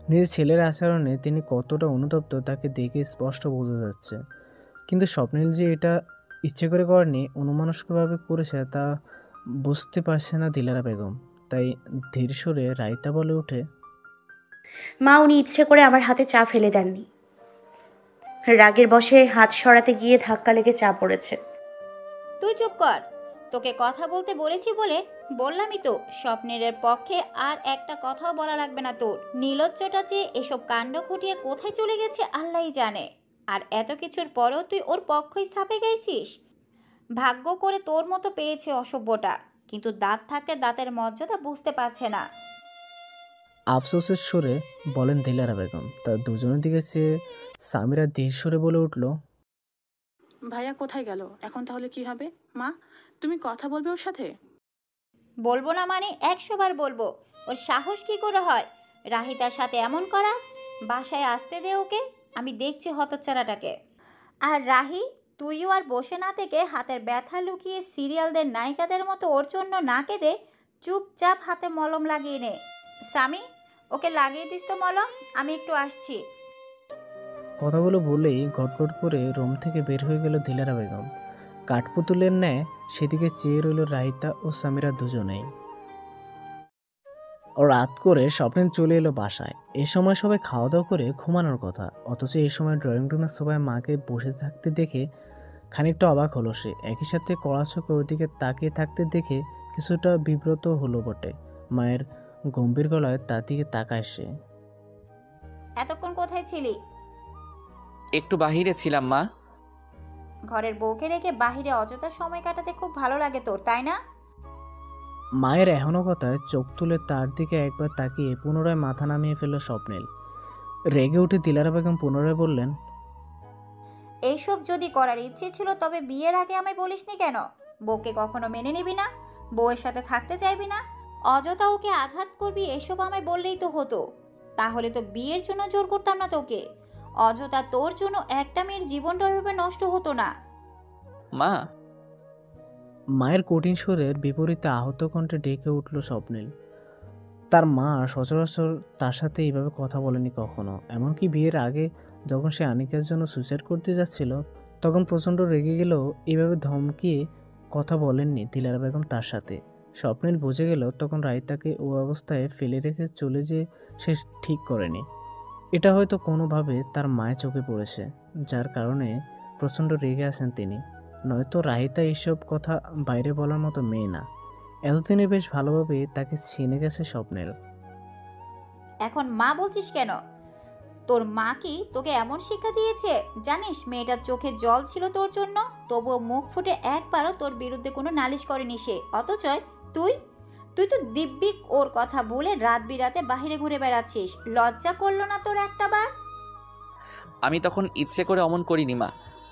S2: নিজের ছেলের আচরণে তিনি কতটা অনুতপ্ত তাকে দেখে স্পষ্ট বোঝা যাচ্ছে। কিন্তু স্বপ্নিল যে এটা ইচ্ছে করে করেনি, অন্যমনস্কভাবে করেছে তা বুঝতে পারছে না দিলারা বেগম। তাই ধীর সুরে রাইতা বলে ওঠে,
S4: মা, উনি ইচ্ছে করে আমার হাতে চা ফেলে দেননি, রাগের বশে হাত সরাতে গিয়ে ধাক্কা লেগে চা পড়েছে।
S3: তুই চুপ কর। তোকে কথা বলতে বলেছি বলে বললামই তো। স্বপ্নের পক্ষে আর একটা কথাও বলা লাগবে না তোর। নীলজ্জটা যে এসব কাণ্ড ঘটিয়ে কোথায় চলে গেছে আল্লাহই জানে। আর এত কিছুর পরেও তুই ওর পক্ষই ছাপে গেছিস। ভাগ্য করে তোর মতো পেয়েছে অসভ্যটা, কিন্তু দাঁত থাকতে দাঁতের মর্যাদা বুঝতে পারছে না।
S2: আফসোসের সুরে বলেন দিলারা বেগম। তার দুজনের দিকে চেয়ে সামিরা ধীর সুরে বলে উঠল,
S6: ভাইয়া কোথায় গেল এখন? তাহলে কি হবে? মা, তুমি কথা বলবে ওর সাথে?
S3: বলবো না মানে 100 বার বলবো। ওর সাহস কি করে হয় রাহিতার সাথে এমন করা? বাসায় আসতে দে ওকে, আমি দেখছি হতচ্ছাড়াটাকে। আর রাহি, তুইও আর বসে না থেকে হাতের ব্যথা লুকিয়ে সিরিয়ালদের নায়িকাদের মতো ওর জন্য না কেঁদে চুপচাপ হাতে মলম লাগিয়ে নে। স্বামী, ওকে লাগিয়ে দিস তো মলম, আমি একটু আসছি।
S2: কথাগুলো বলেই গটগট করে রুম থেকে বের হয়ে গেল দিলারা বেগম। কাঠপুতুলের ন্যায় সেদিকে চেয়ে রইল রাহিতা ও সামিরা দুজনেই। ও রাত করে স্বপ্নেল চলে এলো বাসায়। এ সময় সবাই খাওয়া দাওয়া করে ঘুমানোর কথা, অথচ এই সময় ড্রয়িং রুমের সবাই মাকে বসে থাকতে দেখে খানিকটা অবাক হলো সে। একই সাথে কড়া চোখে ওদিকে তাকিয়ে থাকতে দেখে কিছুটা বিব্রত হলো বটে। মায়ের গম্ভীর গলায় তার দিকে তাকায় সে।
S3: এতক্ষণ কোথায় ছিলি?
S1: একটু বাহিরে ছিলাম মা।
S3: ঘরের বউকে রেখে বাহিরে অযথা সময় কাটাতে খুব ভালো লাগে তোর, তাই না?
S2: মায়ের এখনো কথায় চোখ তুলে তার দিকে একবার তাকিয়ে পুনরায় মাথা নামিয়ে ফেলল স্বপ্নেল। রেগে উঠে দিলারা বেগম পুনরায় বললেন,
S3: এইসব যদি করার ইচ্ছে ছিল তবে বিয়ের আগে আমায় বলিসনি কেন? বউকে কখনো মেনে নিবি না, বউয়ের সাথে থাকতে চাইবি না, অযথা ওকে আঘাত করবি, এসব আমায় বললেই তো হতো। তাহলে তো বিয়ের জন্য জোর করতাম না তোকে। অযথা তোর জন্য একটা মেয়ের জীবনটা ওইভাবে নষ্ট হতো না।
S1: মা,
S2: মায়ের কঠিন সুরের বিপরীতে আহত কণ্ঠে ডেকে উঠল স্বপ্নিল। তার মা সচরাচর তার সাথে এইভাবে কথা বলেনি কখনো। এমনকি বিয়ের আগে যখন সে আনিকার জন্য সুইসাইড করতে যাচ্ছিল তখন প্রচণ্ড রেগে গেলেও এইভাবে ধমকিয়ে কথা বলেননি দিলারা বেগম তার সাথে। স্বপ্নিল বুঝে গেল তখন রাইতাকে ও অবস্থায় ফেলে রেখে চলে যেয়ে সে ঠিক করেনি। এটা হয়তো কোনোভাবে তার মায়ের চোখে পড়েছে, যার কারণে প্রচণ্ড রেগে আছেন তিনি। নয়তো রাহিতা এইসব কথা বাইরে বলার মতো মেয়ে না। এতদিনে বেশ ভালোভাবে তাকে চিনে গেছে স্বপ্নের।
S3: এখন মা বলছিস কেন? তোর মা কি তোকে এমন শিক্ষা দিয়েছে? জানিস মেয়েটার চোখে জল ছিল তোর জন্য, তবুও মুখ ফুটে একবারও তোর বিরুদ্ধে কোনো নালিশ করেনি সে। অথচ তুই তুই তো দিব্যি ওর কথা ভুলে রাত বিরাতে বাহিরে ঘুরে বেড়াচ্ছিস। লজ্জা করলো না তোর একটা বার?
S1: আমি তখন ইচ্ছে করে অমন করিনি মা।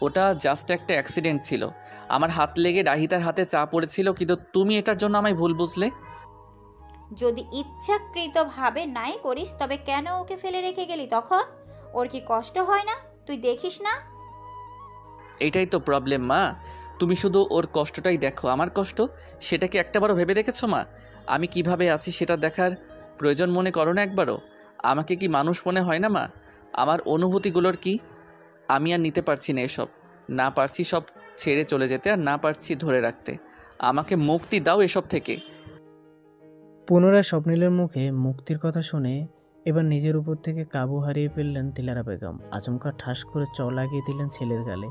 S1: ওটা জাস্ট একটা অ্যাক্সিডেন্ট ছিল। আমার হাত লেগে রাহিতার হাতে চা পড়েছিল, কিন্তু তুমি এটার জন্য আমায় ভুল বুঝলে।
S3: যদি ইচ্ছাকৃতভাবে নাই করিস তবে কেন ওকে ফেলে রেখে গেলি তখন? ওর কি কষ্ট হয় না? তুই দেখিস না?
S1: এটাই তো প্রবলেম মা। তুমি শুধু ওর কষ্টটাই দেখো, আমার কষ্ট সেটা কি একটাবারও ভেবে দেখেছো মা? আমি কিভাবে আছি সেটা দেখার প্রয়োজন মনে করো না একবারও? আমাকে কি মানুষ মনে হয় না মা? আমার অনুভূতিগুলোর কি? আমি আর নিতে পারছি না এসব। না পারছি সব ছেড়ে চলে যেতে, আর না পারছি ধরে রাখতে। আমাকে মুক্তি দাও এসব থেকে।
S2: পুনরায় স্বপ্নিলের মুখে মুক্তির কথা শুনে এবার নিজের উপর থেকে কাবু হারিয়ে ফেললেন দিলারা বেগম। আচমকা ঠাস করে চড় লাগিয়ে দিলেন ছেলের গালে।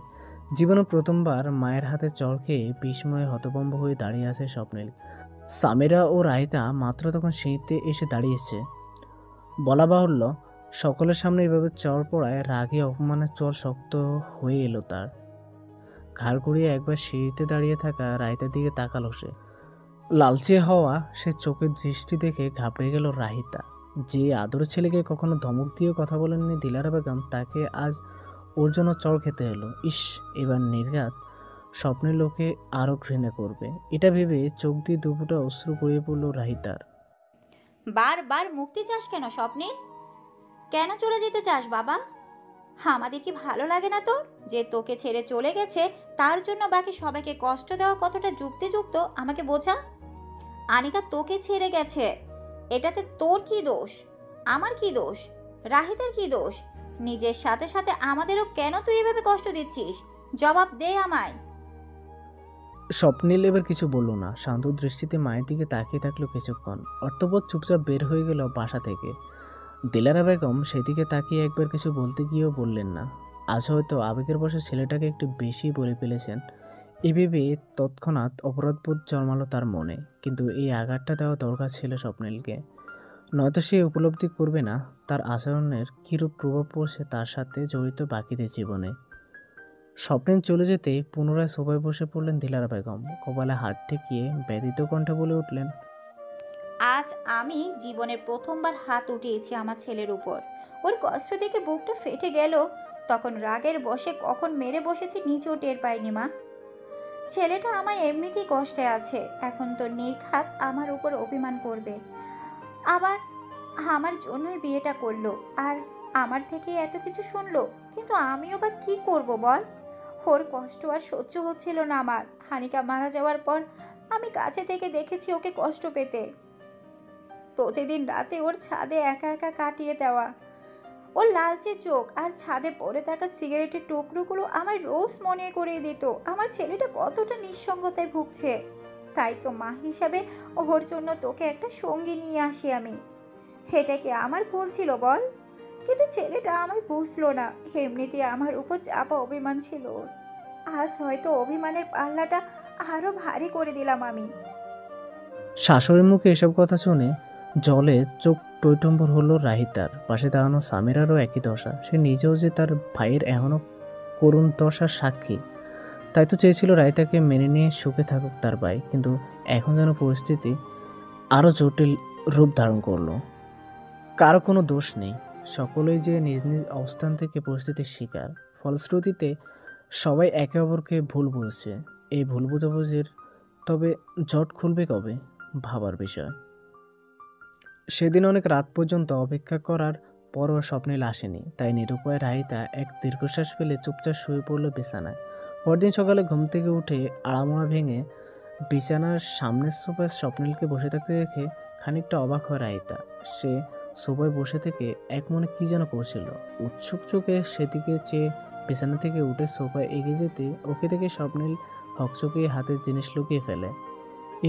S2: জীবনে প্রথমবার মায়ের হাতে চড় খেয়ে বিস্ময়ে হতভম্ব হয়ে দাঁড়িয়ে আছে স্বপ্নিল। সামিরা ও রাহিতা মাত্র তখন সিঁড়িতে এসে দাঁড়িয়েছে। বলা বাহুল্য, সকলের সামনে এভাবে চড় পড়ায় রাগে অপমানের চল শক্ত হয়ে এলো তার। ঘাড় ঘুরিয়ে একবার সিঁড়িতে দাঁড়িয়ে থাকা রাহিতার দিকে তাকালো সে। লালচে হওয়া সে চোখের দৃষ্টি দেখে ঘাবড়ে গেল রাহিতা। যে আদরের ছেলেকে কখনো ধমক দিয়ে কথা বলেননি দিলারা বেগম, তাকে আজ ওর জন্য চড় খেতে হলো। ইস, এবার নির্ঘাত স্বপ্নের লোকে আরও ঘৃণা করবে, এটা ভেবে চোখ দিয়ে দুপুটা অশ্রু গড়িয়ে পড়ল রাহিতার।
S3: বারবার মুক্তি চাস কেন স্বপ্নের? কেন চলে যেতে চাস বাবা? আমাদের কি ভালো লাগে না তোর যে তোকে ছেড়ে চলে গেছে? তার জন্য বাকি সবাইকে কষ্ট দেওয়া কতটা যুক্তিযুক্ত আমাকে বোঝা। আনিকা তোকে ছেড়ে গেছে, এটাতে তোর কি দোষ? আমার কি দোষ? রাহিতার কি দোষ? নিজের সাথে সাথে আমাদেরও কেন তুই এভাবে কষ্ট দিচ্ছিস? জবাব দে আমায়।
S2: স্বপ্নিল এবার কিছু বলল না, শান্ত দৃষ্টিতে মায়ের দিকে তাকিয়ে থাকলো কিছুক্ষণ। অর্থবোধ চুপচাপ বের হয়ে গেল বাসা থেকে। দিলারা বেগম সেদিকে তাকিয়ে একবার কিছু বলতে গিয়েও বললেন না। আজ হয়তো আবেগের বশে ছেলেটাকে একটু বেশি বলে ফেলেছেন, এ ভেবে তৎক্ষণাৎ অপরাধবোধ জন্মালো তার মনে। কিন্তু এই আঘাতটা দেওয়া দরকার ছিল স্বপ্নিলকে, নয়তো সে উপলব্ধি করবে না তার আচরণের কীরূপ প্রভাব পড়ছে তার সাথে জড়িত বাকিদের জীবনে। স্বপ্নিল চলে যেতেই পুনরায় সোফায় বসে পড়লেন দিলারা বেগম। কপালে হাত ঠেকিয়ে ব্যথিত কণ্ঠে বলে উঠলেন,
S3: আজ আমি জীবনের প্রথমবার হাত উঠিয়েছি আমার ছেলের উপর। ওর কষ্ট দেখে বুকটা ফেটে গেল। তখন রাগের বশে কখন মেরে বসেছি নিজেও টের পাইনি মা। ছেলেটা আমায় এমনিতেই কষ্টে আছে, এখন তো নির্ঘাত আমার উপর অভিমান করবে। আবার আমার জন্যই বিয়েটা করলো, আর আমার থেকে এত কিছু শুনলো। কিন্তু আমিও বা কি করব বল? ওর কষ্ট আর সহ্য হচ্ছিল না আমার। হানিকা মারা যাওয়ার পর আমি কাছে থেকে দেখেছি ওকে কষ্ট পেতে। প্রতিদিন রাতে ওর ছাদে একা একা কাটিয়ে দেওয়া, ওর লালচে চোখ আর ছাদে পড়ে থাকা সিগারেটের টুকরোগুলো আমায় রোজ মনে করিয়ে দিত আমার ছেলেটা কতটা নিঃসঙ্গতায় ভুগছে। তাই তো মা হিসাবে ওর জন্য তোকে একটা সঙ্গী নিয়ে আসি আমি। এটা কি আমার ভুল ছিল বল? কিন্তু ছেলেটা আমায় বুঝলো না। এমনিতে আমার উপর চাপা অভিমান ছিল ওর। আজ হয়তো অভিমানের পাল্লাটা আরো ভারী করে দিলাম আমি।
S2: শাশুড়ির মুখে এসব কথা শুনে জলে চোখ টইটম্বর হলো রাহিতার। পাশে দাঁড়ানো সামিরারও একই দশা। সে নিজেও যে তার ভাইয়ের এখনও করুণ দশার সাক্ষী, তাই তো চেয়েছিল রাহিতাকে মেনে নিয়ে সুখে থাকুক তার ভাই। কিন্তু এখন যেন পরিস্থিতি আরও জটিল রূপ ধারণ করলো। কারো কোনো দোষ নেই, সকলেই যে নিজ নিজ অবস্থান থেকে পরিস্থিতির শিকার। ফলশ্রুতিতে সবাই একে অপরকে ভুল বুঝছে। এই ভুল বোঝাবুঝির তবে জট খুলবে কবে, ভাবার বিষয়। সেদিন অনেক রাত পর্যন্ত অপেক্ষা করার পরও স্বপ্নিল আসেনি। তাই নিরুপায় রাহিতা এক দীর্ঘশ্বাস ফেলে চুপচাপ শুয়ে পড়ল বিছানায়। পরদিন সকালে ঘুম থেকে উঠে আড়ামোড়া ভেঙে বিছানার সামনের সোফায় স্বপ্নিলকে বসে থাকতে দেখে খানিকটা অবাক হয় রাহিতা। সে সোফায় বসে থেকে এক মনে কী যেন করছিল। উৎসুক চোখে সেদিকে চেয়ে বিছানা থেকে উঠে সোফায় এগিয়ে যেতে ওকে দেখে স্বপ্নিল হকচকিয়ে হাতের জিনিস লুকিয়ে ফেলে।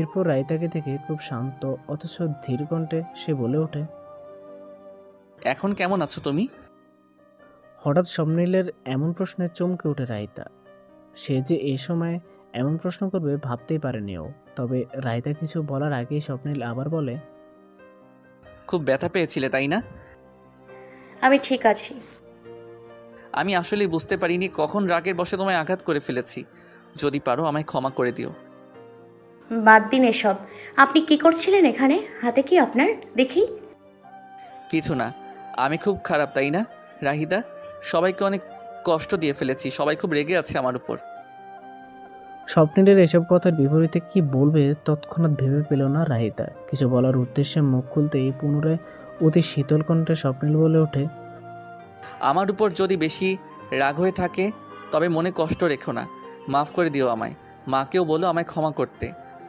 S2: এরপর রাইতাকে দেখে খুব শান্ত অথচ ধীর কণ্ঠে সে বলে ওঠে,
S1: এখন কেমন আছো তুমি?
S2: হঠাৎ স্বপ্নিলের এমন প্রশ্নে চমকে ওঠে রাইতা। সে যে এই সময় এমন প্রশ্ন করবে ভাবতেই পারেনি ও। তবে রাইতা কিছু বলার আগেই স্বপ্নিল আবার বলে,
S1: খুব ব্যথা পেয়েছিলে তাই না?
S4: আমি ঠিক আছি।
S1: আমি আসলেই বুঝতে পারিনি কখন রাগের বশে তোমায় আঘাত করে ফেলেছি। যদি পারো আমায় ক্ষমা করে দিও।
S4: বাদ দিন এসব। আপনি কি করছিলেন এখানে? হাতে কি আপনার দেখি?
S1: কিছু না, আমি খুব খারাপ তাই না রাহিদা? সবাইকে অনেক কষ্ট দিয়ে ফেলেছি, সবাই খুব রেগে আছে আমার উপর।
S2: স্বপ্নিলের এসব কথার বিপরীতে কি বলবে তৎক্ষণাৎ ভেবে পেল না রাহিতা। কিছু বলার উদ্দেশ্যে মুখ খুলতেই পুনরায় অতি শীতল কণ্ঠে স্বপ্নিল বলে ওঠে,
S1: আমার উপর যদি বেশি রাগ হয়ে থাকে তবে মনে কষ্ট রেখো না, মাফ করে দিও আমায়। মাকেও বলো আমায় ক্ষমা করতে,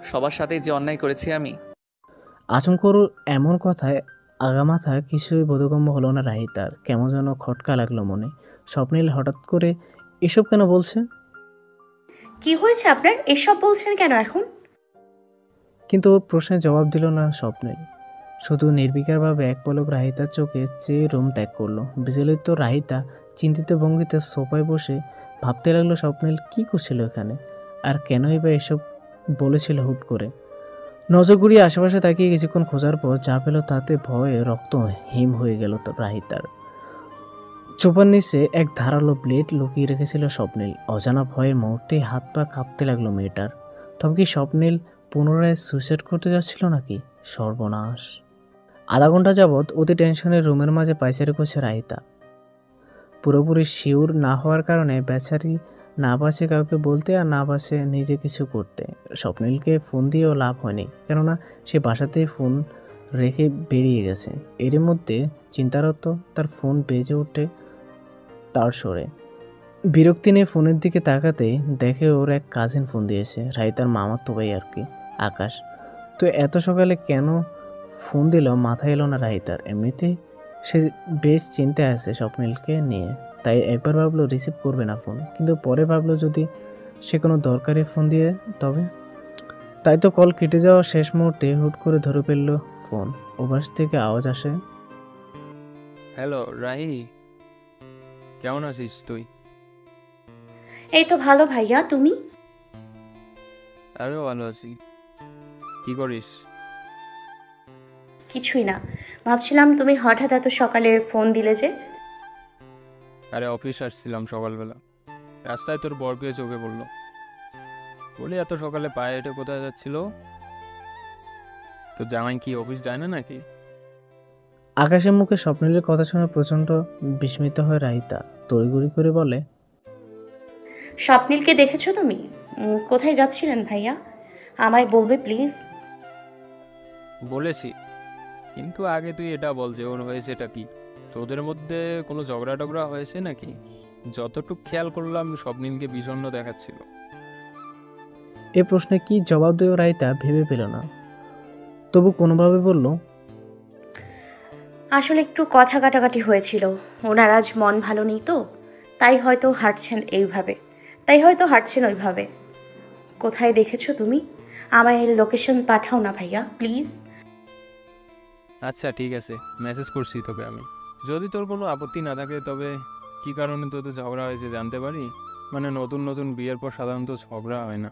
S1: সবার সাথে যে অন্যায় করেছি আমি।
S2: আচমকর এমন কথায় আগামাথা কিছুই বোধগম্য হলো না রাহিতার। কেমন যেন খটকা লাগলো মনে। স্বপ্নিল হঠাৎ করে এসব কেন বলছে?
S4: কি হয়েছে আপনার? এসব বলছেন কেন এখন?
S2: কিন্তু ওর প্রশ্নে জবাব দিল না স্বপ্নিল। শুধু নির্বিকারভাবে এক পলক রাহিতার চোখে চেয়ে রুম ত্যাগ করলো। বিচলিত রাহিতা চিন্তিত ভঙ্গিতে সোফায় বসে ভাবতে লাগলো স্বপ্নিল কী করছিল এখানে, আর কেনই বা এসব বলেছিল হুট করে। নজর ঘুরিয়ে আশেপাশে তাকিয়ে কিছুক্ষণ খোঁজার পর যা পেল তাতে ভয়ে রক্ত হিম হয়ে গেল তো রাহিতার। চোপার নিচে এক ধারালো ব্লেড লুকিয়ে রেখেছিল স্বপ্নিল। অজানা ভয়ে মুহূর্তেই হাত পা কাঁপতে লাগলো মেয়েটার। তবে কি স্বপ্নিল পুনরায় সুইসাইড করতে যাচ্ছিল নাকি? সর্বনাশ! আধা ঘন্টা যাবৎ অতি টেনশনে রুমের মাঝে পায়চারি করছে রাহিতা। পুরোপুরি শিওর না হওয়ার কারণে বেচারি না পাচ্ছে কাউকে বলতে, আর না পাচ্ছে নিজে কিছু করতে। স্বপ্নিলকে ফোন দিয়েও লাভ হয়নি, কেননা সে বাসাতেই ফোন রেখে বেরিয়ে গেছে। এর মধ্যে চিন্তারত তার ফোন বেজে ওঠে তার সরে। বিরক্তি নিয়ে ফোনের দিকে তাকাতেই দেখে ওর এক কাজিন ফোন দিয়েছে, রাহিতার মামাতো ভাই আর কি, আকাশ। তো এত সকালে কেন ফোন দিল মাথায় এলো না রাহিতার। এমনিতেই সে বেশ চিন্তায় আছে স্বপ্নিলকে নিয়ে, তাই একবার ভাবলো রিসিভ করবে না ফোন, কিন্তু পরে ভাবলো যদি সে কোনো দরকারি ফোন দিয়ে তবে। তাই তো কল কেটে যাওয়া শেষ মুহূর্তে হুট করে ধরে ফেলল ফোন। ওপাশ থেকে আওয়াজ আসে,
S8: হ্যালো রাহি, কেমন আছিস তুই?
S4: এই তো ভালো ভাইয়া, তুমি?
S8: আমিও ভালো আছি। কি করিস?
S4: কিছুই না, ভাবছিলাম তুমি হঠাৎ এত সকালে ফোন দিলে যে।
S8: আরে অফিস আসছিলাম সকালবেলা, রাস্তায় তোর বরকে চোখে পড়লো। বলি এত সকালে পায়ে হেঁটে কোথায় যাচ্ছিল? তো জামাই কি অফিস যায় না নাকি?
S2: আকাশের মুখে স্বপ্নিলের কথা শুনে প্রচণ্ড বিস্মিত হয় রাহিতা। তড়িঘড়ি করে বলে,
S4: স্বপ্নিলকে দেখেছো তুমি? কোথায় যাচ্ছিলেন ভাইয়া, আমায় বলবে প্লিজ?
S8: বলেছি, কিন্তু আগে তুই এটা বল যে ওর হয়েছেটা কি? তোদের মধ্যে কোনো ঝগড়া টগড়া হয়েছে নাকি? যতটুক খেয়াল করলাম স্বপ্নিলকে বিষণ্ণ দেখাচ্ছিল।
S2: এ প্রশ্নে কি জবাব দেও রাহিতা ভেবে পেল না, তবু কোনোভাবে বলল,
S4: আসলে একটু কথা কাটাকাটি হয়েছিল, ওনার আজ মন ভালো নেই তো, তাই হয়তো হাঁটছেন ওইভাবে। কোথায় দেখেছো তুমি? আমায় লোকেশন পাঠাও না ভাইয়া প্লিজ।
S8: আচ্ছা ঠিক আছে, মেসেজ করছি তোকে আমি। যদি তোর কোনো আপত্তি না থাকে তবে কি কারণে তোদের ঝগড়া হয়েছে জানতে পারি? মানে নতুন নতুন বিয়ের পর সাধারণত ঝগড়া হয় না,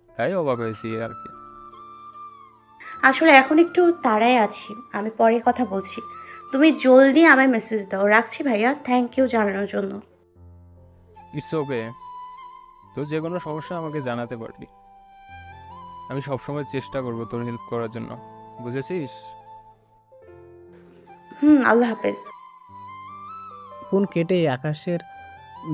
S8: তাই অবাক হয়েছি আর কি।
S4: আসলে এখন একটু তাড়ায় আছি, আমি পরে কথা বলছি। তুমি জলদি আমায় মেসেজ দাও। রাখছি ভাইয়া, থ্যাংক ইউ জানানোর জন্য।
S8: ইটস ওকে, তোর যে কোনো সমস্যা আমাকে জানাতে পারবি। আমি সবসময় চেষ্টা করবো তোর হেল্প করার জন্য, বুঝেছিস?
S4: আল্লাহ হাফেজ।
S2: ফোন কেটে আকাশের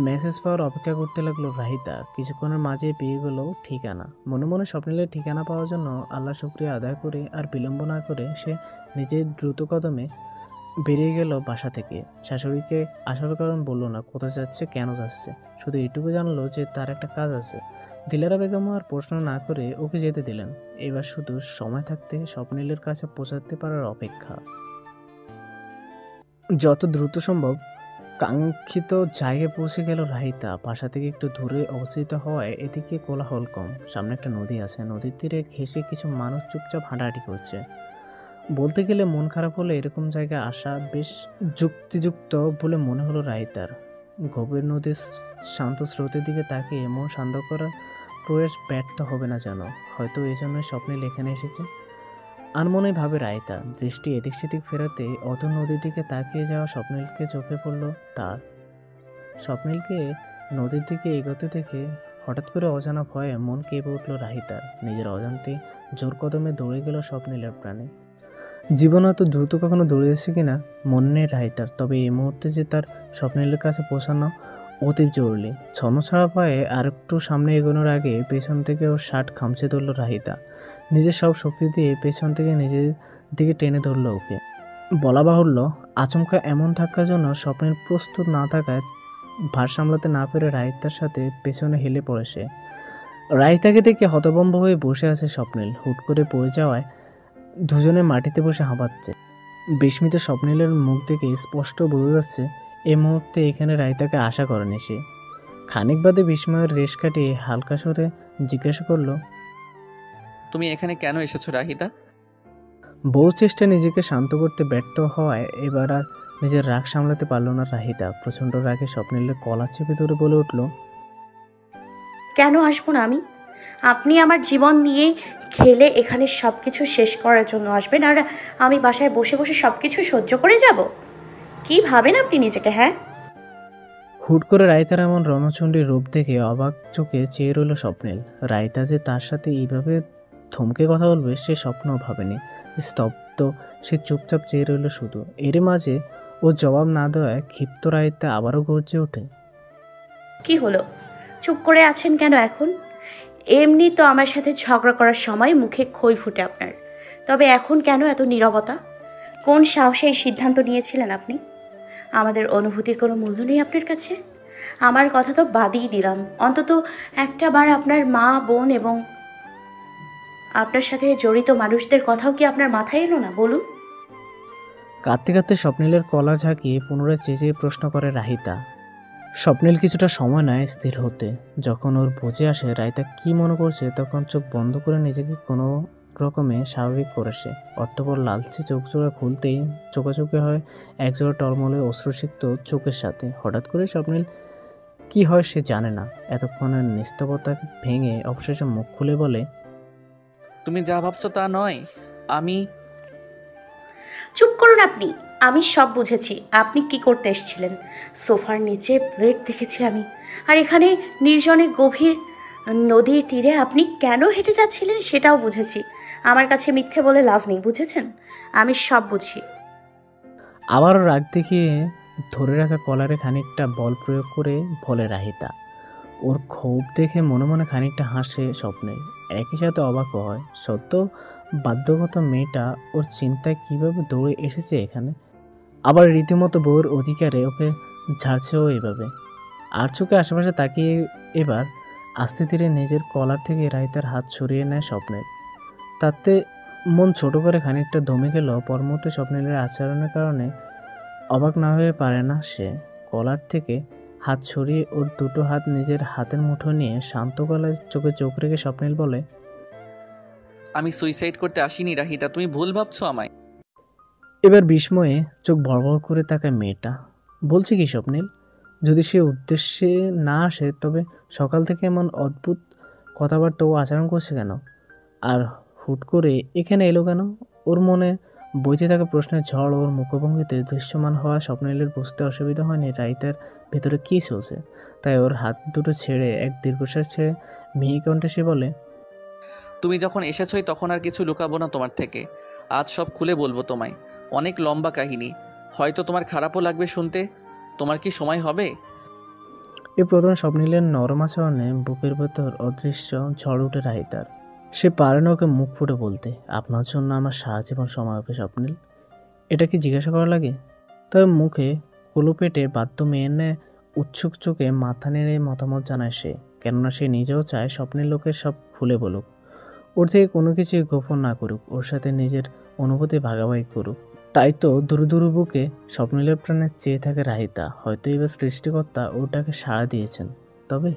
S2: মেসেজ পাওয়ার অপেক্ষা করতে লাগলো রাহিতা। কিছুক্ষণের মাঝে পেয়ে গেল ঠিকানা। মনে মনে স্বপ্নিলের ঠিকানা পাওয়ার জন্য আল্লাহ শুকরিয়া আদায় করে আর বিলম্ব না করে সে নিজের দ্রুত কদমে বেরিয়ে গেল বাসা থেকে। শাশুড়িকে আসার কারণ বলল না, কোথায় যাচ্ছে, কেন যাচ্ছে, শুধু এইটুকু জানলো যে তার একটা কাজ আছে। দিলারা বেগম আর প্রশ্ন না করে ওকে যেতে দিলেন। এবার শুধু সময় থাকতে স্বপ্নিলের কাছে পৌঁছাতে পারার অপেক্ষা। যত দ্রুত সম্ভব কাঙ্ক্ষিত জায়গায় পৌঁছে গেল রাহিতা। বাসা থেকে একটু দূরে অবস্থিত হওয়ায় এদিকে কোলাহল কম। সামনে একটা নদী আছে, নদীর তীরে ঘেঁষে কিছু মানুষ চুপচাপ হাঁটাহাঁটি করছে। বলতে গেলে মন খারাপ হলে এরকম জায়গায় আসা বেশ যুক্তিযুক্ত বলে মনে হলো রাহিতার। গভীর নদীর শান্ত স্রোতের দিকে তাকিয়ে মন শান্ত করার প্রয়াস ব্যর্থ হবে না যেন। হয়তো এই জন্যই স্বপ্নিল এখানে এসেছে। আনমনেই ভাবে রাহিতা। দৃষ্টি এদিক সেদিক ফেরাতে অতল নদীর দিকে তাকিয়ে যাওয়া স্বপ্নিলকে চোখে পড়ল তার। স্বপ্নিলকে নদীর দিকে এগোতে দেখে হঠাৎ করে অজানা ভয়ে মন কেঁপে উঠল রাহিতার। নিজের অজান্তে জোর কদমে দৌড়ে গেল স্বপ্নিলের প্রাণে। জীবন এত দ্রুত কখনো দৌড়িয়েছে কিনা মনে নেই রাহিতার, তবে এই মুহূর্তে যে তার স্বপ্নিলের কাছে পৌঁছানো অতি জরুরি। ছন্নছাড়া পায়ে আর একটু সামনে এগোনোর আগে পেছন থেকে ওর শার্ট খামচে ধরল রাহিতা। নিজের সব শক্তি দিয়ে পেছন থেকে নিজের দিকে টেনে ধরল ওকে। বলা বাহুল্য, আচমকা এমন ধাক্কার জন্য স্বপ্নের প্রস্তুত না থাকায় ভার সামলাতে না পেরে রাহিতার সাথে পেছনে হেলে পড়ে সে। রাহিতাকে দেখে হতভম্ব হয়ে বসে আছে স্বপ্নিল। হুট করে পড়ে যাওয়ায় দুজনে মাটিতে বসে হাঁপাচ্ছে। বিস্মিত স্বপ্নিলের মুখ দেখে স্পষ্ট বোঝা যাচ্ছে এই মুহূর্তে এখানে রাহিতাকে আশা করেনি সে। খানিক বাদে বিস্ময়ের রেশ কাটিয়ে হালকা স্বরে জিজ্ঞাসা করলো,
S1: তুমি এখানে কেন এসেছো রাহিতা?
S2: বহু চেষ্টায় নিজেকে শান্ত করতে ব্যর্থ হওয়ায় এবার আর নিজের রাগ সামলাতে পারল না রাহিতা। প্রচণ্ড রাগে স্বপ্নিলের কলার চেপে ধরে বলে উঠল,
S4: কেন আসবো না আমি? আপনি আমার জীবন নিয়ে খেলে এখানে সব কিছু শেষ করার জন্য আসবেন, আর আমি বাসায় বসে বসে সব কিছু সহ্য করে যাব? কি ভাবেন আপনি নিজেকে? হ্যাঁ,
S2: হুট করে রায়তার এমন রণচণ্ডীর রূপ দেখে অবাক চোখে চেয়ে রইল স্বপ্নিল। রায়তা যে তার সাথে এইভাবে থমকে কথা বলবে সে স্বপ্নও ভাবেনি। স্তব্ধ সে চুপচাপ চেয়ে রইল শুধু। এর মাঝে ও জবাব না দেওয়ায় ক্ষিপ্ত রায়তা আবারও গর্জে ওঠে,
S4: কি হলো? চুপ করে আছেন কেন এখন? এমনি তো আমার সাথে ঝগড়া করার সময় মুখে খই ফুটে আপনার, তবে এখন কেন এত নীরবতা? কোন সাহসে এই সিদ্ধান্ত নিয়েছিলেন আপনি? আমাদের অনুভূতির কোনো মূল্য নেই আপনার কাছে? আমার কথা তো বাদই দিলাম, অন্তত একটা বার আপনার মা, বোন এবং আপনার সাথে জড়িত মানুষদের কথাও কি আপনার মাথায় এলো না? বলুন।
S2: কাঁদতে কাঁদতে স্বপ্নিলের কলা ঝাঁকিয়ে পুনরায় চেঁচিয়ে প্রশ্ন করে রাহিতা। স্বপ্নিল কিছুটা সময় নেয় স্থির হতে। যখন ওর বুঝে আসে রায়তা কি মনে করছে, তখন চোখ বন্ধ করে নিজেকে কোনো রকমে স্বাভাবিক করে সে। অর্থপর লালচে চোখ জোড়া খুলতেই চোখাচোখি হয় একজোড়া টলমলে অশ্রুসিক্ত চোখের সাথে। হঠাৎ করে স্বপ্নিল কি হয় সে জানে না। এতক্ষণের নিস্তবতা ভেঙে অবশেষে মুখ খুলে বলে,
S1: তুমি যা ভাবছো তা নয়। আমি
S4: চুপ করুন আপনি। আমি সব বুঝেছি। আপনি কি করতে এসেছিলেন? সোফার নিচে ব্লেড দেখেছি আমি, আর এখানে নির্জনে গভীর নদীর তীরে আপনি কেন হেঁটে যাচ্ছিলেন সেটাও বুঝেছি। আমার কাছে মিথ্যে বলে লাভ নেই, বুঝেছেন? আমি সব বুঝি।
S2: আবারও রাগ দেখিয়ে ধরে রাখা কলারে খানিকটা বল প্রয়োগ করে বলে রাহিতা। ওর ক্ষোভ দেখে মনে মনে খানিকটা হাসে স্বপ্নে, একই সাথে অবাকও হয়। সত্য বাধ্যগত মেয়েটা ওর চিন্তায় কিভাবে দৌড়ে এসেছে এখানে, আবার রীতিমতো বউর অধিকারে ওকে ঝাড়ছেও এইভাবে। আর চোখে আশেপাশে তাকিয়ে এবার আস্তে ধীরে নিজের কলার থেকে রাহিতার হাত সরিয়ে নেয় স্বপ্নের। তাতে মন ছোট করে খানিকটা দমে গেল। পরমুহূর্তে স্বপ্নিলের আচরণের কারণে অবাক না হয়ে পারে না সে। কলার থেকে হাত সরিয়ে ওর দুটো হাত নিজের হাতের মুঠো নিয়ে শান্ত গলায় চোখে চোখ রেখে স্বপ্নিল বলে,
S1: আমি সুইসাইড করতে আসিনি রাহিতা, তুমি ভুল ভাবছো আমায়।
S2: এবার বিস্ময়ে চোখ ভরভর করে তাকায় মেয়েটা। বলছে কি স্বপ্নিল? যদি সে উদ্দেশ্যে না আসে তবে সকাল থেকে এমন অদ্ভুত কথাবার্তা ও আচরণ করছে কেন? আর হুট করে এখানে এলো কেন? ওর মনে বইতে থাকা প্রশ্নের ঝড় ওর মুখভঙ্গিতে দৃশ্যমান হওয়া স্বপ্নিলের বুঝতে অসুবিধা হয়নি রাইতার ভেতরে কী চলছে। তাই ওর হাত দুটো ছেড়ে এক দীর্ঘশ্বাস ছেড়ে মিহি কণ্ঠে সে বলে,
S1: তুমি যখন এসেছোই তখন আর কিছু লুকাবো না তোমার থেকে। আজ সব খুলে বলবো তোমায়। অনেক লম্বা কাহিনী, হয়তো তোমার খারাপও লাগবে শুনতে। তোমার কি সময় হবে?
S2: এ প্রথম স্বপ্নিলের নরম আচরণে বুকের ভেতর অদৃশ্য ঝড় উঠে রাহিতার। সে পারে না ওকে মুখ ফুটে বলতে, আপনার জন্য আমার সারা জীবন সময় হবে স্বপ্নিল। এটা কি জিজ্ঞাসা করা লাগে? তবে মুখে কুলো পেটে বাধ্য মেয়ের ন্যায় উৎসুক চোখে মাথা নেড়ে মতামত জানায় সে। কেননা সে নিজেও চায় স্বপ্নের লোকের সব খুলে বলুক, ওর থেকে কোনো কিছুই গোপন না করুক, ওর সাথে নিজের অনুভূতি ভাগাভাগি করুক। তাই তো দুরু দুরু বুকে স্বপ্নিলের প্রাণে চেয়ে থাকে রাহিতা। হয়তো এবার সৃষ্টিকর্তা ওটাকে সাড়া দিয়েছেন। তবে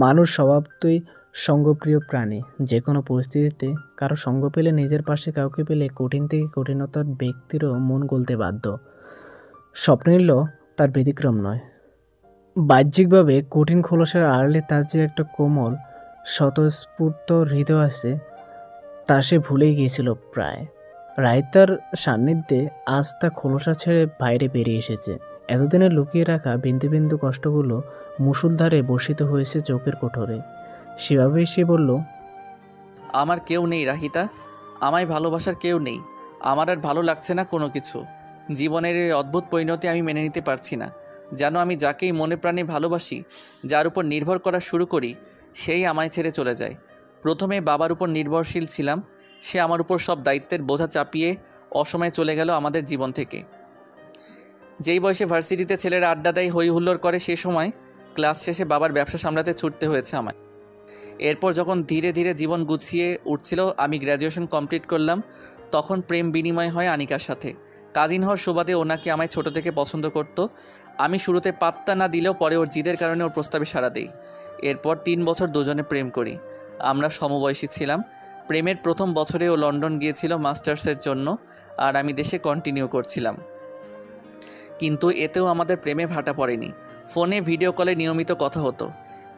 S2: মানুষ স্বভাবতই সঙ্গপ্রিয় প্রাণী। যে কোনো পরিস্থিতিতে কারো সঙ্গ পেলে, নিজের পাশে কাউকে পেলে কঠিন থেকে কঠিনতার ব্যক্তিরও মন গলতে বাধ্য। স্বপ্নিলও তার ব্যতিক্রম নয়। বাহ্যিকভাবে কঠিন খোলসের আড়ালে তার যে একটা কোমল স্বতঃস্ফূর্ত হৃদয় আছে তা সে ভুলেই গিয়েছিল প্রায়। রায়তার সান্নিধ্যে আজ তা খোলসা ছেড়ে বাইরে বেরিয়ে এসেছে। এতদিনে লুকিয়ে রাখা বিন্দু বিন্দু কষ্টগুলো মুষলধারে বর্ষিত হয়েছে চোখের কোঠরে। সেভাবেই সে বলল,
S1: আমার কেউ নেই রাহিতা, আমায় ভালোবাসার কেউ নেই। আমার আর ভালো লাগছে না কোনো কিছু। জীবনের এই অদ্ভুত পরিণতি আমি মেনে নিতে পারছি না। যেন আমি যাকেই মনে প্রাণে ভালোবাসি, যার উপর নির্ভর করা শুরু করি, সেই আমায় ছেড়ে চলে যায়। প্রথমে বাবার উপর নির্ভরশীল ছিলাম, সে আমার উপর সব দায়িত্বের বোঝা চাপিয়ে অসময়ে চলে গেল আমাদের জীবন থেকে। যেই বয়সে ভার্সিটিতে ছেলেরা আড্ডা দেয়, হই হুল্লোড় করে, সে সময় ক্লাস শেষে বাবার ব্যবসা সামলাতে ছুটতে হয়েছে আমায়। এরপর যখন ধীরে ধীরে জীবন গুছিয়ে উঠছিল, আমি গ্র্যাজুয়েশন কমপ্লিট করলাম। তখন প্রেম বিনিময় হয় আনিকার সাথে। কাজিন হওয়ার সুবাদে ওনাকে আমায় ছোট থেকে পছন্দ করত। আমি শুরুতে পাত্তা না দিলেও পরে ওর জিদের কারণে ওর প্রস্তাবে সাড়া দিই। এরপর 3 বছর দুজনে প্রেম করি। আমরা সমবয়সী ছিলাম। প্রেমের প্রথম বছরে ও লন্ডন গিয়েছিল মাস্টার্সের জন্য, আর আমি দেশে কন্টিনিউ করছিলাম। কিন্তু এতেও আমাদের প্রেমে ভাটা পড়েনি। ফোনে ভিডিও কলে নিয়মিত কথা হতো।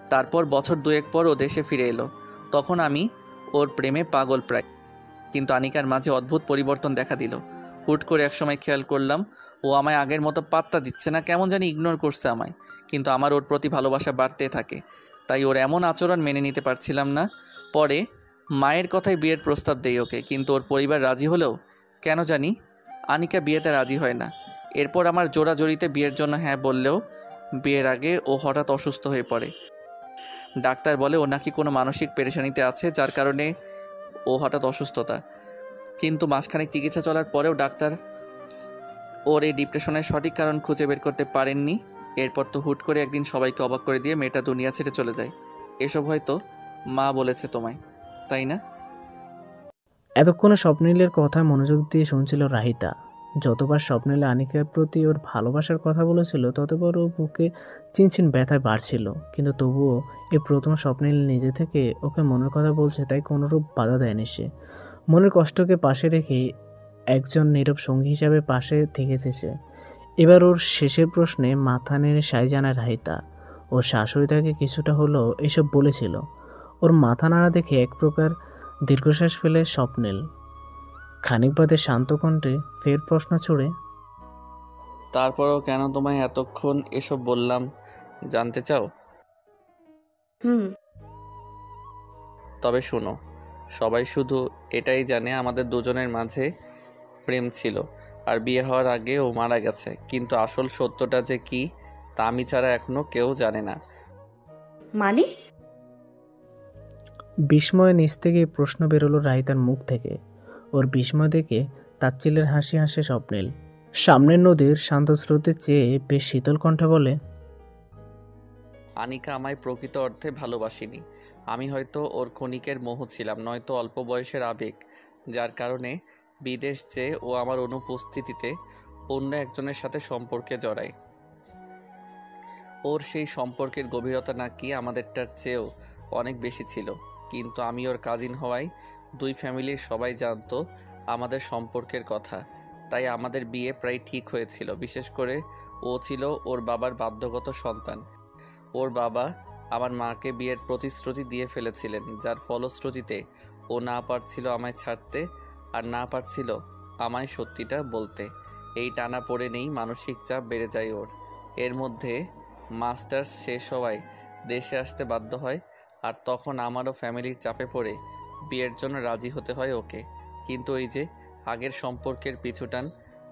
S1: তারপর বছর দুয়েক পর ও দেশে ফিরে এলো। তখন আমি ওর প্রেমে পাগল প্রায়। কিন্তু আনিকার মাঝে অদ্ভুত পরিবর্তন দেখা দিল। হুট করে একসময় খেয়াল করলাম ও আমায় আগের মতো পাত্তা দিচ্ছে না, কেমন জানি ইগনোর করছে আমায়। কিন্তু আমার ওর প্রতি ভালোবাসা বাড়তে থাকে, তাই ওর এমন আচরণ মেনে নিতে পারছিলাম না। পরে মায়ের কথায় বিয়ের প্রস্তাব দেই ওকে, কিন্তু ওর পরিবার রাজি হলেও কেন জানি আনিকা বিয়েতে রাজি হয় না। এরপর আমার জোড়াজড়িতে বিয়ের জন্য হ্যাঁ বললেও বিয়ের আগে ও হঠাৎ অসুস্থ হয়ে পড়ে। ডাক্তার বলে ও নাকি কোনো মানসিক পেরেশানিতে আছে, যার কারণে ও হঠাৎ অসুস্থতা। কিন্তু মাসখানেক চিকিৎসা চলার পরেও ডাক্তার ওর এই ডিপ্রেশনের সঠিক কারণ খুঁজে বের করতে পারেননি। এরপর তো হুট করে একদিন সবাইকে অবাক করে দিয়ে মেয়েটা দুনিয়া ছেড়ে চলে যায়। এসব হয়তো মা বলেছে তোমায়, তাই না?
S2: এতক্ষণে স্বপ্নীলের কথা মনোযোগ দিয়ে শুনছিল রাহিতা। যতবার স্বপ্নীল আনিকার প্রতি ওর ভালোবাসার কথা বলেছিল, ততবার ও বুকে চিনচিন ব্যথায় বাড়ছিল। কিন্তু তবুও এই প্রথম স্বপ্নীল নিজে থেকে ওকে মনের কথা বলছে, তাই কোনোরূপ বাধা দেয়নি সে। মনের কষ্টকে পাশে রেখে একজন নীরব সঙ্গী হিসাবে পাশে থেকেছে সে। এবার ওর শেষের প্রশ্নে মাথা নেড়ে সায় জানায় রাহিতা। ওর শাশুড়ি তাকে কিছুটা হলেও এসব বলেছিল। ওর মাথা নাড়া দেখে এক প্রকার দীর্ঘশ্বাস ফেলে স্বপ্নীল। খানিক বাদে শান্ত কণ্ঠে ফের প্রশ্ন ছুড়ে,
S1: তারপরও কেন তোমায় এতক্ষণ এসব বললাম জানতে চাও?
S4: হুম।
S1: তবে শোনো, সবাই শুধু এটাই জানে আমাদের দুজনের মাঝে প্রেম ছিল, আর বিয়ে হওয়ার আগে ও মারা গেছে। কিন্তু আসল সত্যটা যে কি তা আমি ছাড়া এখনো কেউ জানে না।
S4: মানে?
S2: বিস্ময়ে নিচ থেকে প্রশ্ন বেরোলো রাহিতার মুখ থেকে। ওর বিস্ময় দেখে তাচ্ছিল্যের হাসি হাসে স্বপ্নীল। সামনের নদীর শান্ত স্রোতের চেয়ে বেশ শীতল কণ্ঠে বলে,
S1: আনিকা আমায় প্রকৃত অর্থে ভালোবাসিনি। আমি হয়তো ওর ক্ষণিকের মোহ ছিলাম, নয়তো অল্প বয়সের আবেগ, যার কারণে বিদেশ যেয়ে ও আমার অনুপস্থিতিতে অন্য একজনের সাথে সম্পর্কে জড়ায়। ওর সেই সম্পর্কের গভীরতা নাকি আমাদেরটার চেয়েও অনেক বেশি ছিল। কিন্তু আমি ওর কাজিন হওয়ায় দুই ফ্যামিলির সবাই জানতো আমাদের সম্পর্কের কথা, তাই আমাদের বিয়ে প্রায় ঠিক হয়েছিল। বিশেষ করে ও ছিল ওর বাবার বাধ্যগত সন্তান। ওর বাবা আমার মাকে বিয়ের প্রতিশ্রুতি দিয়ে ফেলেছিলেন, যার ফলশ্রুতিতে ও না পারছিল আমায় ছাড়তে, আর না পারছিল আমায় সত্যিটা বলতে। এই টানা পড়ে নেই মানসিক চাপ বেড়ে যায় ওর। এর মধ্যে মাস্টার্স শেষ হওয়ায় দেশে আসতে বাধ্য হয়, আর তখন আমারও ফ্যামিলির চাপে পড়ে বিয়ের জন্য রাজি হতে হয় ওকে। কিন্তু ওই যে আগের সম্পর্কের পিছুটান,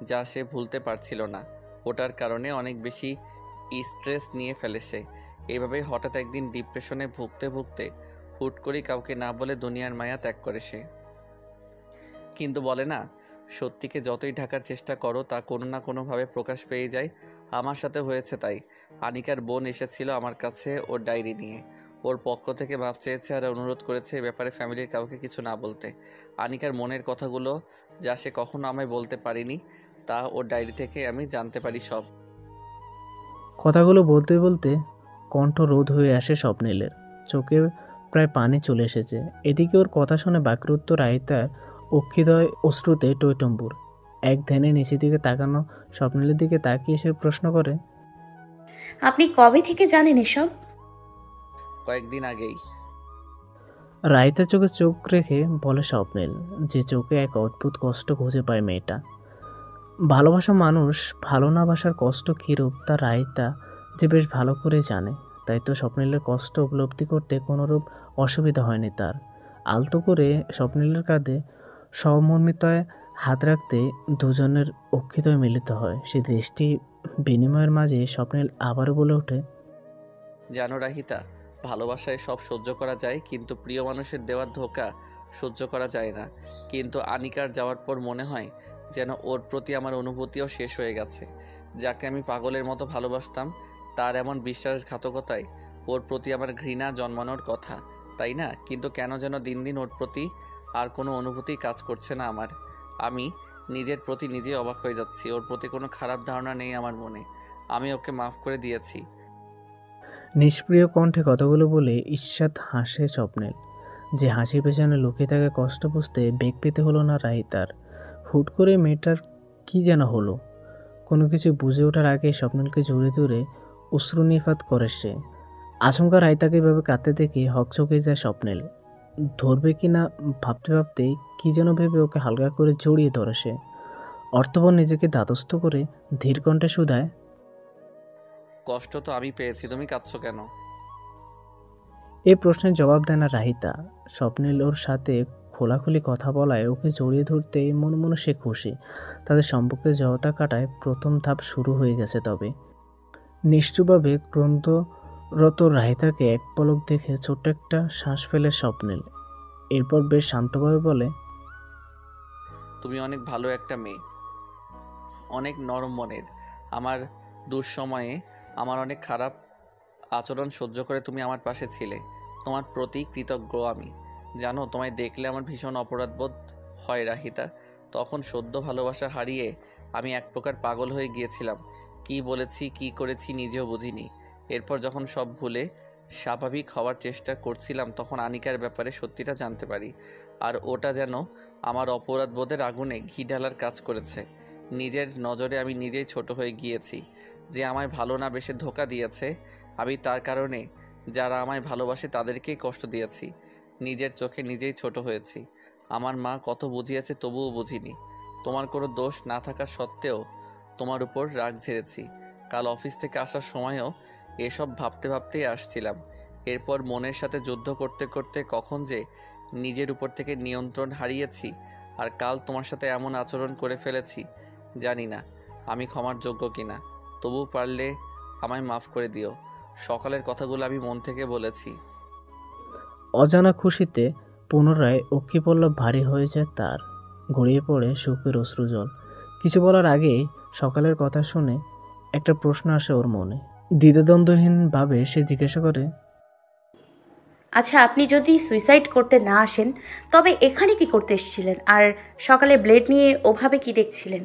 S1: যা সে ভুলতে পারছিল না, ওটার কারণে অনেক বেশি স্ট্রেস নিয়ে ফেলে সে। এইভাবেই হঠাৎ একদিন ডিপ্রেশনে ভুগতে ভুগতে হুট করেই কাউকে না বলে দুনিয়ার মায়া ত্যাগ করে সে। কিন্তু বলে না, সত্যিকে যতই ঢাকার চেষ্টা করো তা কোনো না কোনোভাবে প্রকাশ পেয়ে যায়। আমার সাথে হয়েছে তাই। আনিকার বোন এসেছিল আমার কাছে ওর ডায়েরি নিয়ে। ওর পক্ষ থেকে মাপ চেয়েছে আর অনুরোধ করেছে এ ব্যাপারে ফ্যামিলির কাউকে কিছু না বলতে। আনিকার মনের কথাগুলো যা সে কখনো আমায় বলতে পারিনি, তা ওর ডায়েরি থেকে আমি জানতে পারি সব।
S2: কথাগুলো বলতে বলতে কণ্ঠ রোধ হয়ে আসে স্বপ্নীলের। চোখে প্রায় পানি চলে এসেছে। এদিকে ওর কথা শুনে বাকরুদ্ধ রাহিতার অক্ষিদয় অশ্রুতে টইটম্বুর। এক ধ্যানে নিচের দিকে তাকানো স্বপ্নীলের দিকে তাকিয়ে সে প্রশ্ন করে,
S4: আপনি কবে থেকে জানেন এসব?
S1: কয়েকদিন আগেই।
S2: রাহিতার চোখে চোখ রেখে বলে স্বপ্নীল, যে চোখে এক অদ্ভুত কষ্ট খুঁজে পায় মেয়েটা। ভালোবাসা মানুষ ভালো না বাসার কষ্ট কীরূপ তা রাহিতা যে বেশ ভালো করে জানে। তাই তো স্বপ্নীলের কষ্ট উপলব্ধি করতে কোনোরূপ অসুবিধা হয়নি তার। আলতো করে স্বপ্নীলের কাঁধে সমন্বিতয় হাত রাখতে দুজনের অক্ষিদয় মিলিত হয়। সে দৃষ্টি বিনিময়ের মাঝে স্বপ্নীল আবারও বলে ওঠে,
S1: জানো রাহিতা, ভালোবাসায় সব সহ্য করা যায়, কিন্তু প্রিয় মানুষের দেওয়ার ধোঁকা সহ্য করা যায় না। কিন্তু আনিকার যাওয়ার পর মনে হয় যেন ওর প্রতি আমার অনুভূতিও শেষ হয়ে গেছে। যাকে আমি পাগলের মতো ভালোবাসতাম, তার এমন বিশ্বাসঘাতকতায় ওর প্রতি আমার ঘৃণা জন্মানোর কথা, তাই না? কিন্তু কেন যেন দিন দিন ওর প্রতি আর কোনো অনুভূতি কাজ করছে না আমার। আমি নিজের প্রতি নিজে অবাক হয়ে যাচ্ছি। ওর প্রতি কোনো খারাপ ধারণা নেই আমার মনে। আমি ওকে মাফ করে দিয়েছি।
S2: নিষ্প্রিয় কণ্ঠে কথাগুলো বলে ঈর্ষাদ হাসে স্বপ্নীল। যে হাসি পেছনে লুকিয়ে থাকা কষ্ট বুঝতে বেগ পেতে হলো না রাহিতার। হুট করে মেয়েটার কি যেন হলো। কোনো কিছু বুঝে ওঠার আগে স্বপ্নিলকে জড়িয়ে ধরে অশ্রু নিপাত করে সে। আচমকা রাহিতাকে এভাবে কাঁদতে দেখে হকচকে যায় স্বপ্নিল। ধরবে কি না ভাবতে ভাবতেই কি যেন ভেবে ওকে হালকা করে জড়িয়ে ধরে সে। অর্থপর নিজেকে দাতস্থ করে ধীর কণ্ঠে শুধায়,
S1: কষ্ট তো আমি পেয়েছি, তুমি কাঁদছো কেন?
S2: এই প্রশ্নের জবাব দেয় না রাহিতা। স্বপ্নিল ওর সাথে খোলাখুলি কথা বলায় ওকে জড়িয়ে ধরতেই মনে মনে সে খুশি। তাদের সম্পর্কে জড়তা কাটায় প্রথম ধাপ শুরু হয়ে গেছে। তবে নিষ্ঠুরভাবে ক্রন্দরত রাহিতাকে এক পলক দেখে ছোট্ট একটা শ্বাস ফেলে স্বপ্নিল। এরপর বেশ শান্তভাবে বলে,
S1: তুমি অনেক ভালো একটা মেয়ে, অনেক নরম মনের। আমার দুঃসময়ে আমার অনেক খারাপ আচরণ সহ্য করে তুমি আমার পাশে ছিলে। তোমার প্রতি কৃতজ্ঞ আমি। জানো, তোমায় দেখলে আমার ভীষণ অপরাধবোধ হয় রাহিতা। তখন সদ্য ভালোবাসা হারিয়ে আমি এক প্রকার পাগল হয়ে গিয়েছিলাম। কি বলেছি, কি করেছি নিজেও বুঝিনি। এরপর যখন সব ভুলে স্বাভাবিক হওয়ার চেষ্টা করছিলাম, তখন আনিকার ব্যাপারে সত্যিটা জানতে পারি। আর ওটা যেন আমার অপরাধবোধের আগুনে ঘি ঢালার কাজ করেছে। নিজের নজরে আমি নিজেই ছোট হয়ে গিয়েছি। যে আমায় ভালো না বেশে ধোঁকা দিয়েছে, আমি তার কারণে যারা আমায় ভালোবাসে তাদেরকেই কষ্ট দিয়েছি। নিজের চোখে নিজেই ছোট হয়েছি। আমার মা কত বুঝিয়েছে, তবুও বুঝিনি। তোমার কোনো দোষ না থাকা সত্ত্বেও তোমার উপর রাগ ঝেড়েছি। কাল অফিস থেকে আসার সময়ও এসব ভাবতে ভাবতেই আসছিলাম। এরপর মনের সাথে যুদ্ধ করতে করতে কখন যে নিজের উপর থেকে নিয়ন্ত্রণ হারিয়েছি, আর কাল তোমার সাথে এমন আচরণ করে ফেলেছি, জানি না আমি ক্ষমার যোগ্য কিনা। তবু পারলে আমায় মাফ করে দিও। সকালের কথাগুলো আমি মন থেকে বলেছি।
S2: অজানা খুশিতে পুনরায় অক্ষিপল্লব ভারী হয়ে যায় তার। গড়িয়ে পড়ে সুখের অশ্রুজল। কিছু বলার আগেই সকালের কথা শুনে একটা প্রশ্ন আসে ওর মনে। দ্বিধাদ্বন্দ্বহীনভাবে সে জিজ্ঞাসা করে,
S4: আচ্ছা, আপনি যদি সুইসাইড করতে না আসেন তবে এখানে কি করতে এসেছিলেন? আর সকালে ব্লেড নিয়ে ওভাবে কি দেখছিলেন?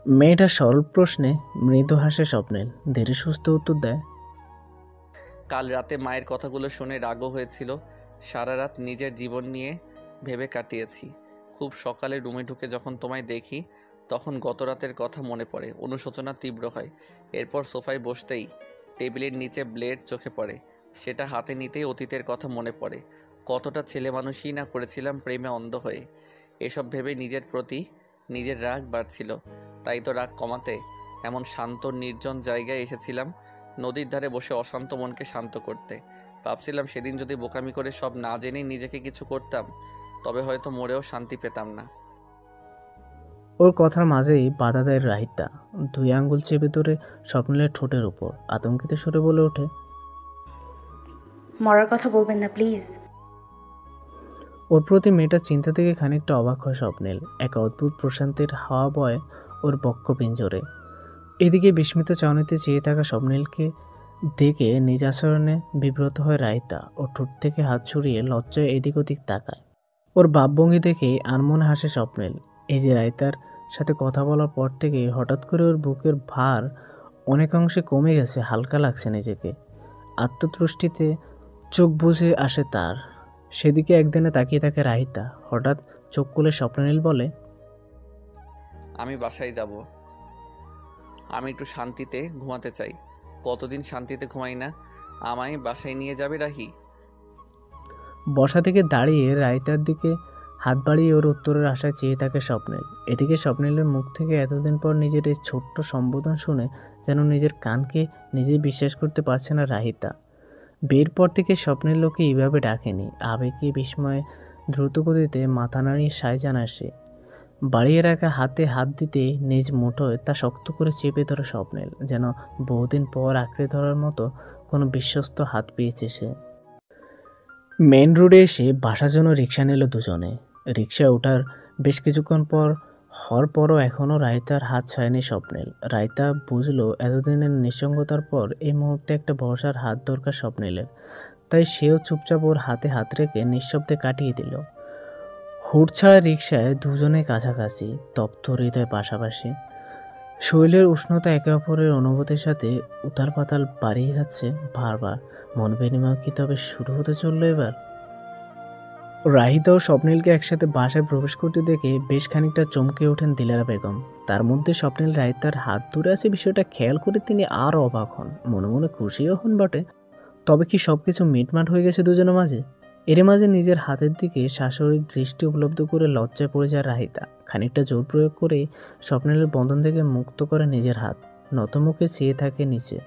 S2: মেয়েটার সরল প্রশ্নে মৃদু হাসে স্বপ্নিল। ধীরে সুস্থ উত্তর দেয়,
S1: কাল রাতে মায়ের কথাগুলো শুনে রাগও হয়েছিল। সারা রাত নিজের জীবন নিয়ে ভেবে কাটিয়েছি। খুব সকালে রুমে ঢুকে যখন তোমায় দেখি, তখন গত রাতের কথা মনে পড়ে। অনুশোচনা তীব্র হয়। এরপর সোফায় বসতেই টেবিলের নিচে ব্লেড চোখে পড়ে। সেটা হাতে নিতেই অতীতের কথা মনে পড়ে। কতটা ছেলে মানুষই না করেছিলাম প্রেমে অন্ধ হয়ে। এসব ভেবে নিজের প্রতি নিজের রাগ বাড়ছিল। তাই তো রাগ কমাতে এমন শান্ত নির্জন জায়গায় এসেছিলাম, নদীর ধারে বসে অশান্ত মনকে শান্ত করতে। ভাবছিলাম সেদিন যদি বোকামি করে সব না জেনেই নিজেকে কিছু করতাম, তবে হয়তো মরেও শান্তি পেতাম না।
S2: ওর কথার মাঝেই বাধা দেয় রাহিতা। দুই আঙ্গুল চেপে ধরে স্বপ্নিলের ঠোঁটের উপর আতঙ্কিত সুরে বলে ওঠে,
S4: মরার কথা বলবেন না প্লিজ।
S2: ওর প্রতি মেয়েটার চিন্তা থেকে খানিকটা অবাক হয় স্বপ্নিল। এক অদ্ভুত প্রশান্তির হাওয়া বয় ওর বক্ষ পিঞ্জরে। এদিকে বিস্মিত চাউনিতে চেয়ে থাকা স্বপ্নিলকে দেখে নিজ আচরণে বিব্রত হয় রাহিতা। ওর ঠোঁট থেকে হাত ছড়িয়ে লজ্জায় এদিক ওদিক তাকায়। ওর ভাবভঙ্গি দেখেই আনমনে হাসে স্বপ্নিল। এই যে রাহিতার সাথে কথা বলার পর থেকে হঠাৎ করে ওর বুকের ভার অনেকাংশে কমে গেছে, হালকা লাগছে নিজেকে। আত্মতুষ্টিতে চোখ বুজে আসে তার। সেদিকে একদিনে তাকিয়ে থাকে রাহিতা। হঠাৎ চোখ খুলে স্বপ্নিল বলে,
S1: আমি বাসায় যাব। আমি একটু শান্তিতে ঘুমাতে চাই। কতদিন শান্তিতে ঘুমাই না। আমায় বাসায় নিয়ে যাবে রাহি?
S2: বসা থেকে দাঁড়িয়ে রাহিতার দিকে হাত বাড়িয়ে ওর উত্তরের আশায় চেয়ে থাকে স্বপ্নিল। এদিকে স্বপ্নিলের মুখ থেকে এতদিন পর নিজের এই ছোট্ট সম্বোধন শুনে যেন নিজের কানকে নিজেই বিশ্বাস করতে পারছে না রাহিতা। বিয়ের পর থেকে স্বপ্নের লোকে এইভাবে ডাকেনি। আবেগে বিস্ময়ে দ্রুতগতিতে মাথা নাড়িয়ে সায় জানায় সে। বাড়িয়ে রাখা হাতে হাত দিতে নিজ মুঠোয় তা শক্ত করে চেপে ধরে স্বপ্নিল, যেন বহুদিন পর আঁকড়ে ধরার মতো কোনো বিশ্বস্ত হাত পেয়েছে সে। মেন রোডে এসে বাসার জন্য রিক্সা নিল দুজনে। রিক্সায় ওঠার বেশ কিছুক্ষণ পর হওয়ার পরও এখনও রাহিতার হাত ছাড়েনি স্বপ্নিল। রাহিতা বুঝলো এতদিনের নিঃসঙ্গতার পর এই মুহূর্তে একটা ভরসার হাত দরকার স্বপ্নিলের। তাই সেও চুপচাপ ওর হাতে হাত রেখে নিঃশব্দে কাটিয়ে দিল। হুট ছাড়া রিক্সায় দুজনে কাছাকাছি, তপ্ত হৃদয় পাশাপাশি। শরীরের উষ্ণতা একে অপরের অনুভূতির সাথে উতাল পাতাল বাড়িয়ে যাচ্ছে বারবার। মন বিনিময় কি তবে শুরু হতে চললো এবার? রাহিতা ও স্বপ্নীলকে একসাথে বাসায় প্রবেশ করতে দেখে বেশ খানিকটা চমকে ওঠেন দিলারা বেগম। তার মধ্যে স্বপ্নীল রাহিতার হাত ধরে আছে বিষয়টা খেয়াল করে তিনি আরও অবাক হন, মনে মনে খুশিও হন বটে। তবে কি সবকিছু মিটমাট হয়ে গেছে দুজনের মাঝে? এর মাঝে নিজের হাতের দিকে শাশুড়ির দৃষ্টি উপলব্ধ করে লজ্জায় পড়ে যায় রাহিতা। খানিকটা জোর প্রয়োগ করে স্বপ্নীলের বন্ধন থেকে মুক্ত করে নিজের হাত, নতমুখে চেয়ে থাকে নিচে।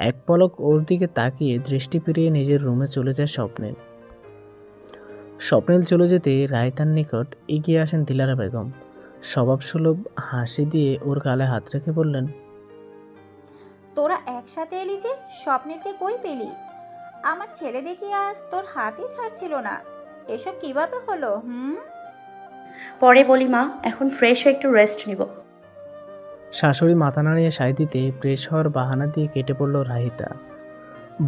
S2: এক পলক ওর দিকে তাকিয়ে দৃষ্টি ফিরিয়ে নিজের রুমে চলে যায় স্বপ্নীল। স্বপ্নীল চলে যেতে রায়তার নিকট এগিয়ে আসেন দিলারা বেগম। স্বভাবসুলভ হাসি দিয়ে ওর গালে হাত রেখে বললেন,
S3: তোরা একসাথে এলি যে, স্বপ্নেরকে কই পেলি? আমার ছেলে দেখি আজ তোর হাতই ছাড়ছিল না। এসব কিভাবে হলো?
S4: পরে বলি মা, এখন ফ্রেশ হয়ে একটু রেস্ট নিব।
S2: শাশুড়ি মাথা নাড়িয়ে সায় দিতে ফ্রেশ হওয়ার বাহানা দিয়ে কেটে পড়ল রাহিতা।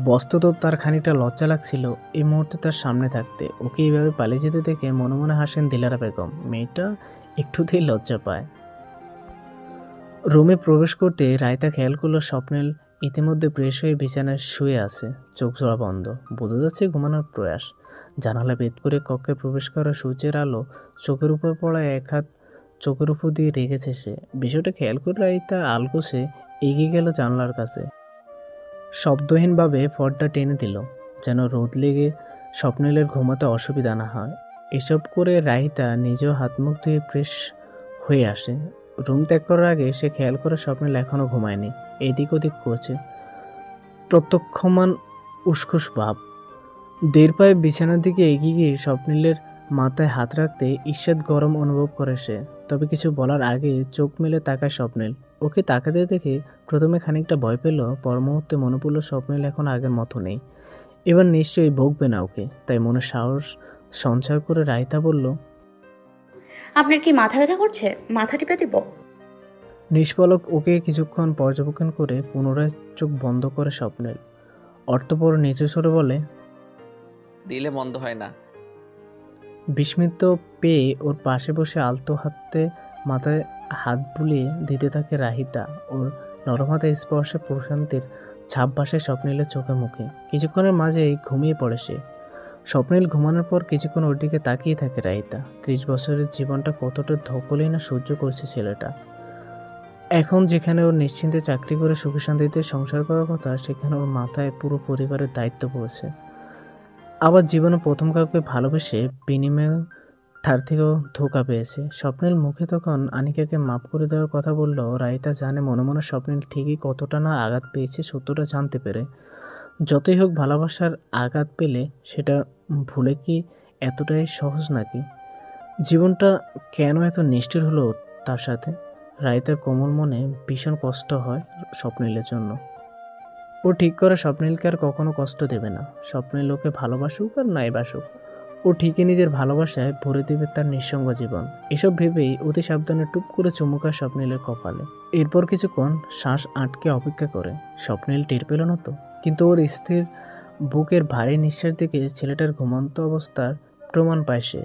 S2: বস্তুত তার খানিকটা লজ্জা লাগছিল এই মুহূর্তে তার সামনে থাকতে। ওকে এইভাবে পালিয়ে যেতে দেখে মনে মনে হাসেন দিলারা বেগম। মেয়েটা একটুতেই লজ্জা পায়। রুমে প্রবেশ করতে রায়তা খেয়াল করলো স্বপ্নীল ইতিমধ্যে ফ্রেশ হয়ে বিছানায় শুয়ে আছে, চোখ জোড়া বন্ধ, বোঝা যাচ্ছে ঘুমানোর প্রয়াস। জানালা ভেদ করে কক্ষে প্রবেশ করা সূর্যের আলো চোখের উপর পড়ায় এক হাত চোখের উপর দিয়ে রেখেছে সে। বিষয়টা খেয়াল করে রায়তা আলগোসে এগিয়ে গেল জানলার কাছে, শব্দহীনভাবে পর্দা টেনে দিল, যেন রোদ লেগে স্বপ্নীলের ঘুমাতে অসুবিধা না হয়। এসব করে রাহিতা নিজেও হাত মুখ ধুয়ে ফ্রেশ হয়ে আসে। রুম ত্যাগ করার আগে সে খেয়াল করে স্বপ্নীল এখনও ঘুমায়নি, এদিক ওদিক করছে, প্রত্যক্ষমান উসখুস ভাব। দেড় পায়ে বিছানার দিকে এগিয়ে গিয়ে স্বপ্নীলের মাথায় হাত রাখতে ঈষৎ গরম অনুভব করে সে। তবে কিছু বলার আগে চোখ মেলে তাকায় স্বপ্নীল। ওকে তাকাতে দেখে প্রথমে খানিকটা ভয় পেল, পর মুহূর্তে মনে পড়ল স্বপ্নীল এখন আগের মতো নেই, এবার নিশ্চয়ই বকবে না ওকে। তাই মনে সাহস সঞ্চার করে রায়তা বলল,
S4: আপনার কি মাথা ব্যথা করছে? মাথা টিপে দিব?
S2: নিষ্পলক ওকে কিছুক্ষণ পর্যবেক্ষণ করে পুনরায় চোখ বন্ধ করে স্বপ্নীল অর্থপর নিচু স্বরে বলে,
S1: দিলে মন্দ হয় না।
S2: বিস্মিত পেয়ে ওর পাশে বসে আলতো হাতে মাথায় হাত বুলিয়ে দিতে থাকে রাহিতা। ওর নরম হাতে স্পর্শে প্রশান্তির ছাপ ভাসে স্বপ্নীলের চোখে মুখে। কিছুক্ষণের মাঝেই ঘুমিয়ে পড়ে সে। স্বপ্নীল ঘুমানোর পর কিছুক্ষণ ওর দিকে তাকিয়ে থাকে রাহিতা। 30 বছরের জীবনটা কতটা ধকলেই না সহ্য করছে ছেলেটা। এখন যেখানে ওর নিশ্চিন্তে চাকরি করে সুখী শান্তিতে সংসার করার কথা, সেখানে ওর মাথায় পুরো পরিবারের দায়িত্ব পড়েছে। আবার জীবনে প্রথম কাউকে ভালোবেসে বিনিময়ে তার থেকেও ধোঁকা পেয়েছে। স্বপ্নীল মুখে তখন আনিকাকে মাফ করে দেওয়ার কথা বলল। রাইতা জানে মনে মনে স্বপ্নীল ঠিকই কতটা না আঘাত পেয়েছে সত্যটা জানতে পেরে। যতই হোক ভালোবাসার আঘাত পেলে সেটা ভুলে কি এতটাই সহজ নাকি? জীবনটা কেন এত নিষ্ঠুর হলো তার সাথে? রাইতার কোমল মনে ভীষণ কষ্ট হয় স্বপ্নীলের জন্য। ও ঠিক করে স্বপ্নীলকে আর কখনো কষ্ট দেবে না। স্বপ্নীল ওকে ভালোবাসুক আর নাই বাসুক, ও ঠিকই নিজের ভালোবাসায় ভরে দেবে তার নিঃসঙ্গ জীবন। এসব ভেবেই অতি সাবধানে টুপ করে চুমুকা স্বপ্নীলের কপালে। এরপর কিছুক্ষণ শ্বাস আটকে অপেক্ষা করে। স্বপ্নীল টের পেল না তো, কিন্তু ওর স্থির বুকের ভারী নিঃশ্বাস থেকে ছেলেটার ঘুমন্ত অবস্থার প্রমাণ পায় সে।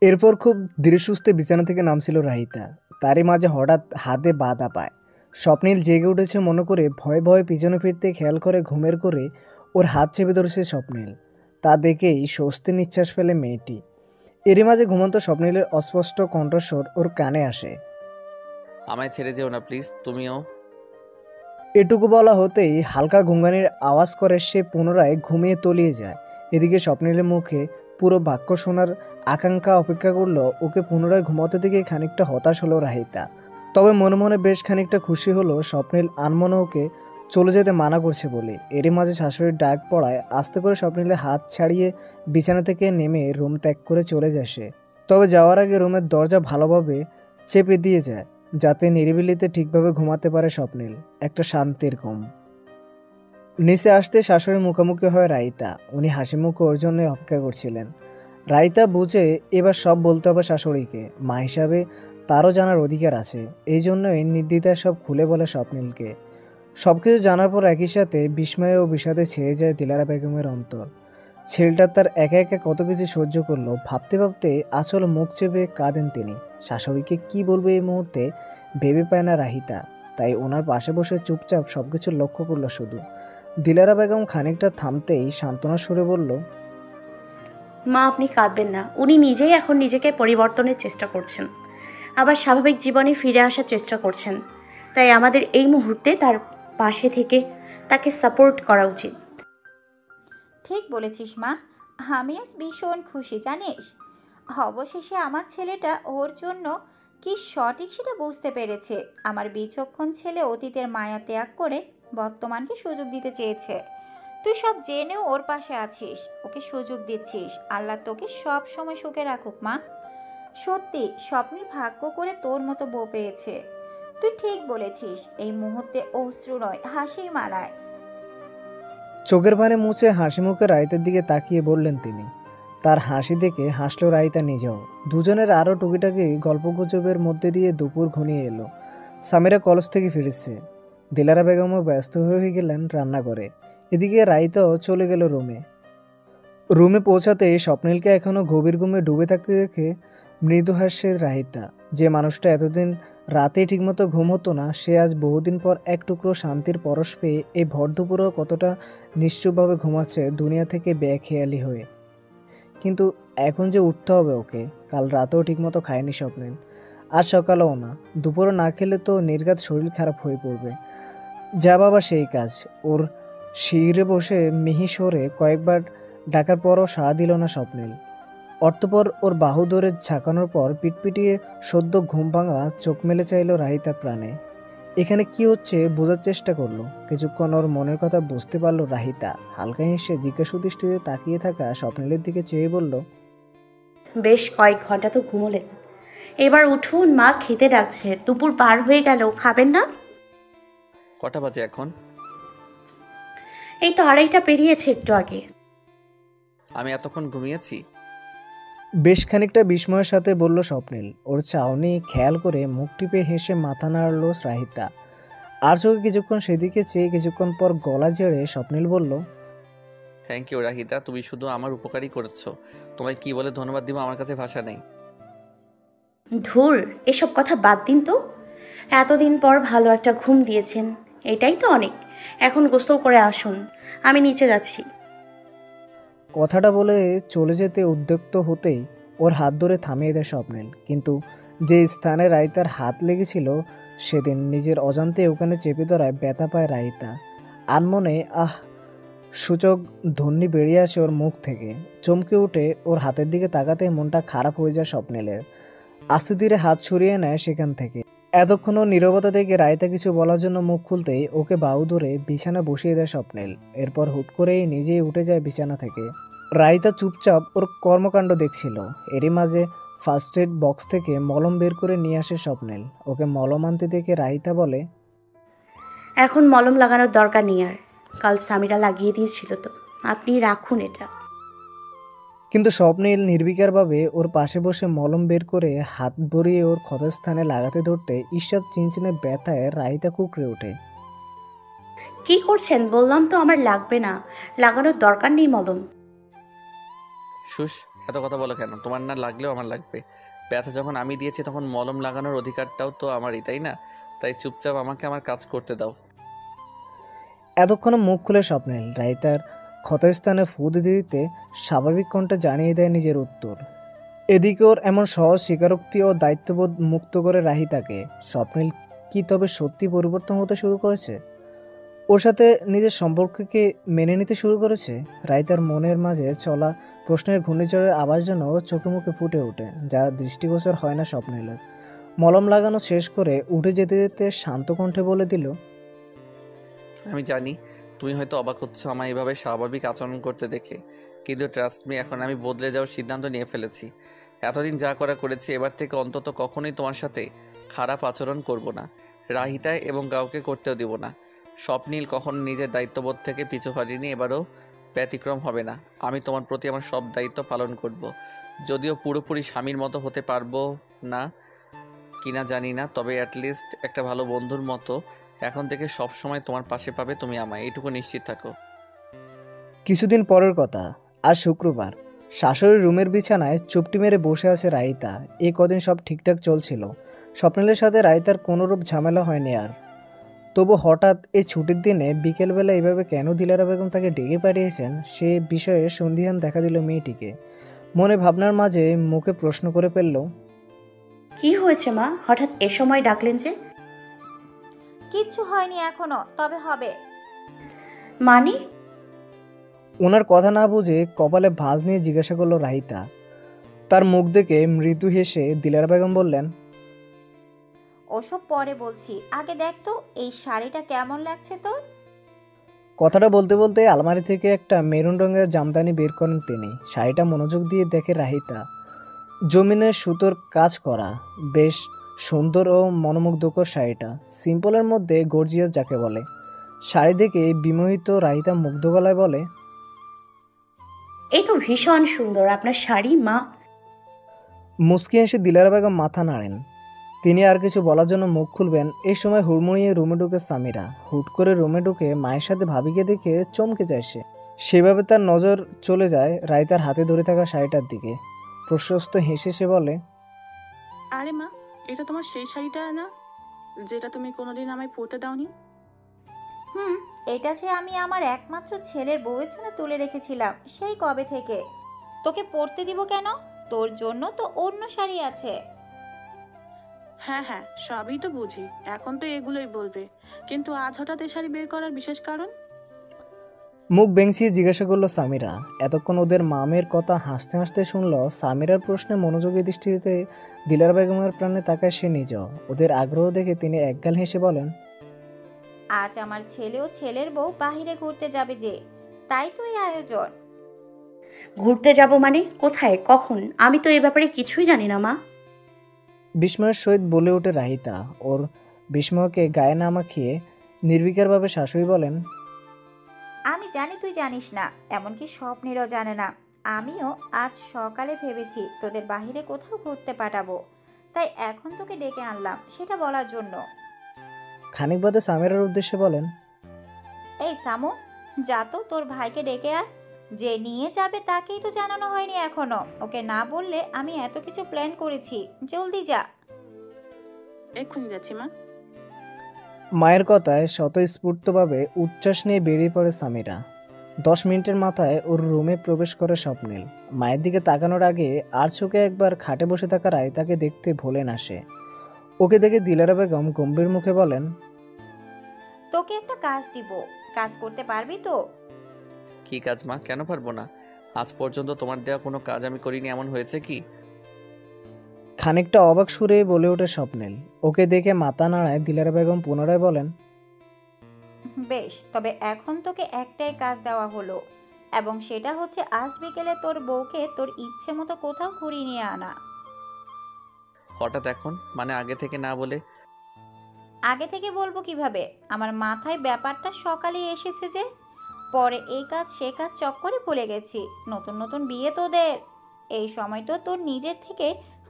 S2: এরপর খুব ধীরে সুস্থে বিছানা থেকে নামছিল রাহিতা। তারই মাঝে হঠাৎ হাতে বাধা পায়। স্বপ্নীল জেগে উঠেছে মনে করে ভয়ে ভয়ে পিছনে ফিরতে খেয়াল করে ঘুমের করে ওর হাত চেপে ধরেছে স্বপ্নীল। তা দেখেই স্বস্তির নিঃশ্বাস ফেলে মেয়েটি। এরই মাঝে ঘুমন্ত স্বপ্নীলের অস্পষ্ট কণ্ঠস্বর ওর কানে আসে,
S1: আমায় ছেড়ে যেও না প্লিজ, তুমিও।
S2: এটুকু বলা হতেই হালকা ঘুঙ্গানির আওয়াজ করে সে পুনরায় ঘুমিয়ে তলিয়ে যায়। এদিকে স্বপ্নীলের মুখে পুরো বাক্য শোনার আকাঙ্ক্ষা অপেক্ষা করলো। ওকে পুনরায় ঘুমাতে দিকে খানিকটা হতাশ হলো রাহিতা। তবে মনে মনে বেশ খানিকটা খুশি হলো স্বপ্নীল আনমনে ওকে চলে যেতে মানা করছে বলে। এরই মাঝে শাশুড়ির ডাক পড়ায় আস্তে করে স্বপ্নীলের হাত ছাড়িয়ে বিছানা থেকে নেমে রুম ত্যাগ করে চলে যায় সে। তবে যাওয়ার আগে রুমের দরজা ভালোভাবে চেপে দিয়ে যায়, যাতে নিরিবিলিতে ঠিকভাবে ঘুমাতে পারে স্বপ্নীল। একটা শান্তির ঘুম। নিচে আসতে শাশুড়ি মুখোমুখি হয় রাইতা। উনি হাসি মুখে ওর জন্য অপেক্ষা করছিলেন। রাইতা বুঝে এবার সব বলতে হবে শাশুড়িকে। মা হিসাবে তারও জানার অধিকার আছে, এই জন্যই নির্দ্বিধায় সব খুলে বলে স্বপ্নীলকে। সব কিছু জানার পর একই সাথে বিস্ময় ও বিষাদে ছেয়ে যায় দিলারা বেগমের অন্তর। ছেলেটা তার একা একা কত কিছু সহ্য করলো, ভাবতে ভাবতে আসলে মুখ চেপে কাঁদেন তিনি। শাশুড়িকে কি বলবে এই মুহূর্তে ভেবে পায় না রাহিতা, তাই ওনার পাশে বসে চুপচাপ সবকিছু লক্ষ্য করলো শুধু। দিলারা বেগম খানিকটা থামতেই সান্ত্বনার সুরে বলল,
S4: মা, আপনি কাঁদবেন না। উনি নিজেই এখন নিজেকে পরিবর্তনের চেষ্টা করছেন, আবার স্বাভাবিক জীবনে ফিরে আসার চেষ্টা করছেন। তাই আমাদের এই মুহূর্তে তার পাশে থেকে তাকে সাপোর্ট করা উচিত।
S3: ঠিক বলেছিস মা, আমি আজ ভীষণ খুশি জানিস। অবশেষে আমার ছেলেটা ওর জন্য কি সঠিক সেটা বুঝতে পেরেছে। আমার বিচক্ষণ ছেলে অতীতের মায়া ত্যাগ করে বর্তমানকে সুযোগ দিতে চেয়েছে। তুই সব জেনেও ওর পাশে আছিস, ওকে সুযোগ দিচ্ছিস। আল্লাহ তোকে সব সময় সুখে রাখুক মা। সত্যি স্বপ্নের ভাগ্য করে তোর মতো বউ পেয়েছে। তুই ঠিক বলেছিস, এই মুহূর্তে অশ্রু নয় হাসিই মানায়।
S2: চোখের পানি মুছে হাসি মুখে রাইতার দিকে তাকিয়ে বললেন তিনি। তার হাসি দেখে হাসলো রাইতা নিজেও। দুজনের আরও টুকিটাকি গল্পগুজবের মধ্যে দিয়ে দুপুর ঘনিয়ে এলো। সামিরা কলেজ থেকে ফিরেছে। দিলারা বেগমও ব্যস্ত হয়ে গেলেন রান্না করে। এদিকে রাইতাও চলে গেল রুমে। রুমে পৌঁছাতে স্বপ্নিলকে এখনও গভীর ঘুমে ডুবে থাকতে দেখে মৃদু হাসছে রাহিতা। যে মানুষটা এতদিন রাতে ঠিকমতো ঘুম হতো না, সে আজ বহুদিন পর এক টুকরো শান্তির পরশ পেয়ে এই ভর দুপুরেও কতটা নিশ্চুপভাবে ঘুমাচ্ছে দুনিয়া থেকে বেখেয়ালি হয়ে। কিন্তু এখন যে উঠতে হবে ওকে, কাল রাতেও ঠিকমতো খায়নি স্বপ্নিল, আজ সকালেও না। দুপুরও না খেলে তো নির্ঘাত শরীর খারাপ হয়ে পড়বে। যা বাবা সেই কাজ। ওর শিরে বসে মিহি স্বরে কয়েকবার ডাকার পরও সাড়া দিল না স্বপ্নিল। অতঃপর ওর বাহু ধরে ঝাঁকানোর পর পিটপিটিয়ে সদ্য ঘুম ভাঙা চোখ মেলে চাইল রাহিতা প্রাণে। এখানে কি হচ্ছে বোঝার চেষ্টা করলো। কিছুক্ষণ ওর মনের কথা বুঝতে পারলো রাহিতা। হালকা হেসে জিজ্ঞাসু দৃষ্টিতে তাকিয়ে থাকা স্বপ্নিলের দিকে চেয়ে বলল,
S4: বেশ কয়েক ঘন্টা তো ঘুমোলেন, এবার উঠুন, মা খেতে ডাকছে। দুপুর পার হয়ে গেল, খাবেন না?
S1: কটা বাজে এখন?
S4: এই তো 2:30 পেরিয়েছে একটু আগে।
S1: আমি এতক্ষণ ঘুমিয়েছি?
S2: বেশ খানিকটা বিস্ময়ের সাথে বলল স্বপ্নিল। ওর চাউনি খেয়াল করে মুখ টিপে হেসে মাথা নাড়ল রাহিতা। আর চোখে কিছুক্ষণ সেদিকে চেয়ে কিছুক্ষণ পর গলা ঝেড়ে স্বপ্নিল বলল,
S1: থ্যাংক ইউ রাহিতা, তুমি শুধু আমার উপকারই করেছো। তোমায় কি বলে ধন্যবাদ দিব আমার কাছে ভাষা নেই।
S4: ধুর, এসব কথা বাদ দিন তো। এতদিন পর ভালো একটা ঘুম দিয়েছেন, এটাই তো অনেক। এখন গোসল করে আসুন, আমি নিচে যাচ্ছি।
S2: কথাটা বলে চলে যেতে উদ্যক্ত হতেই ওর হাত ধরে থামিয়ে দেয় স্বপ্নিল। কিন্তু যে স্থানে রাহিতার হাত লেগেছিল সেদিন নিজের অজান্তে ওখানে চেপে ধরায় ব্যথা পায় রাহিতা। আনমনে আহ সূচক ধ্বনি বেরিয়ে আসে ওর মুখ থেকে। চমকে উঠে ওর হাতের দিকে তাকাতে মনটা খারাপ হয়ে যায় স্বপ্নিলের। আস্তে ধীরে হাত সরিয়ে নেয় সেখান থেকে। এতক্ষণও নীরবতা থেকে রায়তা কিছু বলার জন্য মুখ খুলতেই ওকে বাহু ধরে বিছানা বসিয়ে দেয় স্বপ্নিল। এরপর হুট করেই নিজেই উঠে যায় বিছানা থেকে। রায়তা চুপচাপ ওর কর্মকাণ্ড দেখছিল। এরই মাঝে ফার্স্ট এড বক্স থেকে মলম বের করে নিয়ে আসে স্বপ্নিল। ওকে মলম আনতে দেখে রাহিতা বলে,
S4: এখন মলম লাগানোর দরকার নেই আর, কাল সামিরা লাগিয়ে দিয়েছিল তো, আপনি রাখুন এটা।
S2: কিন্তু স্বপ্নিল নির্বিকারভাবে ওর পাশে বসে মলম বের করে হাত ভরিয়ে ওর ক্ষতস্থানে লাগাতে ধরতে ঈর্ষাদ চিনচিনে ব্যথায় রাহিতা কুকড়ে ওঠে।
S4: কি করছেন? বললাম তো আমার লাগবে না, লাগানোর দরকার নেই মলম।
S1: শুস, এত কথা বলো কেন? তোমার না লাগলেও আমার লাগবে। ব্যথা যখন আমি দিয়েছি তখন মলম লাগানোর অধিকারটাও তো আমারই, তাই না? তাই চুপচাপ আমাকে আমার কাজ করতে দাও।
S2: এতক্ষণে মুখ খুলে স্বপ্নিল রাহিতার ক্ষতস্থানে ফু দিতে দিতে স্বাভাবিক কণ্ঠে জানিয়ে দেয় নিজের উত্তর। এদিকে ওর এমন সহজ স্বীকারোক্তি ও দায়িত্ববোধ মুক্ত করে রাহিতাকে। স্বপ্নিল কি তবে সত্যি পরিবর্তন হতে শুরু করেছে? ওর সাথে নিজের সম্পর্ককে মেনে নিতে শুরু করেছে? রাহিতার মনের মাঝে চলা প্রশ্নের ঘূর্ণিঝড়ের আওয়াজ যেন চোখে মুখে ফুটে ওঠে, যা দৃষ্টিগোচর হয় না স্বপ্নিলের। মলম লাগানো শেষ করে উঠে যেতে যেতে শান্ত কণ্ঠে বলে দিল,
S1: আমি জানি তুমি হয়তো অবাক হচ্ছ আমায় এভাবে স্বাভাবিক আচরণ করতে দেখে, কিন্তু ট্রাস্ট মি, এখন আমি বদলে যাওয়ার সিদ্ধান্ত নিয়ে ফেলেছি। এতদিন যা করা করেছি, এবার থেকে অন্তত কখনোই তোমার সাথে খারাপ আচরণ করব না, রাহিতায় এবং কাউকে করতেও দিব না। স্বপ্নিল কখনো নিজের দায়িত্ববোধ থেকে পিছু হটেনি, এবারও ব্যতিক্রম হবে না। আমি তোমার প্রতি আমার সব দায়িত্ব পালন করব। যদিও পুরোপুরি স্বামীর মতো হতে পারবো না কিনা জানি না, তবে অ্যাটলিস্ট একটা ভালো বন্ধুর মতো এখন থেকে সব সময় তোমার পাশে পাবে তুমি আমায়, এইটুকু নিশ্চিত থাকো।
S2: কিছুদিন পরের কথা। আজ শুক্রবার। শাশুড়ির রুমের বিছানায় চুপটি মেরে বসে আছে রাহিতা। এই কদিন সব ঠিকঠাক চলছিল। স্বপ্নিলের সাথে রাহিতার কোনোরূপ ঝামেলা হয়নি আর। তবু হঠাৎ এই ছুটির দিনে বিকেলবেলা এভাবে কেন দিলারা বেগম তাকে ডেকে পাঠিয়েছেন সে বিষয়ে সন্দিহান দেখা দিল মেয়েটিকে। মনে ভাবনার মাঝে মুখে প্রশ্ন করে ফেলল,
S4: কি হয়েছে মা, হঠাৎ এ সময় ডাকলেন যে?
S3: কিচ্ছু হয়নি এখনো, তবে হবে।
S4: মানে?
S2: ওনার কথা না বুঝে কপালে ভাঁজ নিয়ে জিজ্ঞাসা করলো রাহিতা। তার মুখ দেখে মৃদু হেসে দিলারা বেগম বললেন,
S3: ওসব পরে বলছি, আগে দেখ তো এই শাড়িটা কেমন লাগছে তোর।
S2: কথাটা বলতে বলতে আলমারি থেকে একটা মেরুন রঙের জামদানি বের করেন তিনি। শাড়িটা মনোযোগ দিয়ে দেখে রাহিতা। জমিনে সুতোর কাজ করা, বেশ সুন্দর ও মনোমুগ্ধকর শাড়িটা। সিম্পলের মধ্যে গর্জিয়াস যাকে বলে। শাড়ি দেখে বিমোহিত রাহিতা মুগ্ধ গলায় বলে,
S4: এই তো ভীষণ সুন্দর আপনার শাড়ি মা।
S2: মুস্কি হেসে দিলারা বেগম মাথা নাড়েন। তিনি আর কিছু বলার জন্য মুখ খুলবেন, এই সময় হুড়মুড়িয়ে রুমে ঢুকে সামিরা। হুট করে রুমে ঢুকে মায়ের সাথে ভাবিকে দেখে চমকে যায় সে। সেভাবে তার নজর চলে যায় রাইতার হাতে ধরে থাকা শাড়িটার দিকে। প্রশস্ত হেসে সে বলে,
S6: আরে মা, এটা তোমার সেই শাড়িটা না যেটা তুমি কোনোদিন আমায় পরতে দাওনি?
S3: এটা যে আমি আমার একমাত্র ছেলের বউয়ের জন্য তুলে রেখেছিলাম সেই কবে থেকে। তোকে পরতে দিব কেন? তোর জন্য তো অন্য শাড়ি আছে।
S6: হ্যাঁ হ্যাঁ, সবই তো বুঝি, এখন তো এগুলোই বলবে, কিন্তু আজ হঠাৎ এ শাড়ি বের করার বিশেষ কারণ?
S2: মুখ বেংচিয়ে জিজ্ঞাসা করলো সামিরা। এতক্ষণ ওদের মামের কথা হাসতে হাসতে শুনল। সামিরার প্রশ্নে মনোযোগী দৃষ্টিতে দিলারা বেগমের প্রাণে তাকায় সে নিজেও। ওদের আগ্রহ দেখে তিনি একগাল হেসে বলেন,
S3: আজ আমার ছেলে ও ছেলের বউ বাহিরে ঘুরতে যাবে যে, তাই তো এই আয়োজন।
S4: ঘুরতে যাব মানে? কোথায়, কখন? আমি তো এ ব্যাপারে কিছুই জানি না মা।
S2: বিস্ময়ের সহিত বলে ওঠে রাহিতা। ওর বিস্ময়কে গায়ে না মাখিয়ে নির্বিকারভাবে শাশুড়ি বলেন,
S3: আমি জানি তুই জানিস না, এমনকি স্বপ্নেরও জানে না। আমিও আজ সকালে ভেবেছি তোদের বাহিরে কোথাও ঘুরতে পাঠাবো, তাই এখন তোকে ডেকে আনলাম সেটা বলার জন্য।
S2: খানিক বাদে সামিরার উদ্দেশ্যে বলেন,
S3: এই সামু, যা তো তোর ভাইকে ডেকে আয়। যে নিয়ে যাবে তাকেই তো জানানো হয়নি এখনো। ওকে না বললে আমি এত কিছু প্ল্যান করেছি, জলদি যা।
S6: এক্ষুনি যাচ্ছি মা।
S2: মায়ের কথায় স্বতঃস্ফূর্তভাবে উচ্ছ্বাস নিয়ে বেরিয়ে পড়ে সামিরা। 10 মিনিটের মাথায় ওর রুমে প্রবেশ করে স্বপ্নিল। মায়ের দিকে তাকানোর আগে আর চোখে একবার খাটে বসে থাকা রায়তাকে দেখতে ভোলেন আসে। ওকে দেখে দিলারা বেগম গম্ভীর মুখে বলেন,
S3: তোকে একটা কাজ দিব, কাজ করতে পারবি তো?
S1: কি কাজ মা, কেন পারবো না? আজ পর্যন্ত তোমার দেওয়া কোনো কাজ আমি করিনি, এমন হয়েছে কি?
S2: খানিকটা অবাক সুরে বলে ওঠে স্বপ্নিল। ওকে দেখে মাথা নাড়ায় দিলারা বেগম পুনরায় বলেন,
S3: বেশ, তবে এখন তোকে একটাই কাজ দেওয়া হলো, এবং সেটা হচ্ছে আজ বিকেলে তোর বউকে তোর ইচ্ছে মতো কোথাও ঘুরিয়ে নিয়ে আনা।
S1: হঠাৎ এখন? মানে আগে থেকে না বলে?
S3: আগে থেকে বলবো কিভাবে? আমার মাথায় ব্যাপারটা সকালেই এসেছে যে, পরে এই কাজ সে কাজ চক্করে ভুলে গেছি। নতুন নতুন বিয়ে তোদের, এই সময় তো তোর নিজের থেকে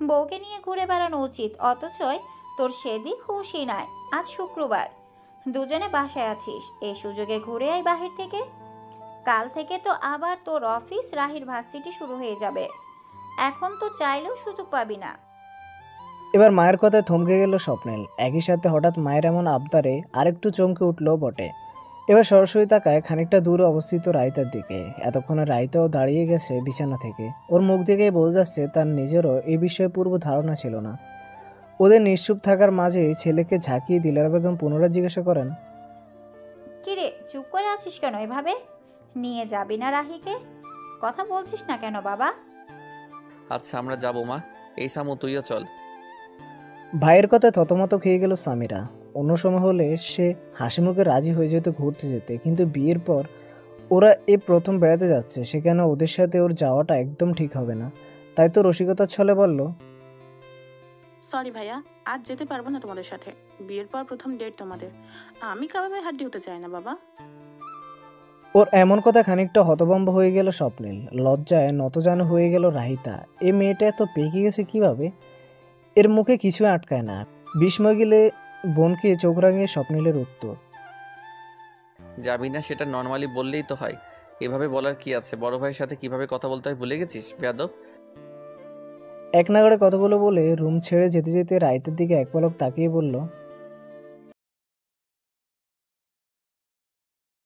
S3: বউকে নিয়ে ঘুরে বেড়ানো উচিত, অথচ তোর সেদিক খুশি নাই। আজ শুক্রবার, দুজনে বাসায় আছিস, এই সুযোগে ঘুরে আয় বাহির থেকে। কাল থেকে তো আবার তোর অফিস, রাহির ভার্সিটি শুরু হয়ে যাবে। এখন তো চাইলেও সুযোগ পাবি না।
S2: এবার মায়ের কথায় থমকে গেল স্বপ্নিল। একই সাথে হঠাৎ মায়ের এমন আবদারে আরেকটু চমকে উঠল বটে। এবার সরাসরি তাকায় খানিকটা দূরে অবস্থিত রাইতার দিকে। এতক্ষণে রাইতাও দাঁড়িয়ে গেছে বিছানা থেকে। ওর মুখ দেখেই বোঝা যাচ্ছে তার নিজেরও এই বিষয়ে পূর্ব ধারণা ছিল না। ওদের নিশ্চুপ থাকার মাঝে ছেলেকে ঝাঁকিয়ে দিলারা বেগম পুনরায় জিজ্ঞাসা করেন,
S3: কিরে, চুপ করে আছিস কেন এভাবে? নিয়ে যাবি না রাহিকে? কথা বলছিস না কেন বাবা?
S1: আচ্ছা আমরা যাবো মা। এই সামু, তুইও চল।
S2: ভাইয়ের কথায় থতমত খেয়ে গেল সামিরা। অন্য সময় হলে সে হাসি মুখে রাজি হয়ে যেত ঘুরতে যেতে, কিন্তু বিয়ের পর ওরা এই প্রথম বেড়াতে যাচ্ছে, সেখানে ওদের সাথে ওর যাওয়াটা একদম ঠিক হবে না। তাই তো রসিকতার ছলে বলল,
S6: সরি ভাইয়া, আজ যেতে পারবো না তোমাদের সাথে। বিয়ের পর প্রথম ডেট তোমাদের, আমি কাবাবে হাড্ডি হতে চাই না বাবা।
S2: ওর এমন কথা খানিকটা হতভম্ব হয়ে গেল স্বপ্নিল। লজ্জায় নতজানু হয়ে গেল রাহিতা। এ মেয়েটা এত পেকে গেছে কিভাবে? এর মুখে কিছু আটকায় না। বিস্ময় গেলে বোনকে চোখ রাঙিয়ে স্বপ্নিলের উত্তর,
S1: যাবি না সেটা নর্মালি বললেই তো হয়, এভাবে বলার কি আছে? বড় ভাইয়ের সাথে কিভাবে কথা বলতে হয় ভুলে গেছিস বেয়াদব?
S2: এক নাগাড়ে কতগুলো বলে রুম ছেড়ে যেতে যেতে রাইতের দিকে এক পলক তাকিয়ে বলল,